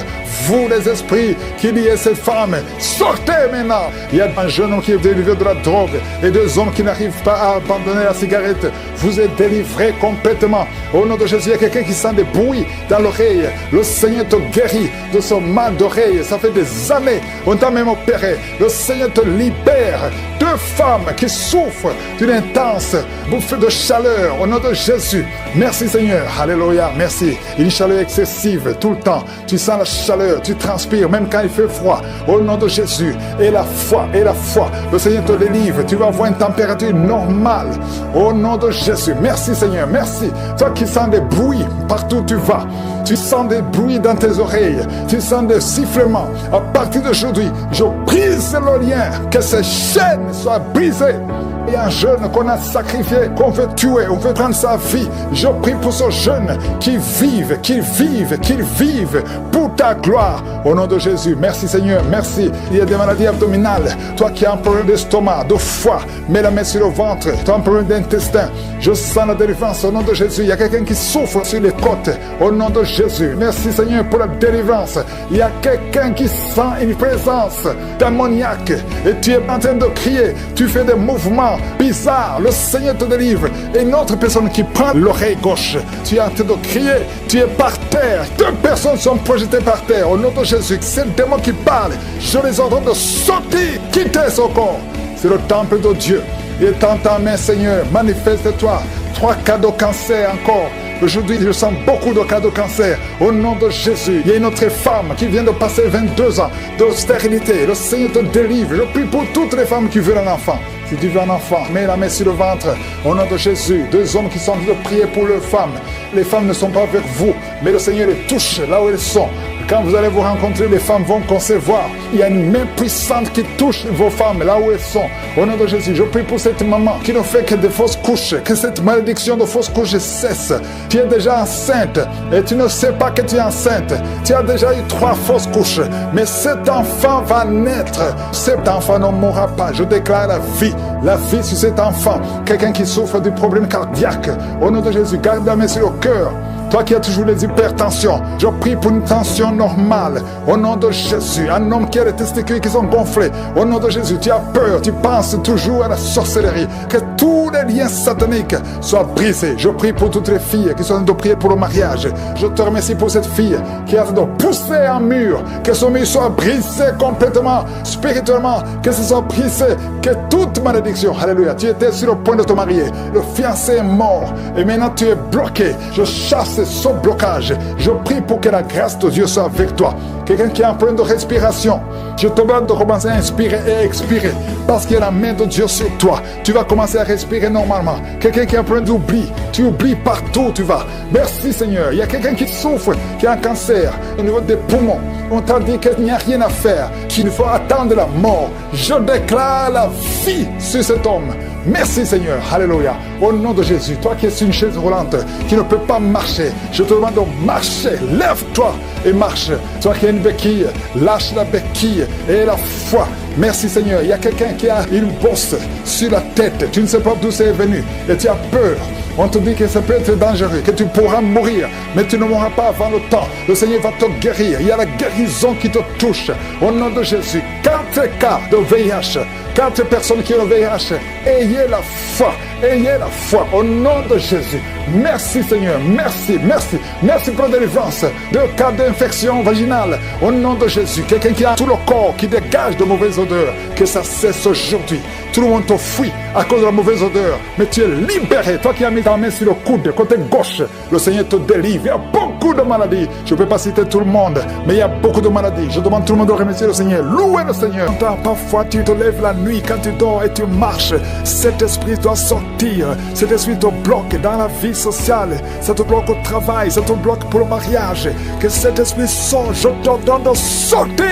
Vous les esprits qui liez cette femme, sortez maintenant. Il y a un jeune homme qui est délivré de la drogue et 2 hommes qui n'arrivent pas à abandonner la cigarette. Vous êtes délivrés complètement. Au nom de Jésus, il y a quelqu'un qui sent des bruits dans l'oreille. Le Seigneur te guérit de son mal d'oreille. Ça fait des années. On t'a même opéré. Le Seigneur te libère. 2 femmes qui souffrent d'une intense bouffée de chaleur. Au nom de Jésus. Merci Seigneur. Alléluia. Merci. Une chaleur excessive tout le temps. Tu sens la chaleur. Tu transpires même quand il fait froid. Au nom de Jésus. Et la foi. Et la foi. Le Seigneur te délivre. Tu vas avoir une température normale. Au nom de Jésus. Merci Seigneur. Merci. Toi qui sens des bruits partout où tu vas. Tu sens des bruits dans tes oreilles. Tu sens des sifflements. À partir d'aujourd'hui, je brise le lien. Que ces chaînes soient brisées. Il y a un jeune qu'on a sacrifié, qu'on veut tuer, on veut prendre sa vie. Je prie pour ce jeune qu'il vive pour ta gloire. Au nom de Jésus, merci Seigneur, merci. Il y a des maladies abdominales. Toi qui as un problème d'estomac, de foie, mets la main sur le ventre. Tu as un problème d'intestin. Je sens la délivrance au nom de Jésus. Il y a quelqu'un qui souffre sur les côtes. Au nom de Jésus, merci Seigneur pour la délivrance. Il y a quelqu'un qui sent une présence démoniaque. Et tu es en train de crier. Tu fais des mouvements bizarre, le Seigneur te délivre. Et une autre personne qui prend l'oreille gauche, tu es en train de crier, tu es par terre. 2 personnes sont projetées par terre. Au nom de Jésus, c'est le démon qui parle. Je les ordonne de sortir, quitter son corps. C'est le temple de Dieu. Il est en ta main, Seigneur. Manifeste-toi. 3 cas de cancer encore. Aujourd'hui, je sens beaucoup de cas de cancer. Au nom de Jésus, il y a une autre femme qui vient de passer 22 ans de stérilité. Le Seigneur te délivre. Je prie pour toutes les femmes qui veulent un enfant. Si tu veux un enfant, mets la main sur le ventre. Au nom de Jésus, 2 hommes qui sont en train de prier pour leurs femmes. Les femmes ne sont pas avec vous, mais le Seigneur les touche là où elles sont. Quand vous allez vous rencontrer, les femmes vont concevoir. Il y a une main puissante qui touche vos femmes là où elles sont. Au nom de Jésus, je prie pour cette maman qui ne fait que de fausses couches, que cette malédiction de fausses couches cesse. Tu es déjà enceinte et tu ne sais pas que tu es enceinte. Tu as déjà eu 3 fausses couches, mais cet enfant va naître. Cet enfant ne mourra pas. Je déclare la vie sur cet enfant. Quelqu'un qui souffre du problème cardiaque, au nom de Jésus, garde la main sur le cœur. Toi qui as toujours les hypertensions, je prie pour une tension normale. Au nom de Jésus, un homme qui a les testicules qui sont gonflés. Au nom de Jésus, tu as peur, tu penses toujours à la sorcellerie. Que tous les liens sataniques soient brisés. Je prie pour toutes les filles qui sont en train de prier pour le mariage. Je te remercie pour cette fille qui est en train de pousser un mur. Que son mur soit brisé complètement, spirituellement. Que ce soit brisé, que toute malédiction. Alléluia. Tu étais sur le point de te marier. Le fiancé est mort et maintenant tu es bloqué. Je chasse ce blocage. Je prie pour que la grâce de Dieu soit avec toi. Quelqu'un qui a un problème de respiration, je te demande de commencer à inspirer et expirer parce qu'il y a la main de Dieu sur toi. Tu vas commencer à respirer normalement. Quelqu'un qui a un problème d'oubli, tu oublies partout où tu vas. Merci Seigneur. Il y a quelqu'un qui souffre, qui a un cancer au niveau des poumons. On t'a dit qu'il n'y a rien à faire, qu'il faut attendre la mort. Je déclare la vie sur cet homme. Merci Seigneur, alléluia. Au nom de Jésus, toi qui es sur une chaise roulante, qui ne peut pas marcher, je te demande de marcher. Lève-toi et marche. Toi qui as une béquille, lâche la béquille et la foi. Merci Seigneur. Il y a quelqu'un qui a une bosse sur la tête. Tu ne sais pas d'où c'est venu et tu as peur. On te dit que ça peut être dangereux, que tu pourras mourir, mais tu ne mourras pas avant le temps. Le Seigneur va te guérir. Il y a la guérison qui te touche. Au nom de Jésus, 4 cas de VIH, 4 personnes qui ont le VIH, ayez la foi. Ayez la foi au nom de Jésus. Merci Seigneur, merci, merci. Merci pour la délivrance de cas d'infection vaginale. Au nom de Jésus, quelqu'un qui a tout le corps qui dégage de mauvaises odeurs, que ça cesse aujourd'hui. Tout le monde te fuit à cause de la mauvaise odeur, mais tu es libéré. Toi qui as mis ta main sur le coude, côté gauche, le Seigneur te délivre. Il y a beaucoup de maladies. Je ne peux pas citer tout le monde, mais il y a beaucoup de maladies. Je demande tout le monde de remercier le Seigneur. Louez le Seigneur. Parfois, tu te lèves la nuit quand tu dors et tu marches. Cet esprit doit sortir. Cet esprit te bloque dans la vie sociale. Ça te bloque au travail. Ça te bloque pour le mariage. Que cet esprit sorte. Je t'ordonne de sortir.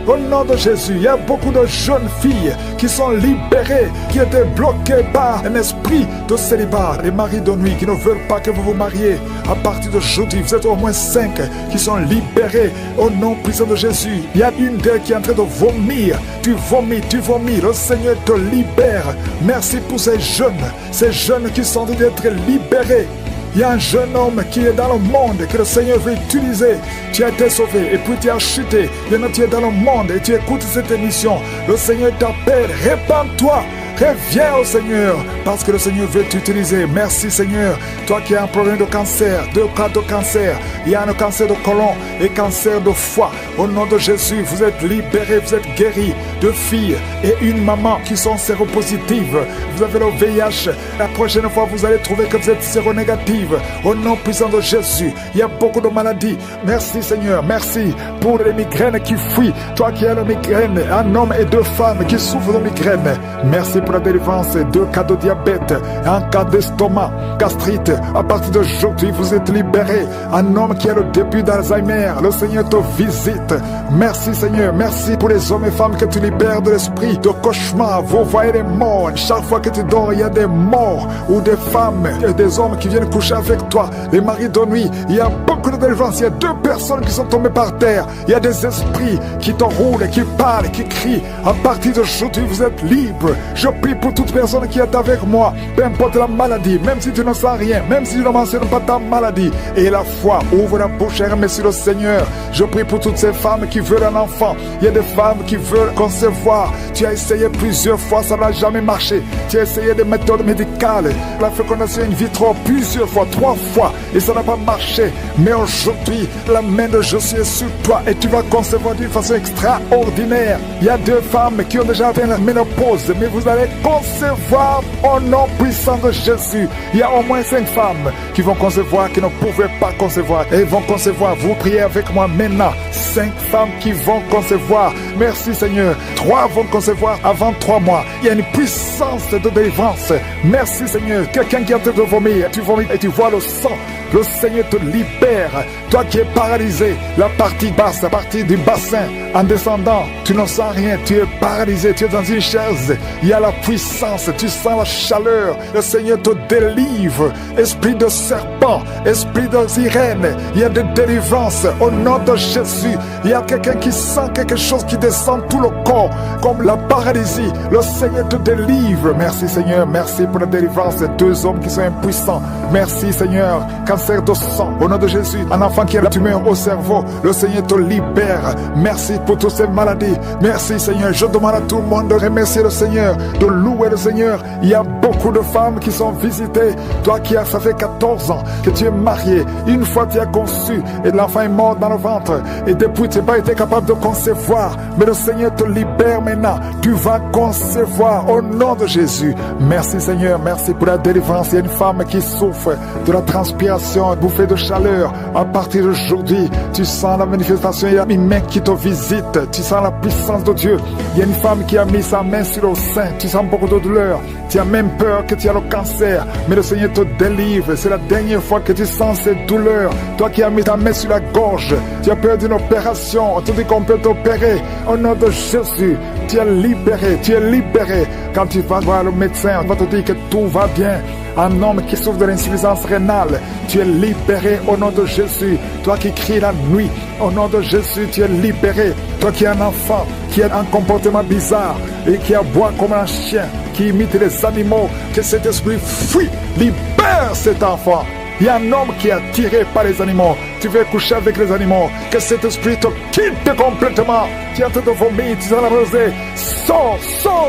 Au nom de Jésus, il y a beaucoup de jeunes filles qui sont libérées, qui étaient bloquées par un esprit de célibat. Les maris de nuit qui ne veulent pas que vous vous mariez. À partir d'aujourd'hui, vous êtes au moins 5 qui sont libérés au nom puissant de Jésus. Il y a une d'elles qui est en train de vomir. Tu vomis. Le Seigneur te libère. Merci pour ces jeunes qui sont en train d'être libérés. Il y a un jeune homme qui est dans le monde que le Seigneur veut utiliser. Tu as été sauvé et puis tu as chuté. Maintenant tu es dans le monde et tu écoutes cette émission. Le Seigneur t'appelle. Répands-toi. Reviens au Seigneur parce que le Seigneur veut t'utiliser. Merci Seigneur. Toi qui as un problème de cancer, 2 cas de cancer. Il y a un cancer de côlon et cancer de foie. Au nom de Jésus, vous êtes libérés, vous êtes guéris. 2 filles et une maman qui sont séropositives. Vous avez le VIH. La prochaine fois, vous allez trouver que vous êtes séronégative. Au nom puissant de Jésus, il y a beaucoup de maladies. Merci Seigneur. Merci pour les migraines qui fuient. Toi qui as la migraine, un homme et 2 femmes qui souffrent de migraine. Merci pour la délivrance, 2 cas de diabète, 1 cas d'estomac, gastrite. À partir d'aujourd'hui, vous êtes libérés. Un homme qui a le début d'Alzheimer, le Seigneur te visite. Merci Seigneur, merci pour les hommes et femmes que tu libères de l'esprit de cauchemar. Vous voyez les morts. Chaque fois que tu dors, il y a des morts ou des femmes et des hommes qui viennent coucher avec toi. Les maris de nuit, il y a beaucoup de délivrance. Il y a 2 personnes qui sont tombées par terre. Il y a des esprits qui te roulent, qui parlent, qui crient. À partir d'aujourd'hui, vous êtes libres. Je prie pour toute personne qui est avec moi, peu importe la maladie, même si tu ne sens rien, même si tu ne mentionnes pas ta maladie. Et la foi, ouvre la bouche et remercie le Seigneur. Je prie pour toutes ces femmes qui veulent un enfant. Il y a des femmes qui veulent concevoir. Tu as essayé plusieurs fois, ça n'a jamais marché. Tu as essayé des méthodes médicales, la fécondation in vitro plusieurs fois, 3 fois, et ça n'a pas marché. Mais aujourd'hui, la main de Jésus est sur toi et tu vas concevoir d'une façon extraordinaire. Il y a 2 femmes qui ont déjà atteint la ménopause, mais vous allez concevoir au nom puissant de Jésus. Il y a au moins 5 femmes qui vont concevoir, qui ne pouvaient pas concevoir. Et vont concevoir. Vous priez avec moi maintenant. 5 femmes qui vont concevoir. Merci Seigneur. 3 vont concevoir avant 3 mois. Il y a une puissance de délivrance. Merci Seigneur. Quelqu'un qui est en train de vomir, tu vomis et tu vois le sang. Le Seigneur te libère. Toi qui es paralysé, la partie basse, la partie du bassin, en descendant, tu ne sens rien, tu es paralysé, tu es dans une chaise. Il y a la puissance, tu sens la chaleur. Le Seigneur te délivre. Esprit de serpent, esprit de sirène, il y a de délivrance au nom de Jésus. Il y a quelqu'un qui sent quelque chose qui descend tout le corps, comme la paralysie. Le Seigneur te délivre. Merci Seigneur, merci pour la délivrance. 2 hommes qui sont impuissants. Merci Seigneur. Cancer de sang, au nom de Jésus. Un enfant qui a la tumeur au cerveau, le Seigneur te libère. Merci pour toutes ces maladies. Merci Seigneur. Je demande à tout le monde de remercier le Seigneur, de louer le Seigneur. Il y a beaucoup de femmes qui sont visitées. Toi qui as, ça fait 14 ans que tu es marié. Une fois tu as conçu et l'enfant est mort dans le ventre. Et depuis tu n'as pas été capable de concevoir. Mais le Seigneur te libère maintenant. Tu vas concevoir au nom de Jésus. Merci Seigneur. Merci pour la délivrance. Il y a une femme qui souffre de la transpiration, bouffée de chaleur. À partir d'aujourd'hui, tu sens la manifestation. Il y a une main qui te visite. Tu sens la puissance de Dieu. Il y a une femme qui a mis sa main sur le sein. Tu sens beaucoup de douleur. Tu as même peur que tu as le cancer. Mais le Seigneur te délivre. C'est la dernière fois que tu sens cette douleur. Toi qui as mis ta main sur la gorge, tu as peur d'une opération. On te dit qu'on peut t'opérer. Au nom de Jésus, tu es libéré. Tu es libéré. Quand tu vas voir le médecin, on va te dire que tout va bien. Un homme qui souffre de l'insuffisance rénale, tu es libéré au nom de Jésus. Toi qui cries la nuit, au nom de Jésus, tu es libéré. Toi qui es un enfant, qui a un comportement bizarre et qui aboie comme un chien, qui imite les animaux, que cet esprit fuit, libère cet enfant. Il y a un homme qui est attiré par les animaux. Tu veux coucher avec les animaux. Que cet esprit te quitte complètement. Tu es en train de vomir, tu es en train de rosée. Sors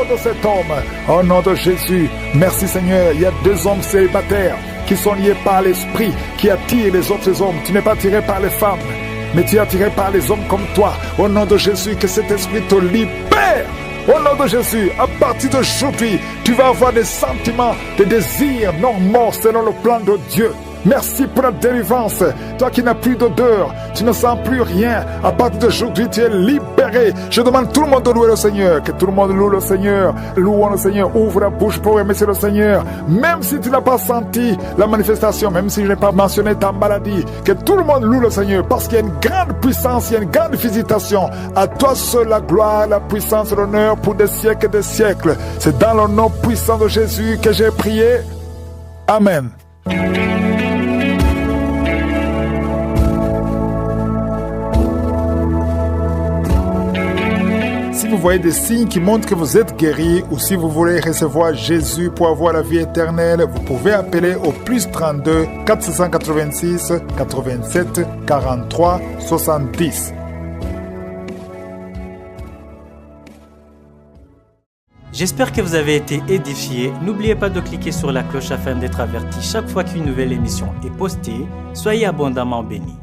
de cet homme. Au nom de Jésus. Merci Seigneur. Il y a 2 hommes célibataires qui sont liés par l'esprit, qui attirent les autres hommes. Tu n'es pas attiré par les femmes, mais tu es attiré par les hommes comme toi. Au nom de Jésus, que cet esprit te libère. Au nom de Jésus, à partir d'aujourd'hui, tu vas avoir des sentiments, des désirs normaux selon le plan de Dieu. Merci pour la délivrance. Toi qui n'as plus d'odeur, tu ne sens plus rien. À partir d'aujourd'hui, tu es libéré. Je demande tout le monde de louer le Seigneur. Que tout le monde loue le Seigneur. Louons le Seigneur. Ouvre la bouche pour remercier le Seigneur. Même si tu n'as pas senti la manifestation, même si je n'ai pas mentionné ta maladie, que tout le monde loue le Seigneur. Parce qu'il y a une grande puissance, il y a une grande visitation. À toi seul la gloire, la puissance et l'honneur pour des siècles et des siècles. C'est dans le nom puissant de Jésus que j'ai prié. Amen. Si vous voyez des signes qui montrent que vous êtes guéri ou si vous voulez recevoir Jésus pour avoir la vie éternelle, vous pouvez appeler au +32 486 87 43 70. J'espère que vous avez été édifiés. N'oubliez pas de cliquer sur la cloche afin d'être averti chaque fois qu'une nouvelle émission est postée. Soyez abondamment bénis.